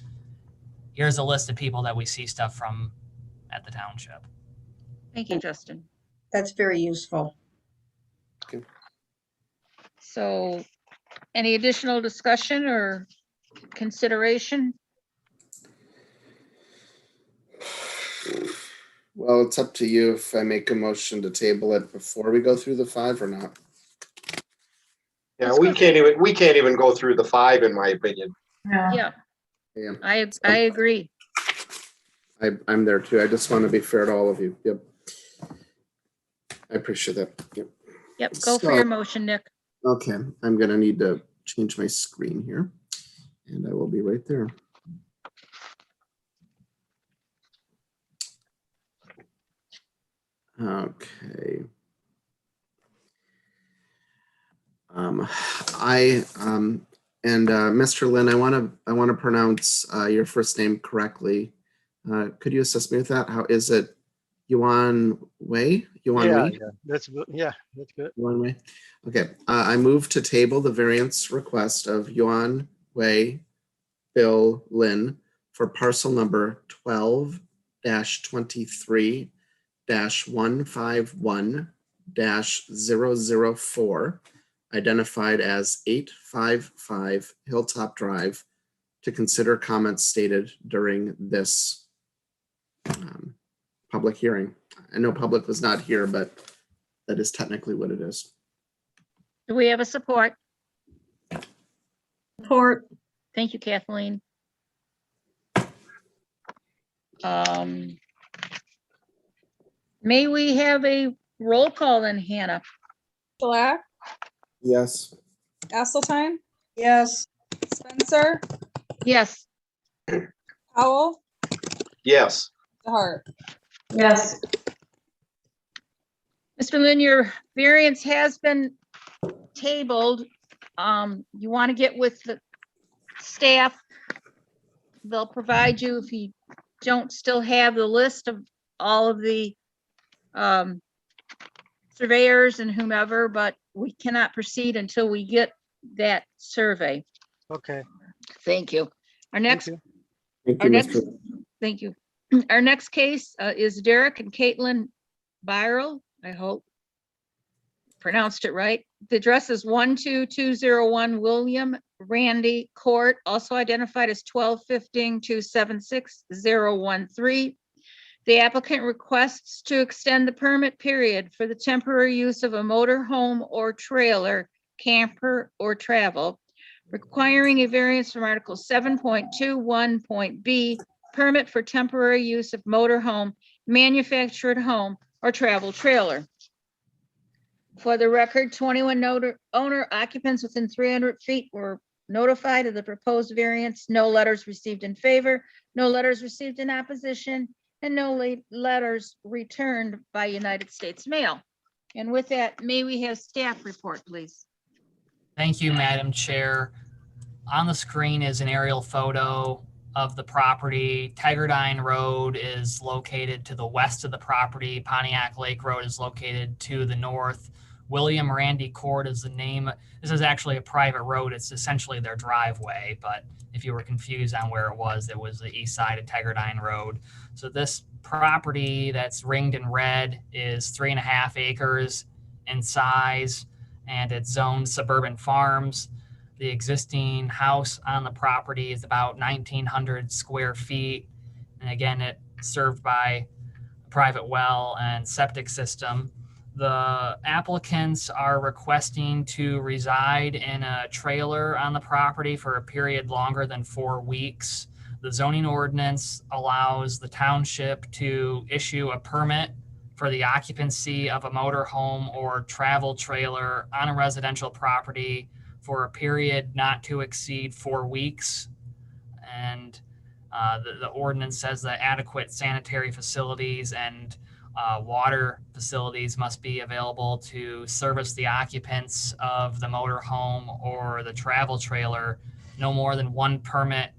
here's a list of people that we see stuff from at the township. Thank you, Justin. That's very useful. Okay. So any additional discussion or consideration? Well, it's up to you if I make a motion to table it before we go through the 5 or not. Yeah, we can't even go through the 5, in my opinion. Yeah. Yeah. I agree. I'm there too. I just want to be fair to all of you. Yep. I appreciate that. Yep. Yep. Go for your motion, Nick. Okay. I'm going to need to change my screen here, and I will be right there. Okay. Mr. Lin, I want to pronounce your first name correctly. Could you assist me with that? How is it? Yuan Wei? Yuan Yeah, Wei? yeah, that's good. Yeah, that's good. Yuan Wei. Okay. I move to table the variance request of Yuan Wei Bill Lin for parcel number 12-23-151-004, identified as 855 Hilltop Drive, to consider comments stated during this public hearing. I know public was not here, but that is technically what it is. Do we have a support? Support. Thank you, Kathleen. May we have a roll call then, Hannah? Black, Yes. Asseltine, Yes. Spencer, Yes. Howell, Yes. DeHart. Yes. Mr. Lin, your variance has been tabled. You want to get with the staff. They'll provide you, if you don't still have the list of all of the surveyors and whomever, but we cannot proceed until we get that survey. Okay. Thank you. Our next, you. Thank our you, next, Mr. thank you. Our next case is Derek and Caitlin Byrell, I hope pronounced it right. The address is 12201 William Randy Court, also identified as 1215-276-013. The applicant requests to extend the permit period for the temporary use of a motor home or trailer, camper, or travel, requiring a variance from Article 7.21.b, permit for temporary use of motor home, manufactured home, or travel trailer. For the record, 21 owner occupants within 300 feet were notified of the proposed variance. No letters received in favor, no letters received in opposition, and no letters returned by United States Mail. And with that, may we have staff report, please? Thank you, Madam Chair. On the screen is an aerial photo of the property. Tigardine Road is located to the west of the property. Pontiac Lake Road is located to the north. William Randy Court is the name. This is actually a private road. It's essentially their driveway, but if you were confused on where it was the east side of Tigardine Road. So this property that's ringed in red is 3.5 acres in size, and it's zoned suburban farms. The existing house on the property is about 1,900 square feet. And again, it's served by a private well and septic system. The applicants are requesting to reside in a trailer on the property for a period longer than 4 weeks. The zoning ordinance allows the township to issue a permit for the occupancy of a motor home or travel trailer on a residential property for a period not to exceed 4 weeks. And the ordinance says that adequate sanitary facilities and water facilities must be available to service the occupants of the motor home or the travel trailer. No more than one permit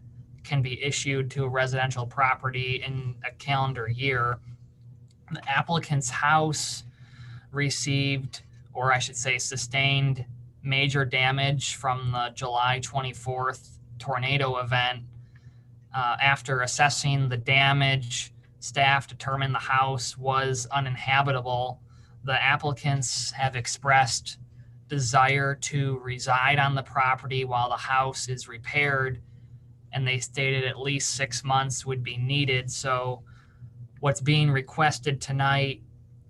can be issued to a residential property in a calendar year. The applicant's house received, or I should say sustained, major damage from the July 24th tornado event. After assessing the damage, staff determined the house was uninhabitable. The applicants have expressed desire to reside on the property while the house is repaired, and they stated at least 6 months would be needed. So what's being requested tonight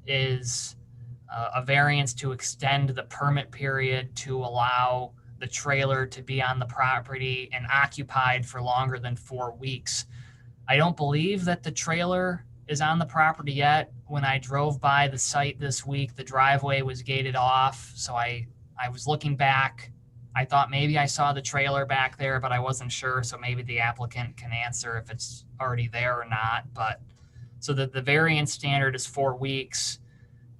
is a variance to extend the permit period to allow the trailer to be on the property and occupied for longer than 4 weeks. I don't believe that the trailer is on the property yet. When I drove by the site this week, the driveway was gated off. So I was looking back. I thought maybe I saw the trailer back there, but I wasn't sure. So maybe the applicant can answer if it's already there or not. But so the variance standard is 4 weeks.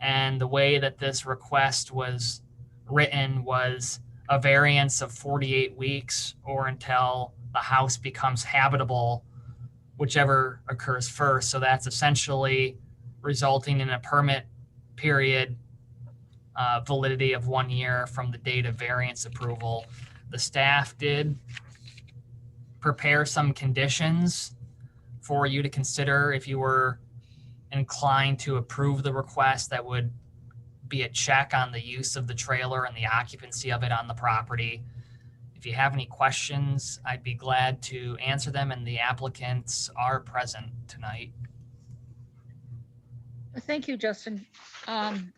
And the way that this request was written was a variance of 48 weeks or until the house becomes habitable, whichever occurs first. So that's essentially resulting in a permit period validity of 1 year from the date of variance approval. The staff did prepare some conditions for you to consider if you were inclined to approve the request. That would be a check on the use of the trailer and the occupancy of it on the property. If you have any questions, I'd be glad to answer them, and the applicants are present tonight. Thank you, Justin. You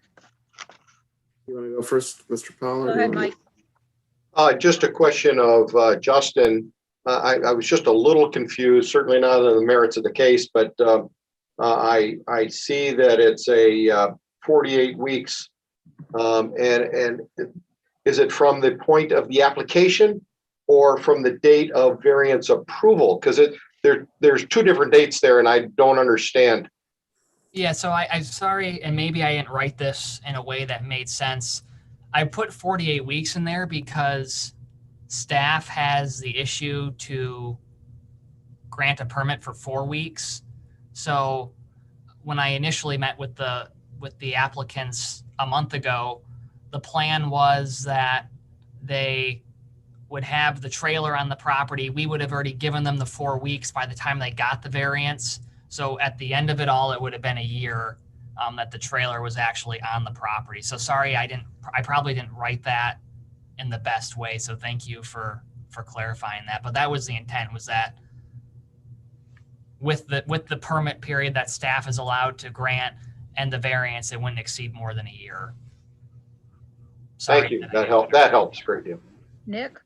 want to go first, Mr. Powell? Go ahead, Mike. Just a question of Justin. I was just a little confused, certainly not on the merits of the case, but I see that it's a 48 weeks. And is it from the point of the application or from the date of variance approval? Because there's two different dates there and I don't understand. Yeah, so I'm sorry, and maybe I didn't write this in a way that made sense. I put 48 weeks in there because staff has the issue to grant a permit for 4 weeks. So when I initially met with the applicants a month ago, the plan was that they would have the trailer on the property. We would have already given them the 4 weeks by the time they got the variance. So at the end of it all, it would have been a year that the trailer was actually on the property. So sorry, I probably didn't write that in the best way. So thank you for clarifying that. But that was the intent, was that with the permit period that staff is allowed to grant and the variance, it wouldn't exceed more than a year. Sorry. Thank you. That helps. Great deal. Nick?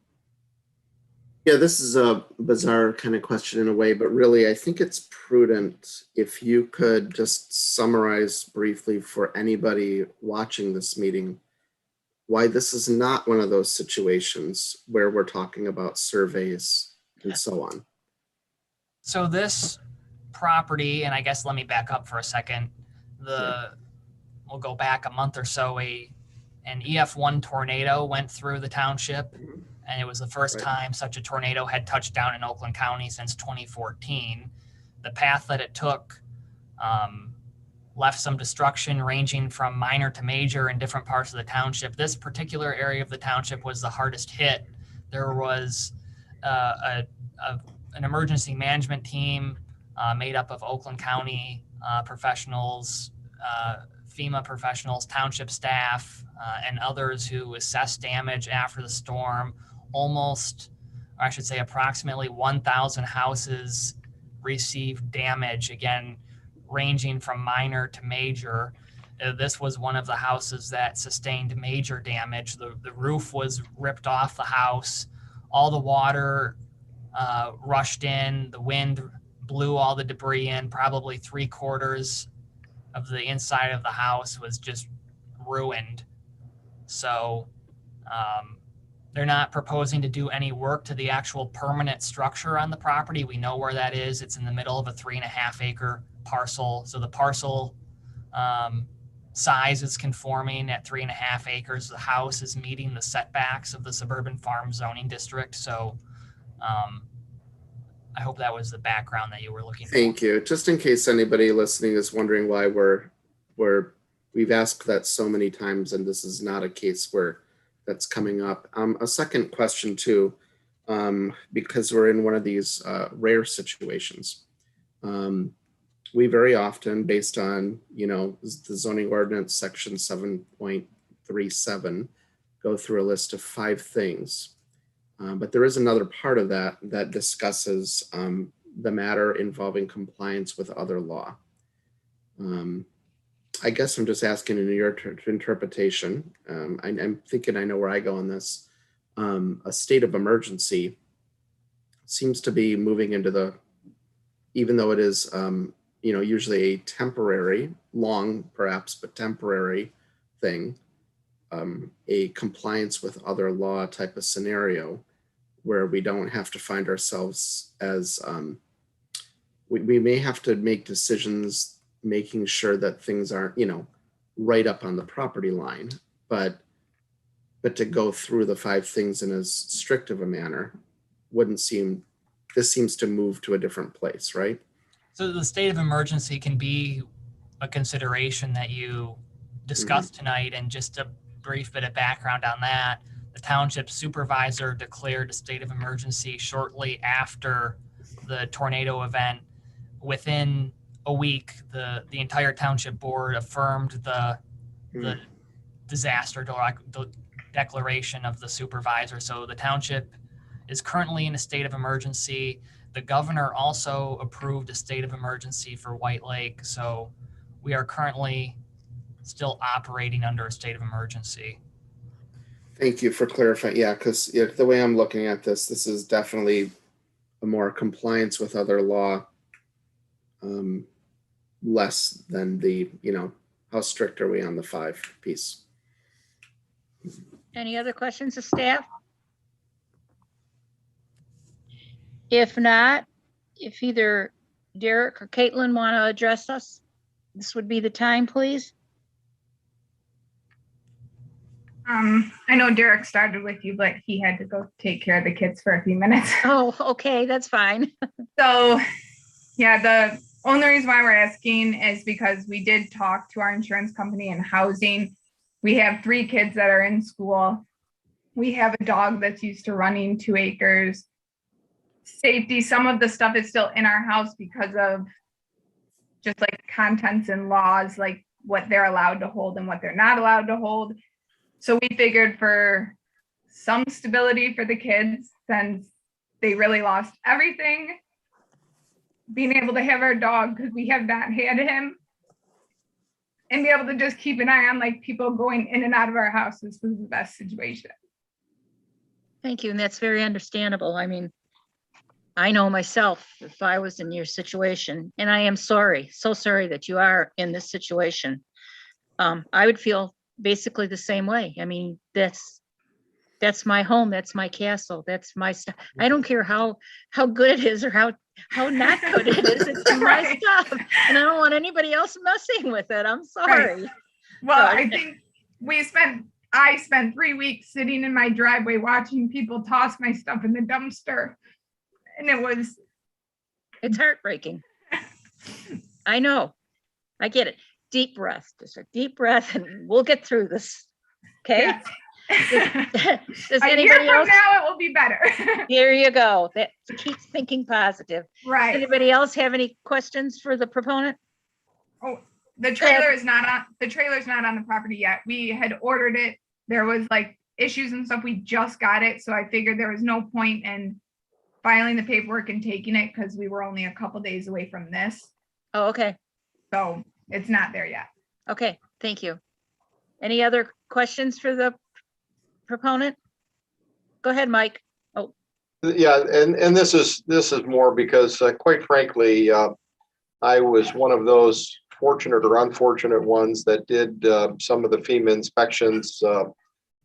Yeah, this is a bizarre kind of question in a way, but really I think it's prudent if you could just summarize briefly for anybody watching this meeting why this is not one of those situations where we're talking about surveys and so on. So this property, and I guess let me back up for a second. We'll go back a month or so, an EF1 tornado went through the township, and it was the first time such a tornado had touched down in Oakland County since 2014. The path that it took left some destruction ranging from minor to major in different parts of the township. This particular area of the township was the hardest hit. There was an emergency management team made up of Oakland County professionals, FEMA professionals, township staff, and others who assessed damage after the storm. Approximately 1,000 houses received damage, again, ranging from minor to major. This was one of the houses that sustained major damage. The roof was ripped off the house. All the water rushed in. The wind blew all the debris in. Probably 3/4 of the inside of the house was just ruined. So they're not proposing to do any work to the actual permanent structure on the property. We know where that is. It's in the middle of a 3.5 acre parcel. So the parcel size is conforming at 3.5 acres. The house is meeting the setbacks of the suburban farm zoning district. So I hope that was the background that you were looking for. Thank you. Just in case anybody listening is wondering why we've asked that so many times, and this is not a case where that's coming up. A second question too, because we're in one of these rare situations. We very often, based on, the zoning ordinance section 7.37, go through a list of 5 things. But there is another part of that discusses the matter involving compliance with other law. I guess I'm just asking in your interpretation. I'm thinking I know where I go on this. A state of emergency seems to be moving into even though it is, usually a temporary, long perhaps, but temporary thing, a compliance with other law type of scenario where we don't have to find ourselves as, we may have to make decisions making sure that things aren't, right up on the property line. But But to go through the 5 things in as strict of a manner this seems to move to a different place, right? So the state of emergency can be a consideration that you discussed tonight. And just a brief bit of background on that, the township supervisor declared a state of emergency shortly after the tornado event. Within a week, the entire township board affirmed the disaster declaration of the supervisor. So the township is currently in a state of emergency. The governor also approved a state of emergency for White Lake. So we are currently still operating under a state of emergency. Thank you for clarifying. Yeah, because the way I'm looking at this is definitely a more compliance with other law, less than the, how strict are we on the 5 piece? Any other questions of staff? If not, if either Derek or Caitlin want to address us, this would be the time, please. I know Derek started with you, but he had to go take care of the kids for a few minutes. Oh, okay, that's fine. So, yeah, the only reason why we're asking is because we did talk to our insurance company and housing. We have 3 kids that are in school. We have a dog that's used to running 2 acres. Safety, some of the stuff is still in our house because of just like contents and laws, like what they're allowed to hold and what they're not allowed to hold. So we figured for some stability for the kids, since they really lost everything, being able to have our dog, because we have not had him, and be able to just keep an eye on like people going in and out of our house, this was the best situation. Thank you, and that's very understandable. I mean, I know myself if I was in your situation, and I am sorry, so sorry that you are in this situation. I would feel basically the same way. I mean, that's my home, that's my castle, that's my stuff. I don't care how good it is or how not good it is. It's my stuff, and I don't want anybody else messing with it. I'm sorry. Right. Well, I think I spent 3 weeks sitting in my driveway watching people toss my stuff in the dumpster, and it's heartbreaking. I know, I get it. Deep breath, just a deep breath, and we'll get through this. Okay. Yes. Does A year anybody from else? now, it will be better. There you go. That keeps thinking positive. Right. Does anybody else have any questions for the proponent? Oh, the trailer is not on. The trailer's not on the property yet. We had ordered it. There was like issues and stuff. We just got it, so I figured there was no point in filing the paperwork and taking it because we were only a couple days away from this. Oh, okay. So it's not there yet. Okay, thank you. Any other questions for the proponent? Go ahead, Mike. Oh, Yeah, and this is more because quite frankly, I was one of those fortunate or unfortunate ones that did some of the FEMA inspections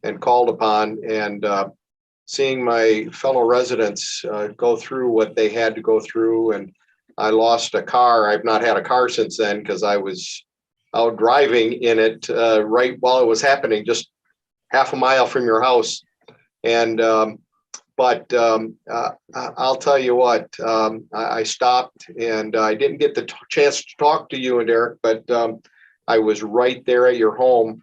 and called upon, and seeing my fellow residents go through what they had to go through. And I lost a car. I've not had a car since then because I was out driving in it right while it was happening, just half a mile from your house. And but I'll tell you what, I stopped, and I didn't get the chance to talk to you and Eric, but I was right there at your home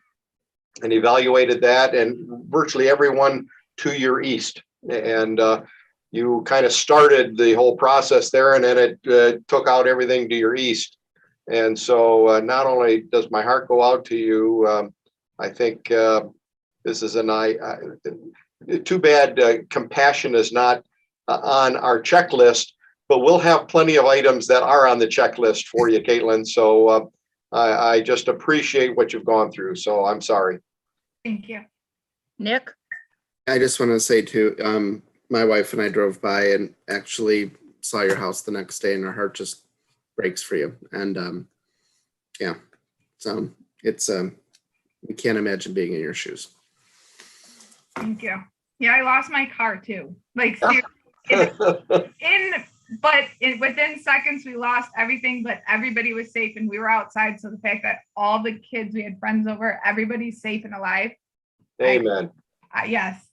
and evaluated that, and virtually everyone to your east. And you kind of started the whole process there, and then it took out everything to your east. And so not only does my heart go out to you, I think this is too bad compassion is not on our checklist, but we'll have plenty of items that are on the checklist for you, Caitlin. So I just appreciate what you've gone through. So I'm sorry. Thank you. Nick? I just want to say too, my wife and I drove by and actually saw your house the next day, and our heart just breaks for you. And yeah, so it's we can't imagine being in your shoes. Thank you. Yeah, I lost my car too. Like within seconds we lost everything, but everybody was safe and we were outside. So the fact that all the kids, we had friends over, everybody's safe and alive. Amen. Yes.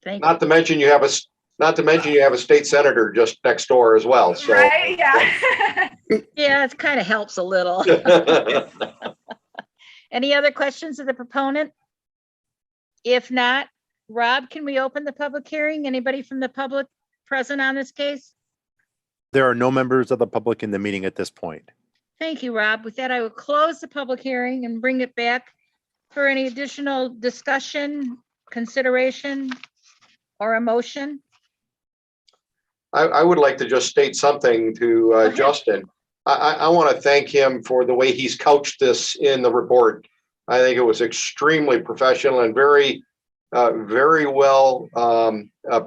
Thank Not to mention you have a state senator just next door as well, so. Right, yeah. Yeah, it kind of helps a little. Any other questions of the proponent? If not, Rob, can we open the public hearing? Anybody from the public present on this case? There are no members of the public in the meeting at this point. Thank you, Rob. With that, I will close the public hearing and bring it back for any additional discussion, consideration, or a motion. I would like to just state something to Justin. I want to thank him for the way he's couched this in the report. I think it was extremely professional and very well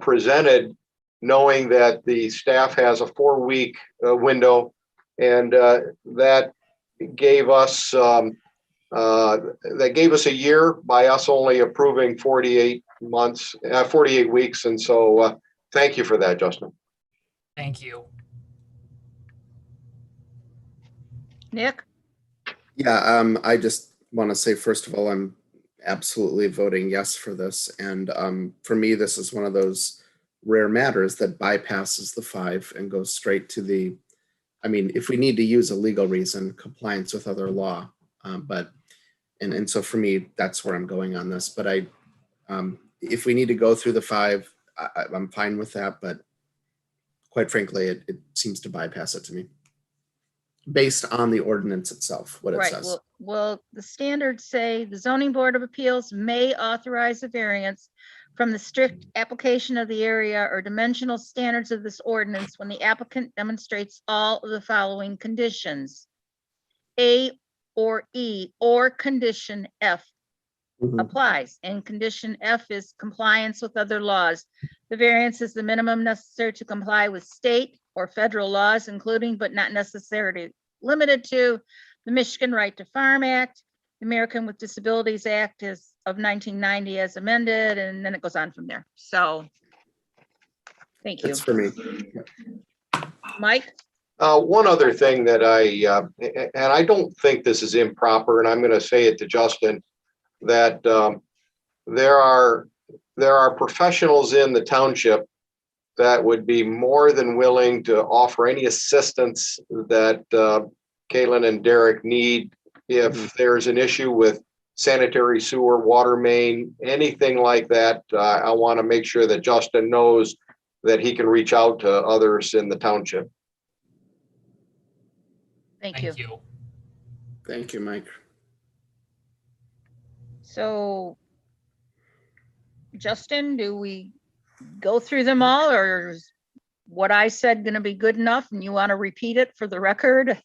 presented, knowing that the staff has a 4-week window, and that gave us a year by us only approving 48 weeks. And so thank you for that, Justin. Thank you. Nick? Yeah, I just want to say, first of all, I'm absolutely voting yes for this. And for me, this is one of those rare matters that bypasses the 5 and goes straight to the, I mean, if we need to use a legal reason, compliance with other law. And so for me, that's where I'm going on this. But if we need to go through the 5, I'm fine with that. But quite frankly, it seems to bypass it to me, based on the ordinance itself, what it Right. says. Well, the standards say the zoning board of appeals may authorize a variance from the strict application of the area or dimensional standards of this ordinance when the applicant demonstrates all of the following conditions. A or E or condition F applies, and condition F is compliance with other laws. The variance is the minimum necessary to comply with state or federal laws, including but not necessarily limited to the Michigan Right to Farm Act, the American with Disabilities Act of 1990 as amended, and then it goes on from there. So thank you. That's for me. Mike? One other thing that and I don't think this is improper, and I'm going to say it to Justin, that there are professionals in the township that would be more than willing to offer any assistance that Caitlin and Derek need if there's an issue with sanitary sewer, water main, anything like that. I want to make sure that Justin knows that he can reach out to others in the township. Thank you. Thank you, Mike. So, Justin, do we go through them all, or is what I said going to be good enough and you want to repeat it for the record?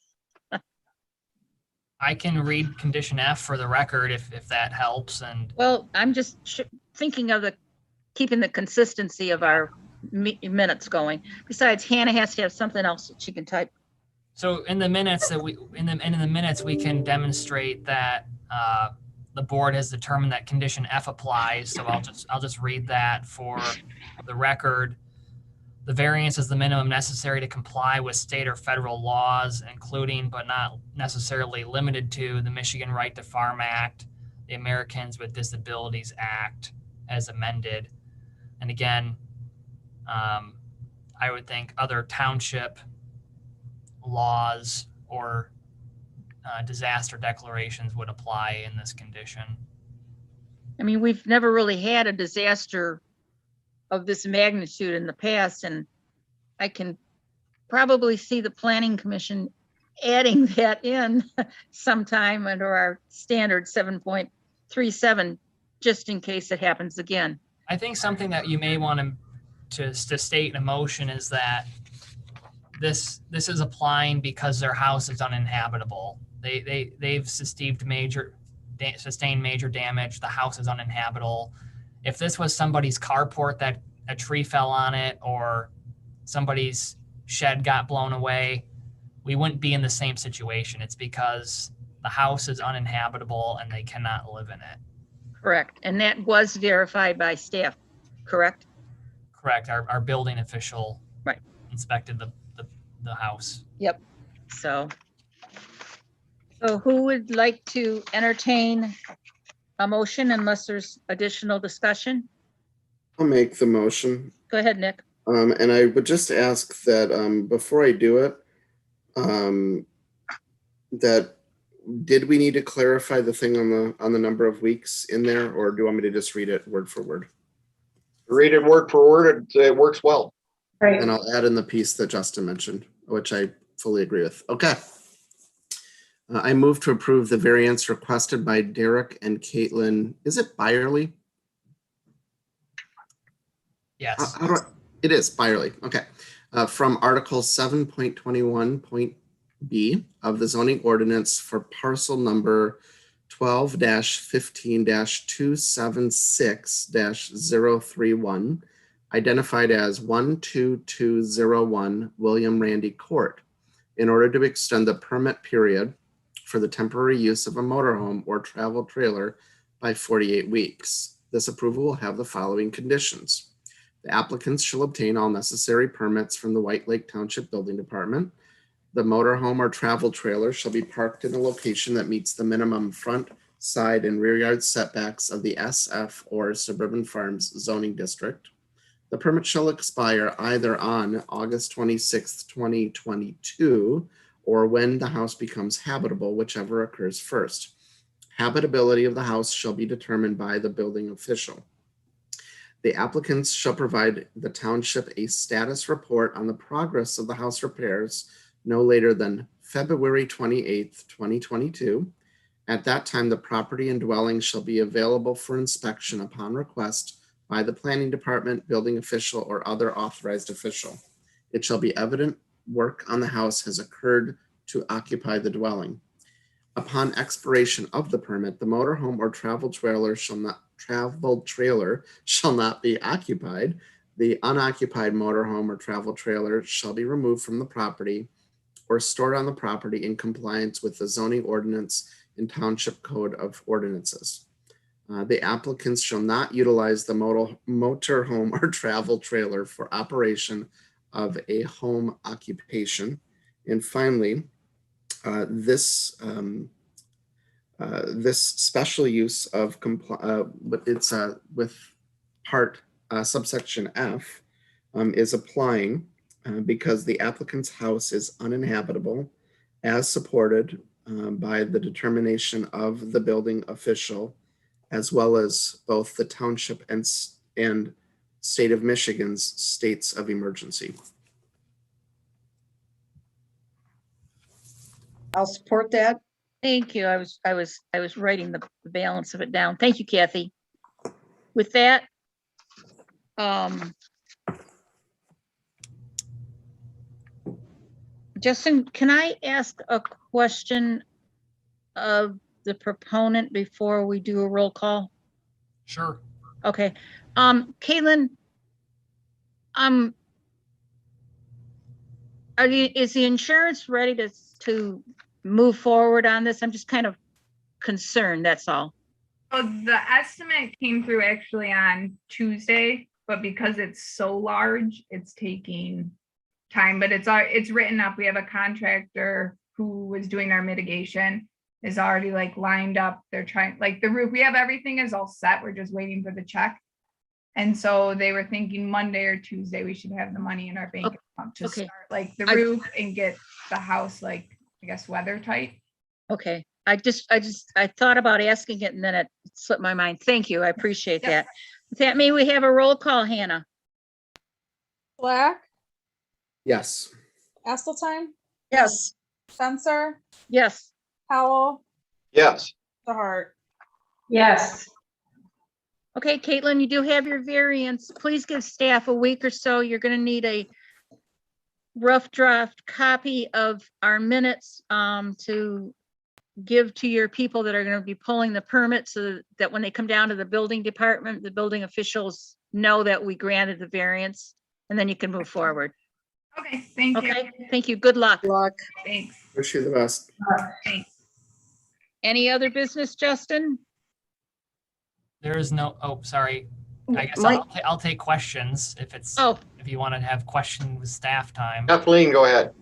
I can read condition F for the record if that helps. And well, I'm just thinking of keeping the consistency of our minutes going. Besides, Hannah has to have something else that she can type. So in the minutes that in the minutes we can demonstrate that the board has determined that condition F applies. So I'll just read that for the record. The variance is the minimum necessary to comply with state or federal laws, including but not necessarily limited to the Michigan Right to Farm Act, the Americans with Disabilities Act as amended. And again, I would think other township laws or disaster declarations would apply in this condition. I mean, we've never really had a disaster of this magnitude in the past, and I can probably see the Planning Commission adding that in sometime under our standard 7.37, just in case it happens again. I think something that you may want to state in a motion is that this is applying because their house is uninhabitable. They've sustained major damage. The house is uninhabitable. If this was somebody's carport that a tree fell on it or somebody's shed got blown away, we wouldn't be in the same situation. It's because the house is uninhabitable and they cannot live in it. Correct. And that was verified by staff, correct? Correct. Our building official right inspected the house. Yep. So who would like to entertain a motion unless there's additional discussion? I'll make the motion. Go ahead, Nick. And I would just ask that before I do it, that did we need to clarify the thing on the number of weeks in there, or do you want me to just read it word for word? Read it word for word. It works well. Right. And I'll add in the piece that Justin mentioned, which I fully agree with. Okay. I move to approve the variance requested by Derek and Caitlin. Is it Byerly? Yes. It is Byerly. Okay. From Article 7.21.b of the zoning ordinance for parcel number 12-15-276-031, identified as 12201 William Randy Court, in order to extend the permit period for the temporary use of a motorhome or travel trailer by 48 weeks. This approval will have the following conditions. The applicants shall obtain all necessary permits from the White Lake Township Building Department. The motorhome or travel trailer shall be parked in a location that meets the minimum front, side, and rear yard setbacks of the SF or Suburban Farms zoning district. The permit shall expire either on August 26, 2022, or when the house becomes habitable, whichever occurs first. Habitability of the house shall be determined by the building official. The applicants shall provide the township a status report on the progress of the house repairs no later than February 28th, 2022. At that time, the property and dwelling shall be available for inspection upon request by the planning department, building official, or other authorized official. It shall be evident work on the house has occurred to occupy the dwelling. Upon expiration of the permit, the motorhome or travel trailer shall not be occupied. The unoccupied motorhome or travel trailer shall be removed from the property or stored on the property in compliance with the zoning ordinance and township code of ordinances. The applicants shall not utilize the motorhome or travel trailer for operation of a home occupation. And finally, this special use of with part subsection F is applying because the applicant's house is uninhabitable as supported by the determination of the building official, as well as both the township and state of Michigan's states of emergency. I'll support that. Thank you. I was writing the balance of it down. Thank you, Kathy. With that, Justin, can I ask a question of the proponent before we do a roll call? Sure. Okay. Caitlin, is the insurance ready to move forward on this? I'm just kind of concerned, that's all. So the estimate came through actually on Tuesday, but because it's so large, it's taking time, but it's written up. We have a contractor who was doing our mitigation is already like lined up. They're trying, like the roof, we have everything is all set. We're just waiting for the check. And so they were thinking Monday or Tuesday, we should have the money in our bank account to start like the roof and get the house, like, I guess, weather tight. Okay. I thought about asking it and then it slipped my mind. Thank you. I appreciate that. With that, may we have a roll call, Hannah? Black, Yes. Esseltine, Yes. Spencer, Yes. Howell, Yes. DeHart. Yes. Okay, Caitlin, you do have your variance. Please give staff a week or so. You're going to need a rough draft copy of our minutes to give to your people that are going to be pulling the permit so that when they come down to the building department, the building officials know that we granted the variance, and then you can move forward. Okay, thank you. Okay, thank you. Good luck. Good luck. Thanks. Wish you the best. Thanks. Any other business, Justin? There is no, oh, sorry. I guess Mike? I'll take questions if it's, if you want to have question with staff time. Kathleen, go ahead.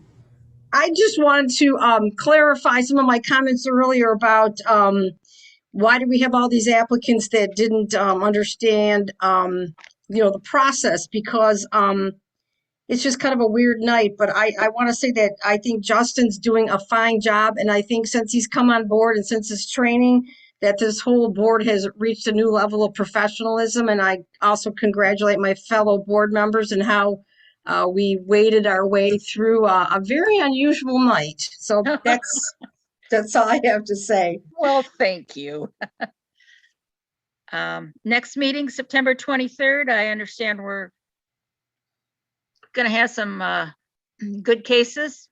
I just wanted to clarify some of my comments earlier about why do we have all these applicants that didn't understand, the process? Because it's just kind of a weird night, but I want to say that I think Justin's doing a fine job. And I think since he's come on board and since his training, that this whole board has reached a new level of professionalism. And I also congratulate my fellow board members and how we waded our way through a very unusual night. So that's all I have to say. Well, thank you. Next meeting, September 23rd. I understand we're going to have some good cases.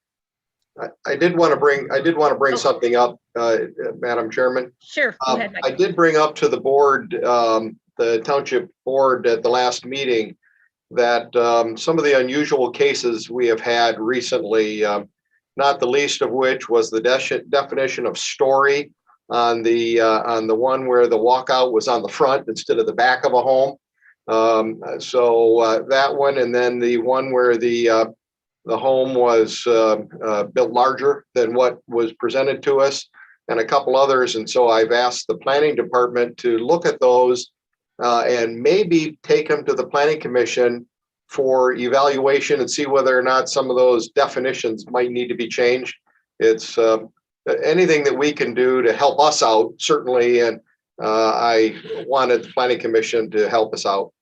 I did want to bring something up, Madam Chairman. Sure. Go ahead, Mike. I did bring up to the board, the township board at the last meeting, that some of the unusual cases we have had recently, not the least of which was the definition of story on the one where the walkout was on the front instead of the back of a home. So that one, and then the one where the home was built larger than what was presented to us, and a couple others. And so I've asked the planning department to look at those and maybe take them to the planning commission for evaluation and see whether or not some of those definitions might need to be changed. It's anything that we can do to help us out, certainly. And I wanted the planning commission to help us out.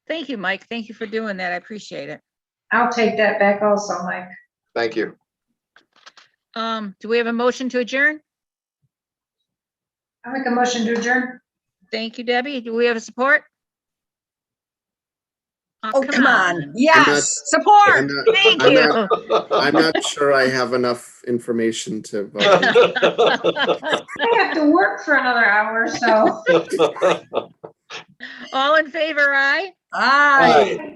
Thank you, Mike. Thank you for doing that. I appreciate it. I'll take that back also, Mike. Thank you. Do we have a motion to adjourn? I'll make a motion to adjourn. Thank you, Debbie. Do we have a support? Oh, come on. Yes, support. Thank you. I'm not sure I have enough information to vote. I have to work for another hour, so. All in favor, aye? Aye.